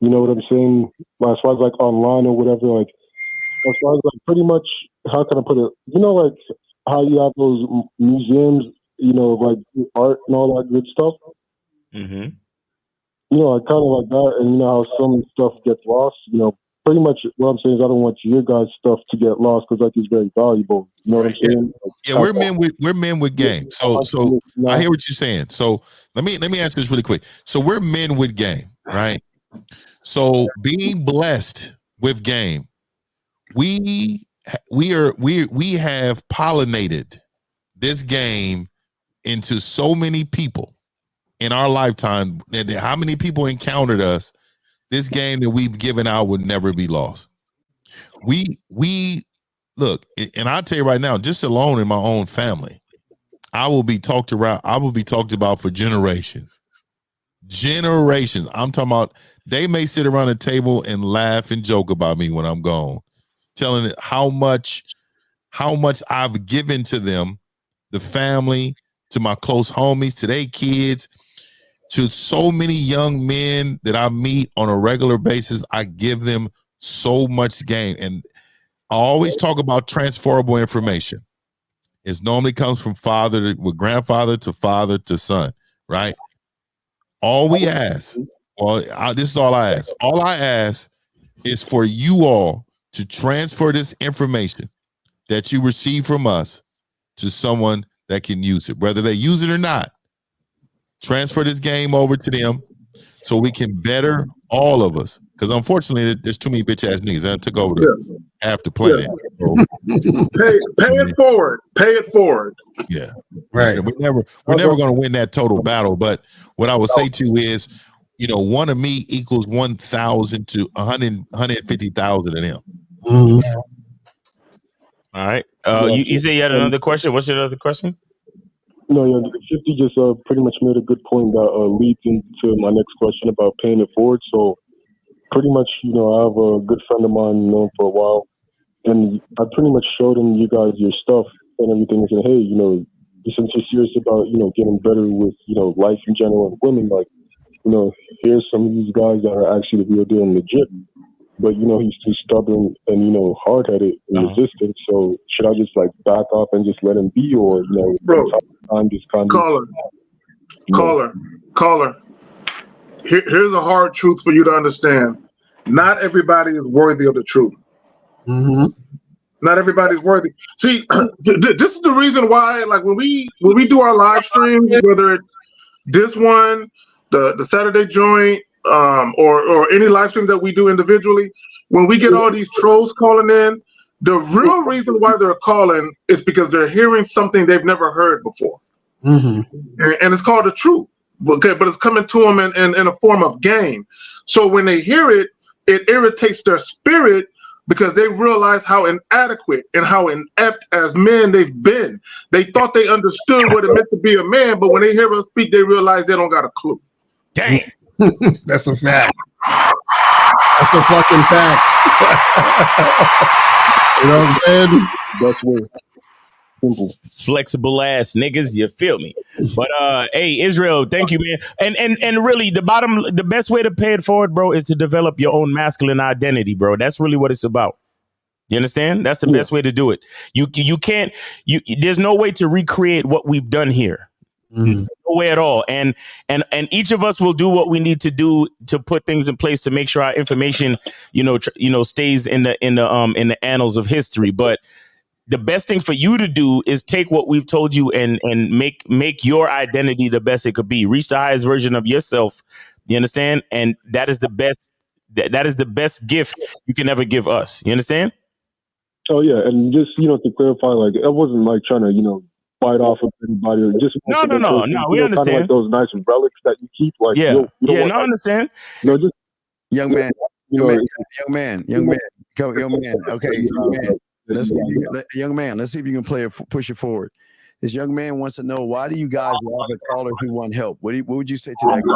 You know what I'm saying? As far as like online or whatever, like as far as like pretty much, how can I put it? Like how you have those museums, like art and all that good stuff. Mm-hmm. I kind of like that, and how some stuff gets lost. Pretty much what I'm saying is I don't want your guys' stuff to get lost because it's very valuable. You know what I'm saying? Yeah, we're men with game. So I hear what you're saying. So let me ask this really quick. So we're men with game, right? So being blessed with game, we have pollinated this game into so many people in our lifetime. And how many people encountered us? This game that we've given out would never be lost. We look, and I'll tell you right now, just alone in my own family, I will be talked about for generations. Generations. I'm talking about, they may sit around a table and laugh and joke about me when I'm gone, telling it how much I've given to them, the family, to my close homies, to their kids, to so many young men that I meet on a regular basis. I give them so much game. And I always talk about transferable information. It normally comes from grandfather to father to son, right? All we ask, this is all I ask. All I ask is for you all to transfer this information that you receive from us to someone that can use it, whether they use it or not. Transfer this game over to them so we can better all of us. Because unfortunately, there's too many bitch ass niggas that took over half the planet. Pay it forward. Pay it forward. Yeah. Right. We're never going to win that total battle. But what I would say to you is, one of me equals 1,000 to 150,000 of them. Mm-hmm. All right. You say you had another question. What's your other question? No, 50 just pretty much made a good point that leads into my next question about paying it forward. So pretty much, I have a good friend of mine known for a while, and I pretty much showed him you guys your stuff and everything, and said, hey, since you're serious about, getting better with, life in general and women, like, here's some of these guys that are actually the real deal and legit. But, he's too stubborn and, hard-headed and resistant. So should I just, back off and just let him be? Or, Bro, I'm just kind of... Caller. Here's a hard truth for you to understand. Not everybody is worthy of the truth. Mm-hmm. Not everybody's worthy. See, this is the reason why, when we do our live streams, whether it's this one, the Saturday joint, or any live stream that we do individually, when we get all these trolls calling in, the real reason why they're calling is because they're hearing something they've never heard before. Mm-hmm. And it's called the truth. Okay, but it's coming to them in a form of game. So when they hear it, it irritates their spirit because they realize how inadequate and how inept as men they've been. They thought they understood what it meant to be a man, but when they hear us speak, they realize they don't got a clue. Dang. That's a fact. That's a fucking fact. You know what I'm saying? That's way. Simple. Flexible ass niggas, you feel me? But hey, Israel, thank you, man. And really, the best way to pay it forward, bro, is to develop your own masculine identity, bro. That's really what it's about. You understand? That's the best way to do it. You can't. There's no way to recreate what we've done here. No way at all. And each of us will do what we need to do to put things in place to make sure our information, stays in the annals of history. But the best thing for you to do is take what we've told you and make your identity the best it could be. Reach the highest version of yourself. You understand? And that is the best. That is the best gift you can ever give us. You understand? Oh yeah, and just to clarify, like I wasn't like trying to fight off of anybody. Or just No. We understand. Kind of like those nice relics that you keep. Like I understand. Young man. Okay, young man. Let's see if you can push it forward. This young man wants to know, why do you guys love a caller who want help? What would you say to that guy?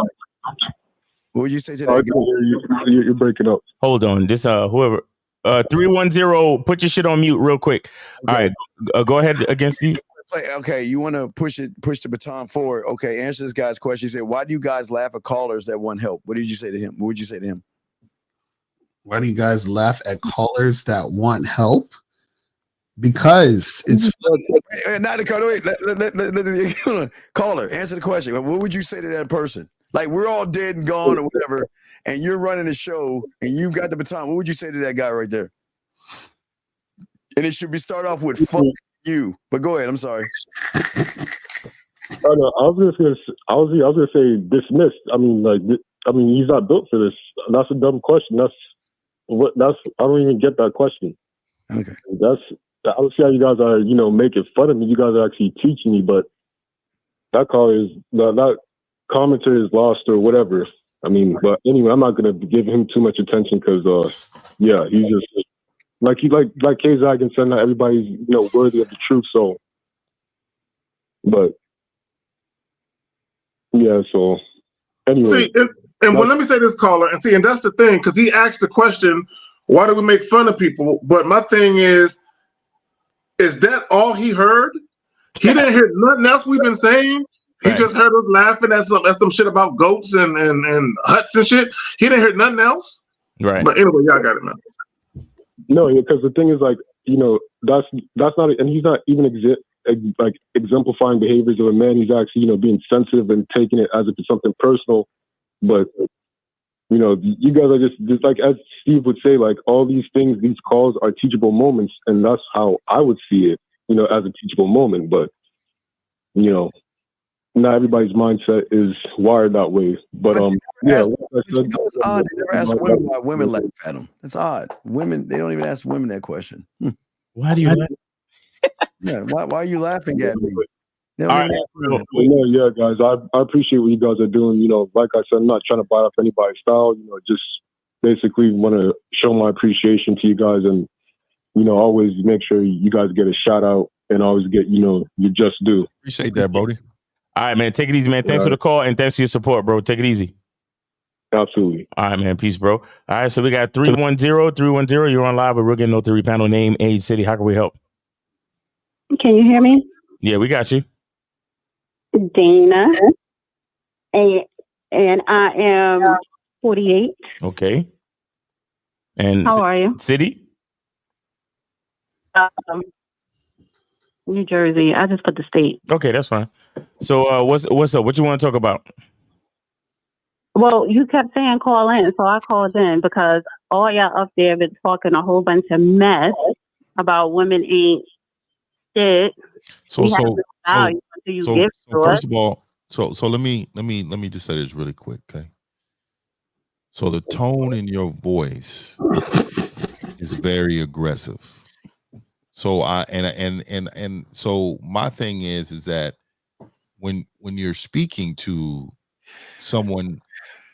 What would you say to that guy? You're breaking up. Hold on. This whoever 310, put your shit on mute real quick. Okay. All right, go ahead against Steve. Okay, you want to push the baton forward. Okay, answer this guy's question. He said, why do you guys laugh at callers that want help? What did you say to him? What would you say to him? Why do you guys laugh at callers that want help? Because it's not the caller. Wait, caller, answer the question. What would you say to that person? Like, we're all dead and gone or whatever, and you're running the show and you got the baton. What would you say to that guy right there? And it should be start off with "fuck you." But go ahead. I'm sorry. I was gonna say dismissed. I mean, he's not built for this. That's a dumb question. I don't even get that question. Okay. I don't see how you guys are, making fun of me. You guys are actually teaching me, but that call is that commenter is lost or whatever. I mean, but anyway, I'm not gonna give him too much attention because, he's just like K-Zag and saying that everybody's worthy of the truth. So, but yeah, so anyway. See, let me say this, caller, and that's the thing, because he asked the question, why do we make fun of people? But my thing is that all he heard? He didn't hear nothing else we've been saying. He just heard us laughing at some shit about goats and huts and shit. He didn't hear nothing else. Right. But anyway, y'all got it, man. No, because the thing is, like, that's not, and he's not even exemplifying behaviors of a man. He's actually, being sensitive and taking it as if it's something personal. But you guys are just like, as Steve would say, like, all these things, these calls are teachable moments, and that's how I would see it, as a teachable moment. But not everybody's mindset is wired that way. But it's odd. They never ask women why women laugh at them. It's odd. Women, they don't even ask women that question. Why do you laugh? Yeah, why are you laughing at me? Yeah, guys, I appreciate what you guys are doing. Like I said, I'm not trying to bite up anybody's style. Just basically want to show my appreciation to you guys, and always make sure you guys get a shout out and always get your just due. Appreciate that, Brody. All right, man. Take it easy, man. Thanks for the call and thanks for your support, bro. Take it easy. Absolutely. All right, man. Peace, bro. All right, so we got 310. You're on live with realgamenotheory panel. Name, age, city. How can we help? Can you hear me? Yeah, we got you. Dana. And I am 48. Okay. And how are you? City? New Jersey. I just put the state. Okay, that's fine. So what's up? What you want to talk about? Well, you kept saying call in, so I called in because all y'all up there been talking a whole bunch of mess about women ain't shit. So first of all, so let me just say this really quick, okay? So the tone in your voice is very aggressive. So so my thing is that when you're speaking to someone,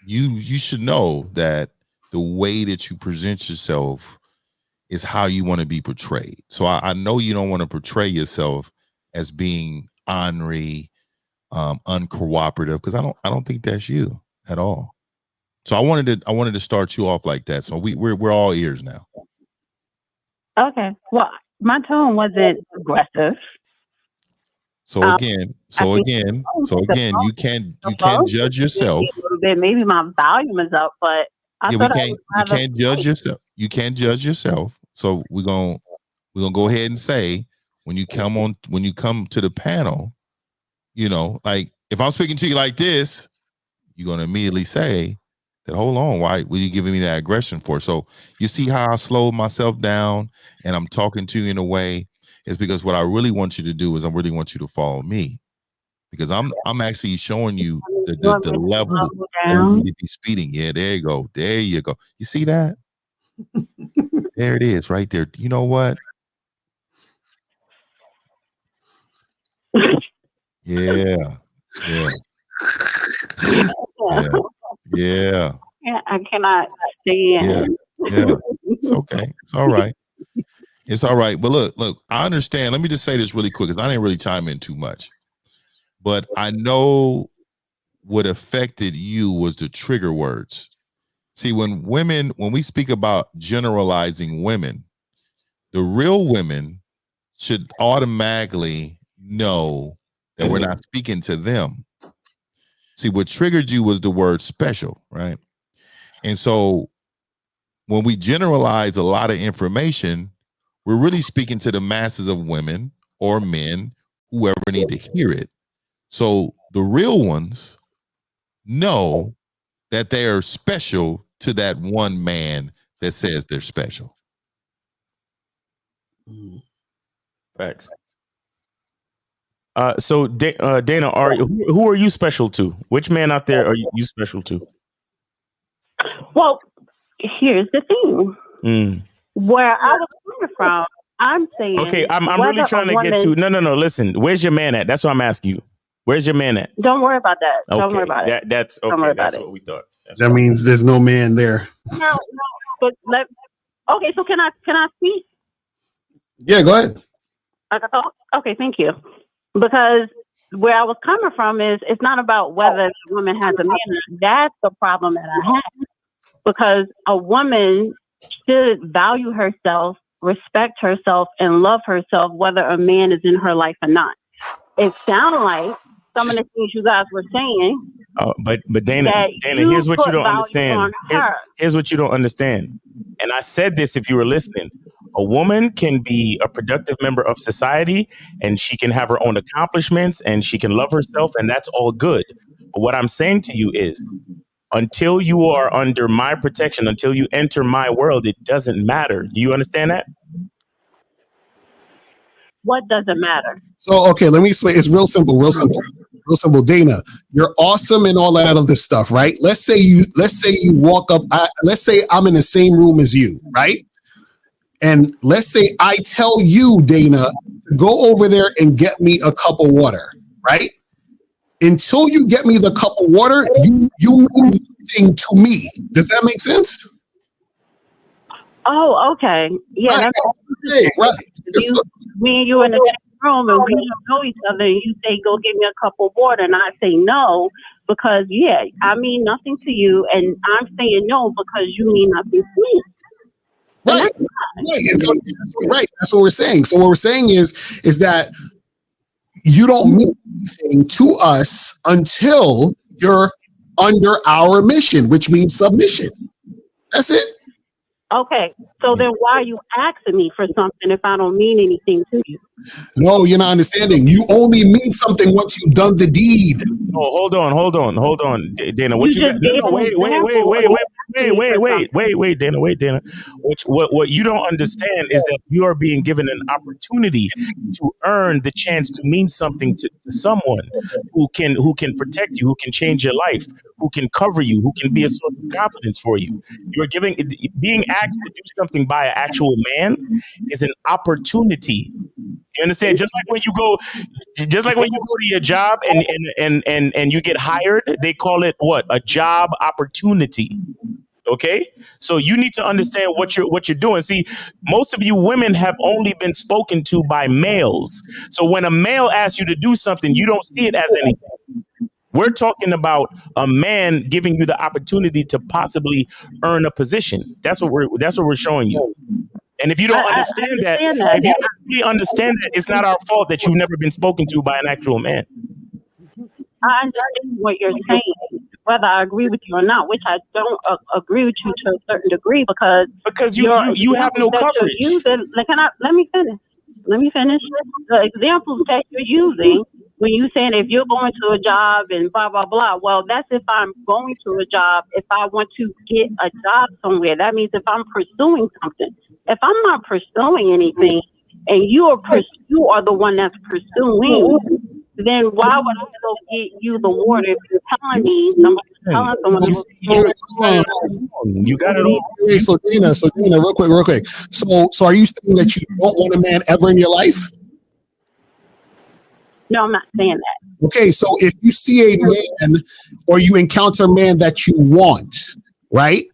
you should know that the way that you present yourself is how you want to be portrayed. So I know you don't want to portray yourself as being ornery, uncooperative, because I don't think that's you at all. So I wanted to start you off like that. So we're all ears now. Okay. Well, my tone wasn't aggressive. So again, you can't judge yourself. A little bit. Maybe my volume is up, but I thought you can't judge yourself. You can't judge yourself. So we're gonna go ahead and say when you come to the panel, you know, like if I'm speaking to you like this, you're gonna immediately say that, hold on, why were you giving me that aggression for? So you see how I slowed myself down and I'm talking to you in a way, is because what I really want you to do is I really want you to follow me, because I'm actually showing you the level that you need to be speeding. Yeah, there you go. There you go. You see that? There it is right there. You know what? Yeah. Yeah. Yeah. Yeah, I cannot stand. Yeah. It's okay. It's all right. It's all right. But look, I understand. Let me just say this really quick, because I didn't really chime in too much. But I know what affected you was the trigger words. See, when we speak about generalizing women, the real women should automatically know that we're not speaking to them. See, what triggered you was the word special, right? And so when we generalize a lot of information, we're really speaking to the masses of women or men, whoever need to hear it. So the real ones know that they are special to that one man that says they're special. Facts. So Dana, who are you special to? Which man out there are you special to? Well, here's the thing. Where I was coming from, I'm saying. Okay, I'm really trying to get to. No. Listen, where's your man at? That's what I'm asking you. Where's your man at? Don't worry about that. Okay, Don't worry about it. That's okay. Don't worry That's about what we thought. That means there's no man there. No. But okay, so can I speak? Yeah, go ahead. Okay, thank you. Because where I was coming from is it's not about whether the woman has a man or not. That's the problem that I have. Because a woman should value herself, respect herself, and love herself, whether a man is in her life or not. It sounded like some of the things you guys were saying. But Dana, here's what you don't understand. Here's what you don't understand. And I said this if you were listening. A woman can be a productive member of society, and she can have her own accomplishments, and she can love herself, and that's all good. But what I'm saying to you is, until you are under my protection, until you enter my world, it doesn't matter. Do you understand that? What doesn't matter? So, okay, let me explain. It's real simple. Dana, you're awesome and all that other stuff, right? Let's say you walk up. Let's say I'm in the same room as you, right? And let's say I tell you, Dana, to go over there and get me a cup of water, right? Until you get me the cup of water, you mean nothing to me. Does that make sense? Oh, okay. Yeah, right. That's me and you in the same room and we don't know each other, and you say, go get me a cup of water, and I say no because, yeah, I mean nothing to you, and I'm saying no because you mean nothing to me. Right. And so, that's what we're saying. So what we're saying is that you don't mean anything to us until you're under our mission, which means submission. That's it. Okay, so then why are you asking me for something if I don't mean anything to you? No, you're not understanding. You only mean something once you've done the deed. No, hold on, Dana. What you got? No, wait, Dana. What you don't understand is that you are being given an opportunity to earn the chance to mean something to someone who can protect you, who can change your life, who can cover you, who can be a source of confidence for you. You're being asked to do something by an actual man is an opportunity. You understand? Just like when you go to your job and you get hired, they call it what? A job opportunity. Okay, so you need to understand what you're doing. See, most of you women have only been spoken to by males. So when a male asks you to do something, you don't see it as anything. We're talking about a man giving you the opportunity to possibly earn a position. That's what we're showing you. And if you don't understand that, if you don't really understand that, it's not our fault that you've never been spoken to by an actual man. I understand what you're saying, whether I agree with you or not, which I don't agree with you to a certain degree because you have no coverage. Let me finish. The examples that you're using when you saying if you're going to a job and blah blah blah. Well, that's if I'm going to a job. If I want to get a job somewhere, that means if I'm pursuing something. If I'm not pursuing anything, and you are the one that's pursuing, then why would I go get you the water if you're telling me telling someone you got it all. So Dina, real quick. So are you saying that you don't want a man ever in your life? No, I'm not saying that. Okay, so if you see a man or you encounter a man that you want, right?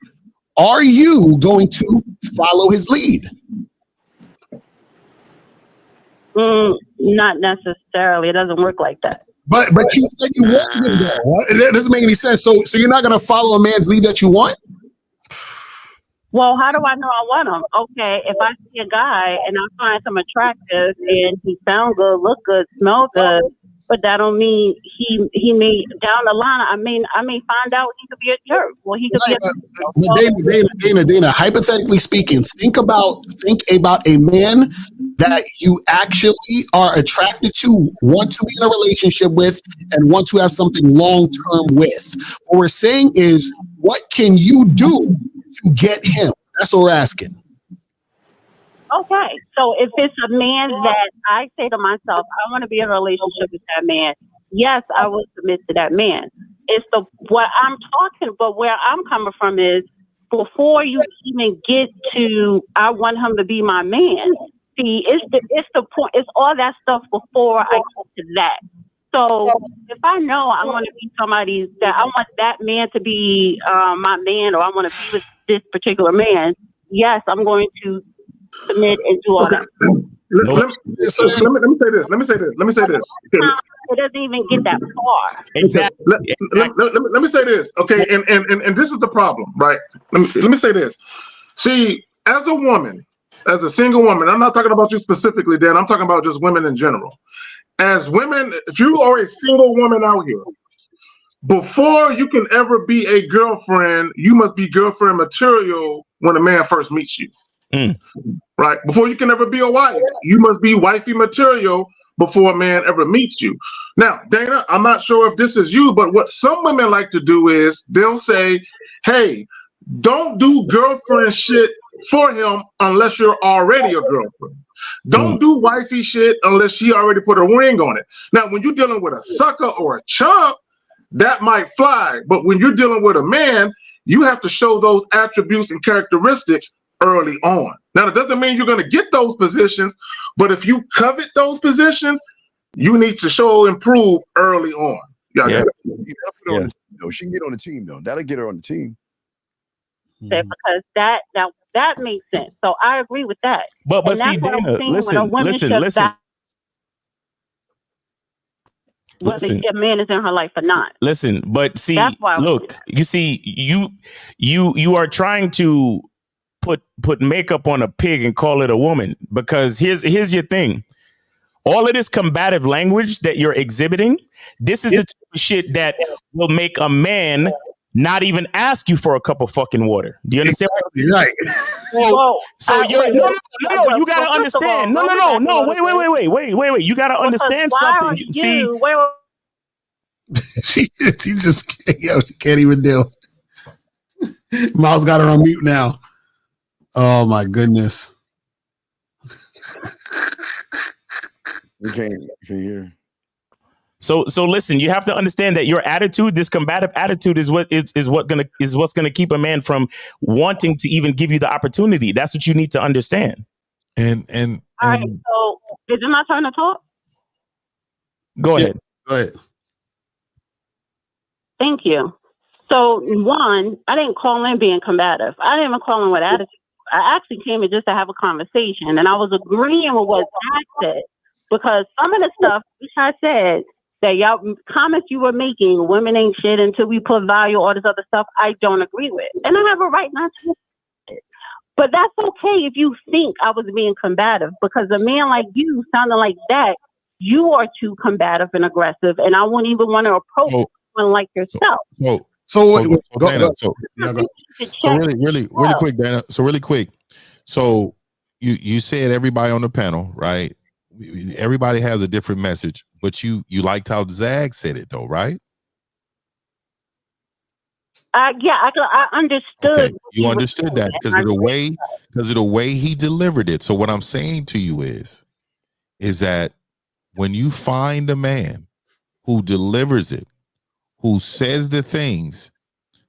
Are you going to follow his lead? Not necessarily. It doesn't work like that. But you said you want him though. It doesn't make any sense. So you're not going to follow a man's lead that you want? Well, how do I know I want him? Okay, if I see a guy and I find him attractive and he sound good, look good, smell good, but that don't mean he may down the line. I may find out he could be a jerk. Well, he could be Dana, hypothetically speaking, think about a man that you actually are attracted to, want to be in a relationship with, and want to have something long term with. What we're saying is, what can you do to get him? That's what we're asking. Okay, so if it's a man that I say to myself, I want to be in a relationship with that man, yes, I will submit to that man. It's what I'm talking, but where I'm coming from is before you even get to, I want him to be my man. See, it's the point. It's all that stuff before I get to that. So if I know I want to be somebody that I want that man to be my man, or I want to be with this particular man, yes, I'm going to submit and do all that. Let me say this. It doesn't even get that far. Exactly. Let me say this. Okay, and this is the problem, right? Let me say this. See, as a woman, as a single woman, I'm not talking about you specifically, Dan. I'm talking about just women in general. As women, if you are a single woman out here, before you can ever be a girlfriend, you must be girlfriend material when a man first meets you. Right? Before you can ever be a wife, you must be wifey material before a man ever meets you. Now, Dana, I'm not sure if this is you, but what some women like to do is they'll say, hey, don't do girlfriend shit for him unless you're already a girlfriend. Don't do wifey shit unless she already put a ring on it. Now, when you're dealing with a sucker or a chump, that might fly. But when you're dealing with a man, you have to show those attributes and characteristics early on. Now, it doesn't mean you're going to get those positions, but if you covet those positions, you need to show and prove early on. Yeah. She can get on the team, though. That'll get her on the team. Because that makes sense. So I agree with that. But see, Dana, listen. Whether a man is in her life or not. Listen, but see, look, you see, you are trying to put makeup on a pig and call it a woman, because here's your thing. All of this combative language that you're exhibiting, this is the type of shit that will make a man not even ask you for a cup of fucking water. Do you understand? Right. So you're no, you gotta understand. No. Wait. You gotta understand something. See, she just she can't even deal. Miles got her on mute now. Oh my goodness. You can't hear. So listen, you have to understand that your attitude, this combative attitude, is what's gonna keep a man from wanting to even give you the opportunity. That's what you need to understand. And all right, so is it my turn to talk? Go ahead. Thank you. So one, I didn't call in being combative. I didn't even call in with attitude. I actually came in just to have a conversation, and I was agreeing with what Zach said, because some of the stuff which I said, that y'all comments you were making, women ain't shit until we put value, all this other stuff, I don't agree with. And I have a right not to. But that's okay if you think I was being combative, because a man like you sounding like that, you are too combative and aggressive, and I wouldn't even want to approach someone like yourself. Dana, so really quick, Dana. So really quick. So you said everybody on the panel, right? Everybody has a different message, but you liked how Zag said it, though, right? I understood. Okay, you understood that because of the way he delivered it. So what I'm saying to you is that when you find a man who delivers it, who says the things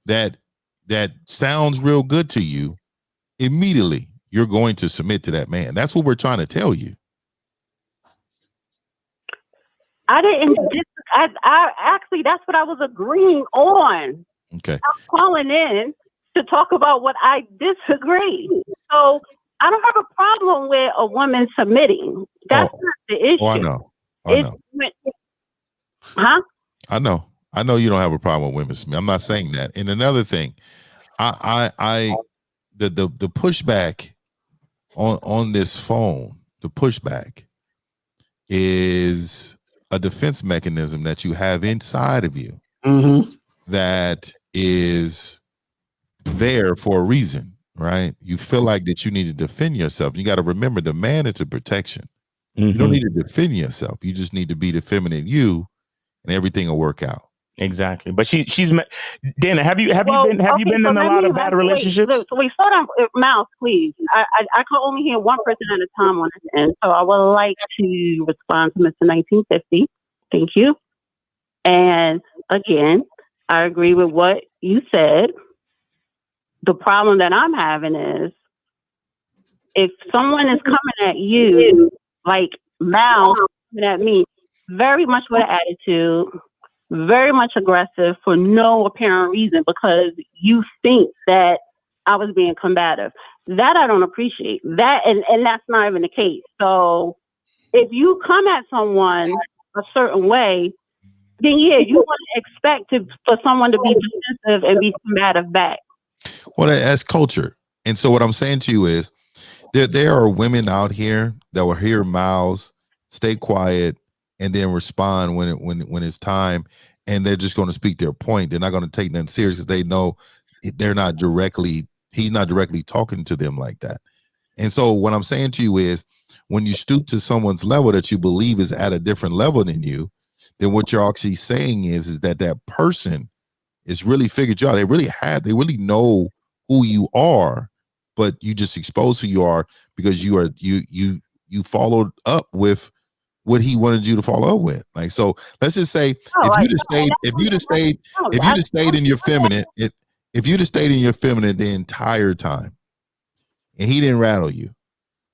that sounds real good to you, immediately you're going to submit to that man. That's what we're trying to tell you. I didn't. I actually, that's what I was agreeing on. Okay. I'm calling in to talk about what I disagree. So I don't have a problem with a woman submitting. That's not the issue. Oh, I know. Huh? I know you don't have a problem with women submitting. I'm not saying that. And another thing, the pushback on this phone, the pushback is a defense mechanism that you have inside of you that is there for a reason, right? You feel like that you need to defend yourself. You got to remember the man is a protection. You don't need to defend yourself. You just need to be the feminine you, and everything will work out. Exactly. But she's Dana, have you been in a lot of bad relationships? Wait, slow down, Mouse, please. I can only hear one person at a time on this end, so I would like to respond to Mr. 1950. Thank you. And again, I agree with what you said. The problem that I'm having is if someone is coming at you like Mouse coming at me, very much with an attitude, very much aggressive for no apparent reason because you think that I was being combative. That I don't appreciate. That and that's not even the case. So if you come at someone a certain way, then yeah, you want to expect for someone to be defensive and be combative back. Well, that's culture. And so what I'm saying to you is there are women out here that will hear mouths, stay quiet, and then respond when it's time, and they're just going to speak their point. They're not going to take nothing serious because they know he's not directly talking to them like that. And so what I'm saying to you is when you stoop to someone's level that you believe is at a different level than you, then what you're actually saying is that person is really figured you out. They really know who you are, but you just expose who you are because you followed up with what he wanted you to follow up with. Like, so let's just say if you'd have stayed in your feminine, if you'd have stayed in your feminine the entire time and he didn't rattle you,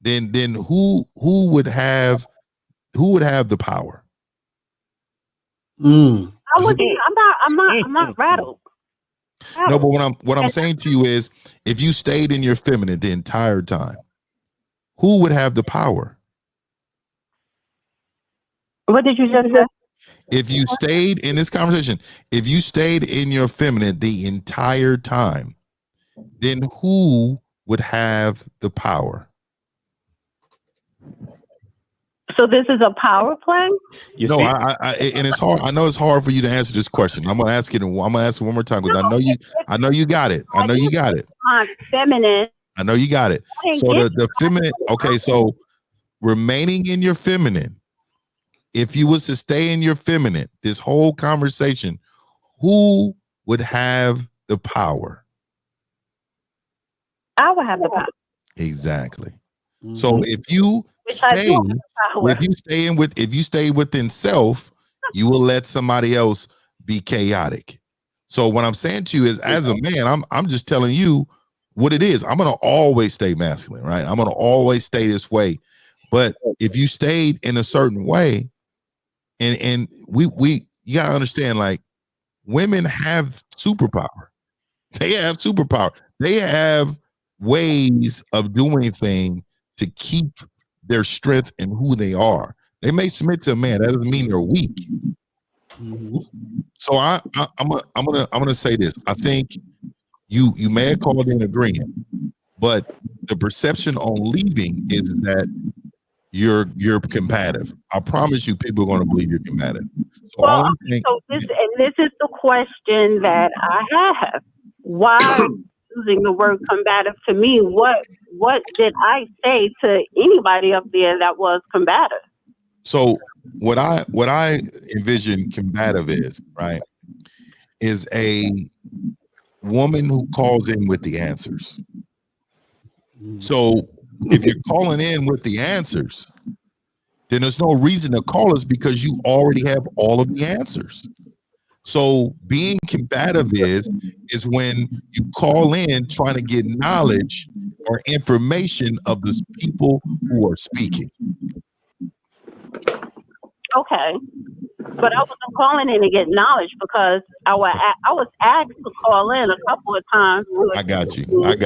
then who would have the power? I'm not rattled. No, but what I'm saying to you is if you stayed in your feminine the entire time, who would have the power? What did you just say? If you stayed in this conversation, if you stayed in your feminine the entire time, then who would have the power? So this is a power play? And it's hard. I know it's hard for you to answer this question. I'm gonna ask it. I'm gonna ask it one more time because I know you got it. I know you got it. Feminine. I know you got it. So the feminine. Okay, so remaining in your feminine. If you was to stay in your feminine, this whole conversation, who would have the power? I would have the power. Exactly. So if you stay within self, you will let somebody else be chaotic. So what I'm saying to you is, as a man, I'm just telling you what it is. I'm gonna always stay masculine, right? I'm gonna always stay this way. But if you stayed in a certain way, and you gotta understand, like, women have superpower. They have superpower. They have ways of doing things to keep their strength and who they are. They may submit to a man. That doesn't mean they're weak. So I'm gonna say this. I think you may have called in agreeing, but the perception on leaving is that you're combative. I promise you, people are going to believe you're combative. So So all I'm saying, So this is the question that I have. Why are you using the word combative to me? What did I say to anybody up there that was combative? so what I envision combative is, right, is a woman who calls in with the answers. So if you're calling in with the answers, then there's no reason to call us because you already have all of the answers. So being combative is when you call in trying to get knowledge or information of the people who are speaking. Okay. But I wasn't calling in to get knowledge because I was asked to call in a couple of times. I got you. What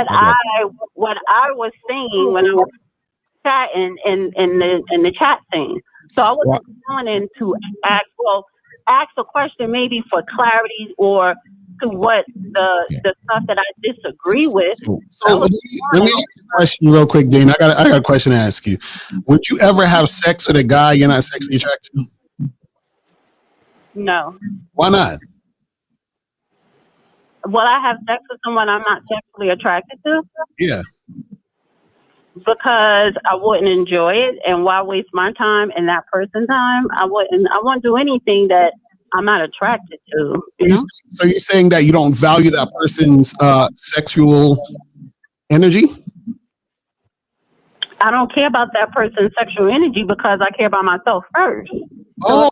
I was saying when I was chatting in the chat thing. So I wasn't calling in to ask a question maybe for clarity or to what the stuff that I disagree with. So let me ask you a question real quick, Dane. I got a question to ask you. Would you ever have sex with a guy you're not sexually attracted to? No. Why not? Will I have sex with someone I'm not sexually attracted to? Yeah. Because I wouldn't enjoy it, and why waste my time and that person's time? I wouldn't do anything that I'm not attracted to. You know? So you're saying that you don't value that person's sexual energy? I don't care about that person's sexual energy because I care about myself first. So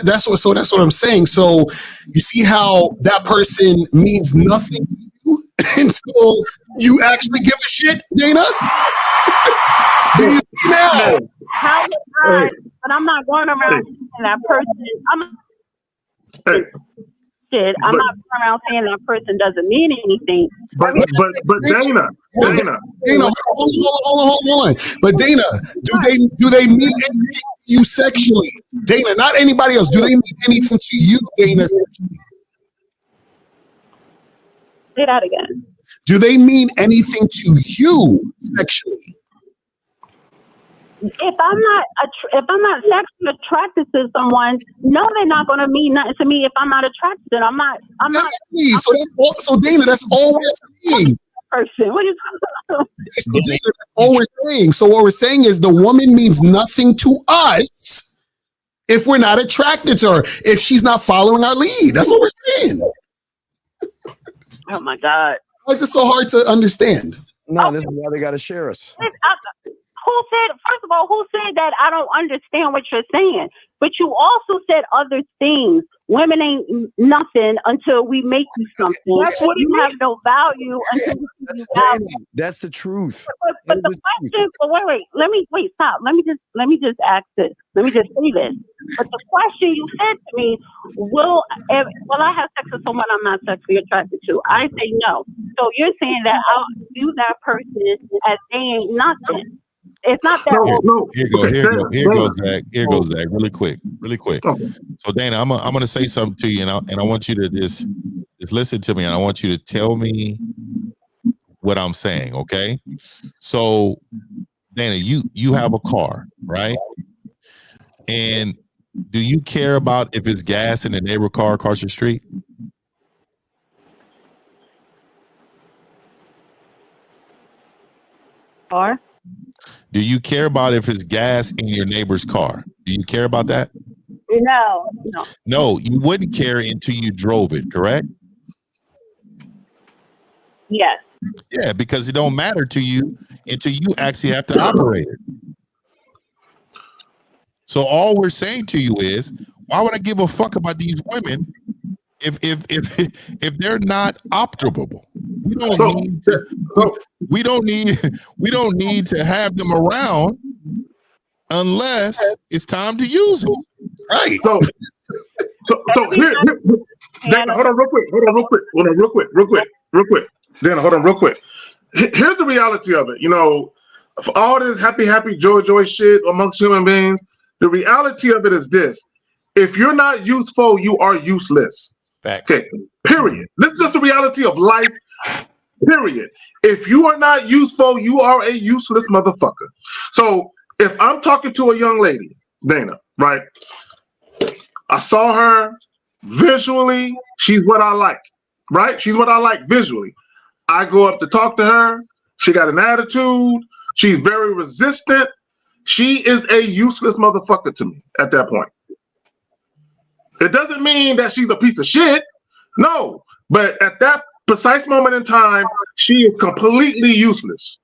that's what I'm saying. So you see how that person means nothing to you until you actually give a shit, Dana? Do you see now? How would I? But I'm not going around saying that person. I'm not going around saying that person doesn't mean anything. But Dana, hold on. But Dana, do they mean anything to you sexually? Dana, not anybody else. Do they mean anything to you, Dana? Say that again. Do they mean anything to you sexually? If I'm not sexually attracted to someone, no, they're not going to mean nothing to me. If I'm not attracted to them, I'm not. So Dana, that's all we're saying. Person, what is Dana, that's all we're saying. So what we're saying is the woman means nothing to us if we're not attracted to her. If she's not following our lead, that's what we're saying. Oh my God! Why is it so hard to understand? No, this is why they got to share us. Who said, first of all, who said that I don't understand what you're saying? But you also said other things. Women ain't nothing until we make you something. That's what you have no value until you give value. That's the truth. But the question, stop. Let me just ask this. Let me just say this. But the question you said to me, will I have sex with someone I'm not sexually attracted to? I say no. So you're saying that I'll view that person as they ain't nothing. It's not that. Here goes Zach. Really quick. So Dana, I'm gonna say something to you, and I want you to just listen to me, and I want you to tell me what I'm saying. Okay? So Dana, you have a car, right? And do you care about if it's gas in the neighbor car across your street? Or? Do you care about if it's gas in your neighbor's car? Do you care about that? No. No, you wouldn't care until you drove it, correct? Yes. Yeah, because it don't matter to you until you actually have to operate it. So all we're saying to you is, why would I give a fuck about these women if they're not optimable? We don't need to have them around unless it's time to use them. Right. So here, Dana, hold on real quick. Dana, hold on real quick. Here's the reality of it. You know, for all this happy, joy shit amongst human beings, the reality of it is this. If you're not useful, you are useless. Facts. Okay, period. This is just the reality of life, period. If you are not useful, you are a useless motherfucker. So if I'm talking to a young lady, Dana, right? I saw her visually. She's what I like, right? She's what I like visually. I go up to talk to her. She got an attitude. She's very resistant. She is a useless motherfucker to me at that point. It doesn't mean that she's a piece of shit. No, but at that precise moment in time, she is completely useless.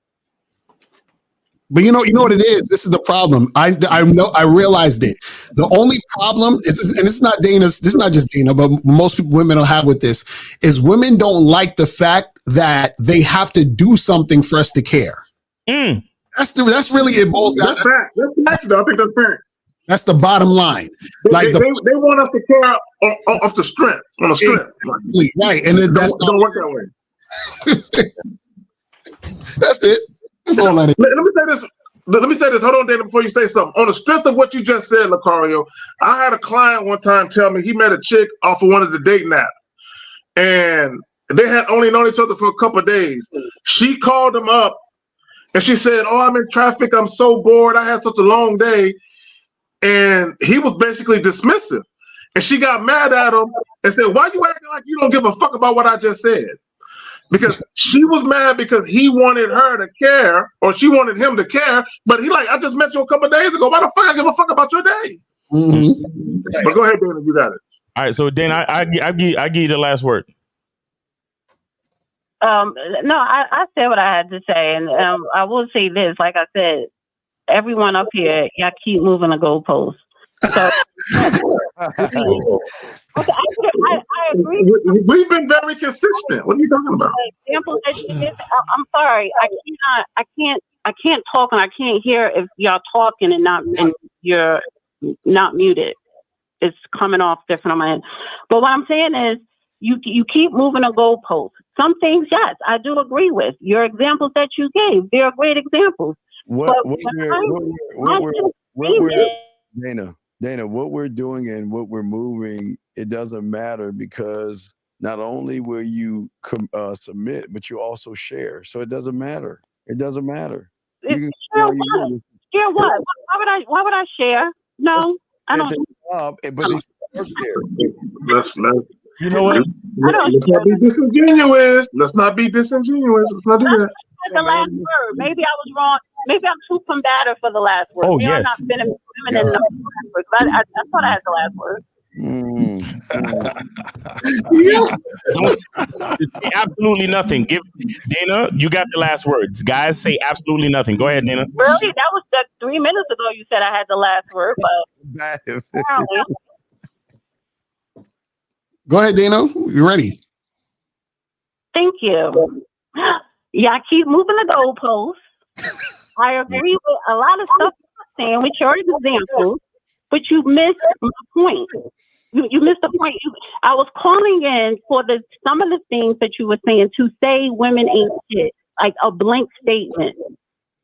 But you know what it is. This is the problem. I know. I realized it. The only problem is, and it's not Dana's. This is not just Dana, but most people, women will have with this is women don't like the fact that they have to do something for us to care. That's really it boils down. That's fact. That's fact, though. I think that's fact. That's the bottom line. They want us to care off the strength, on the strength. Right, and it don't work that way. That's it. That's all that is. Let me say this. Hold on, Dana, before you say something. On the strength of what you just said, Lucario, I had a client one time tell me he met a chick off of one of the dating apps, and they had only known each other for a couple of days. She called him up, and she said, "Oh, I'm in traffic. I'm so bored. I had such a long day." And he was basically dismissive. And she got mad at him and said, "Why you acting like you don't give a fuck about what I just said?" Because she was mad because he wanted her to care, or she wanted him to care. But he like, "I just met you a couple of days ago. Why the fuck I give a fuck about your day?" But go ahead, Dana, you got it. All right, so Dana, I give you the last word. No, I said what I had to say, and I will say this. Like I said, everyone up here, y'all keep moving the goalposts. So, okay, I agree. We've been very consistent. What are you talking about? Examples that you did, I'm sorry, I can't talk and I can't hear if y'all talking and you're not muted. It's coming off different on my end. But what I'm saying is, you keep moving a goalpost. Some things, yes, I do agree with. Your examples that you gave, they're great examples. Dana, what we're doing and what we're moving, it doesn't matter because not only will you submit, but you also share. So it doesn't matter. It doesn't matter. Share what? Why would I share? No, I don't. Let's you know what? Let's not be disingenuous. Let's not be disingenuous. Let's not do that. The last word. Maybe I was wrong. Maybe I'm too combative for the last word. Oh, Maybe yes. I'm not feminine enough for the last word. I thought I had the last word. Say absolutely nothing. Give Dana, you got the last words. Guys, say absolutely nothing. Go ahead, Dana. Really? That was 3 minutes ago. You said I had the last word, but apparently. Go ahead, Dana. You ready? Thank you. Yeah, I keep moving the goalposts. I agree with a lot of stuff you're saying with your examples, but you missed my point. You missed the point. I was calling in for some of the things that you were saying to say women ain't shit, like a blank statement.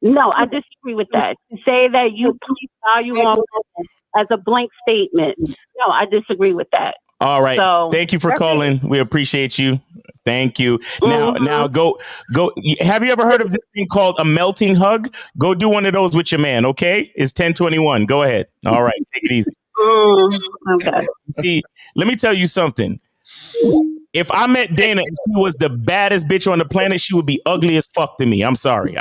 No, I disagree with that. To say that you place value on women as a blank statement. No, I disagree with that. All right. So, thank you for calling. We appreciate you. Thank you. Now go. Have you ever heard of this thing called a melting hug? Go do one of those with your man. Okay. It's 10:21. Go ahead. All right. Take it easy. Okay. See, let me tell you something. If I met Dana and she was the baddest bitch on the planet, she would be ugly as fuck to me. I'm sorry.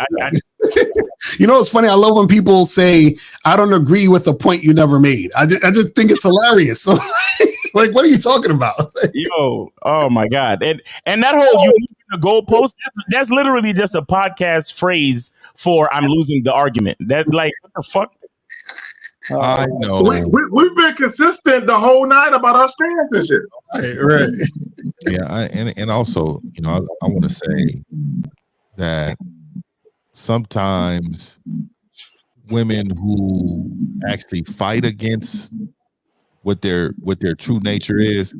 You know, it's funny. I love when people say, "I don't agree with the point you never made." I just think it's hilarious. So, like, what are you talking about? Yo, oh my God. And that whole "you moving the goalpost," that's literally just a podcast phrase for "I'm losing the argument." That's like, what the fuck? I know. We've been consistent the whole night about our stance and shit. Right. Yeah, and also, you know, I want to say that sometimes women who actually fight against what their true nature is,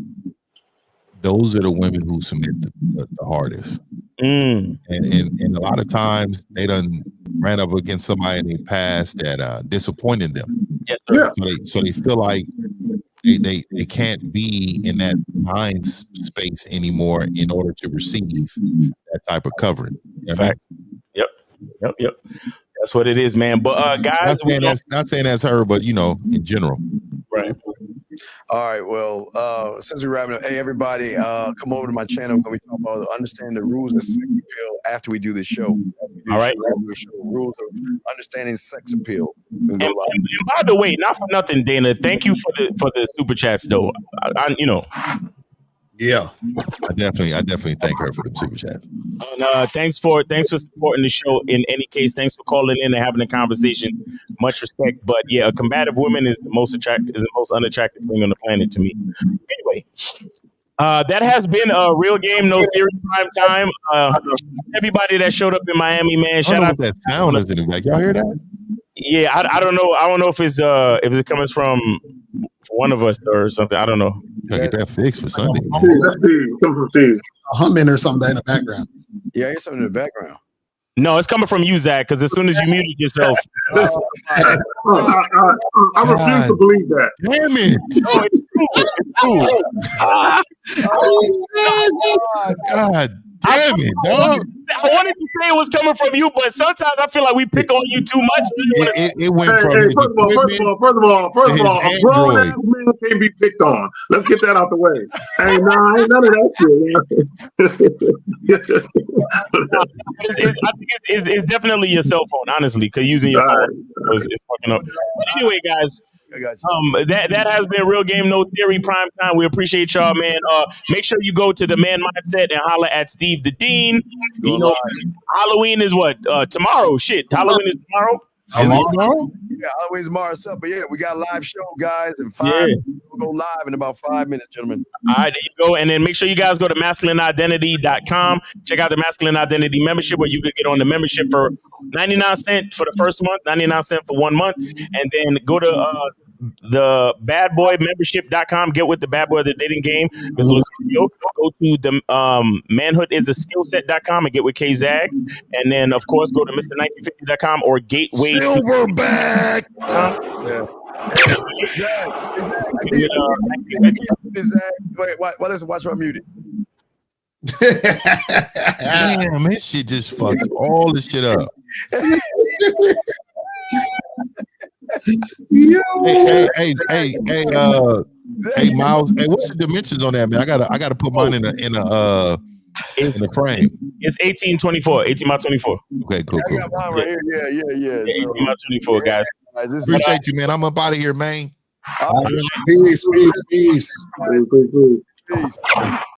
those are the women who submit the hardest. And a lot of times they done ran up against somebody in the past that disappointed them. Yes, sir. So they feel like they can't be in that mind space anymore in order to receive that type of covering. Fact. Yep. That's what it is, man. But guys, not saying that's her, but you know, in general. Right. All right. Well, since we're wrapping up, hey everybody, come over to my channel when we talk about understanding the rules of sex appeal after we do this show. All right. Rules of understanding sex appeal. And by the way, not for nothing, Dana. Thank you for the super chats, though. Yeah, I definitely thank her for the super chat. And thanks for supporting the show. In any case, thanks for calling in and having a conversation. Much respect. But yeah, a combative woman is the most unattractive thing on the planet to me. Anyway, that has been a Real Game No Theory Prime Time. Everybody that showed up in Miami, man, shout out. That sound is in the back. Y'all hear that? Yeah, I don't know. I don't know if it's coming from one of us or something. I don't know. Gotta get that fixed for Sunday. That's Steve. Come from Steve. Humming or something in the background. Yeah, I hear something in the background. No, it's coming from you, Zach, because as soon as you muted yourself. I refuse to believe that. Damn it. No, it's true. Oh, God damn it, dog. I wanted to say it was coming from you, but sometimes I feel like we pick on you too much. It went from his first of all, a grown ass man can't be picked on. Let's get that out the way. Ain't none of that shit. I think it's definitely your cell phone, honestly, because using your phone is fucking up. Anyway, guys. That has been Real Game No Theory Prime Time. We appreciate y'all, man. Make sure you go to the Man Mindset and holler at Steve the Dean. You know, Halloween is what? Tomorrow. Shit. Halloween is tomorrow. Tomorrow? Yeah, Halloween's tomorrow. But yeah, we got a live show, guys. And we'll go live in about 5 minutes, gentlemen. All right, there you go. And then make sure you guys go to masculineidentity.com. Check out the Masculine Identity membership, where you could get on the membership for 99 cents for the first month, 99 cents for 1 month. And then go to the badboymembership.com. Get with the bad boy of the dating game. Go to the manhoodisaskillset.com and get with K-Zag. And then, of course, go to Mr1950.com or Gateway Silverback. Wait, listen, watch my muted. Damn, this shit just fucked all this shit up. Hey, Miles. Hey, what's the dimensions on that, man? I gotta put mine in a frame. It's 1824, 18 by 24. Okay, cool. I got mine right here. Yeah. 18 by 24, guys. Appreciate you, man. I'm up out of here, man. Peace.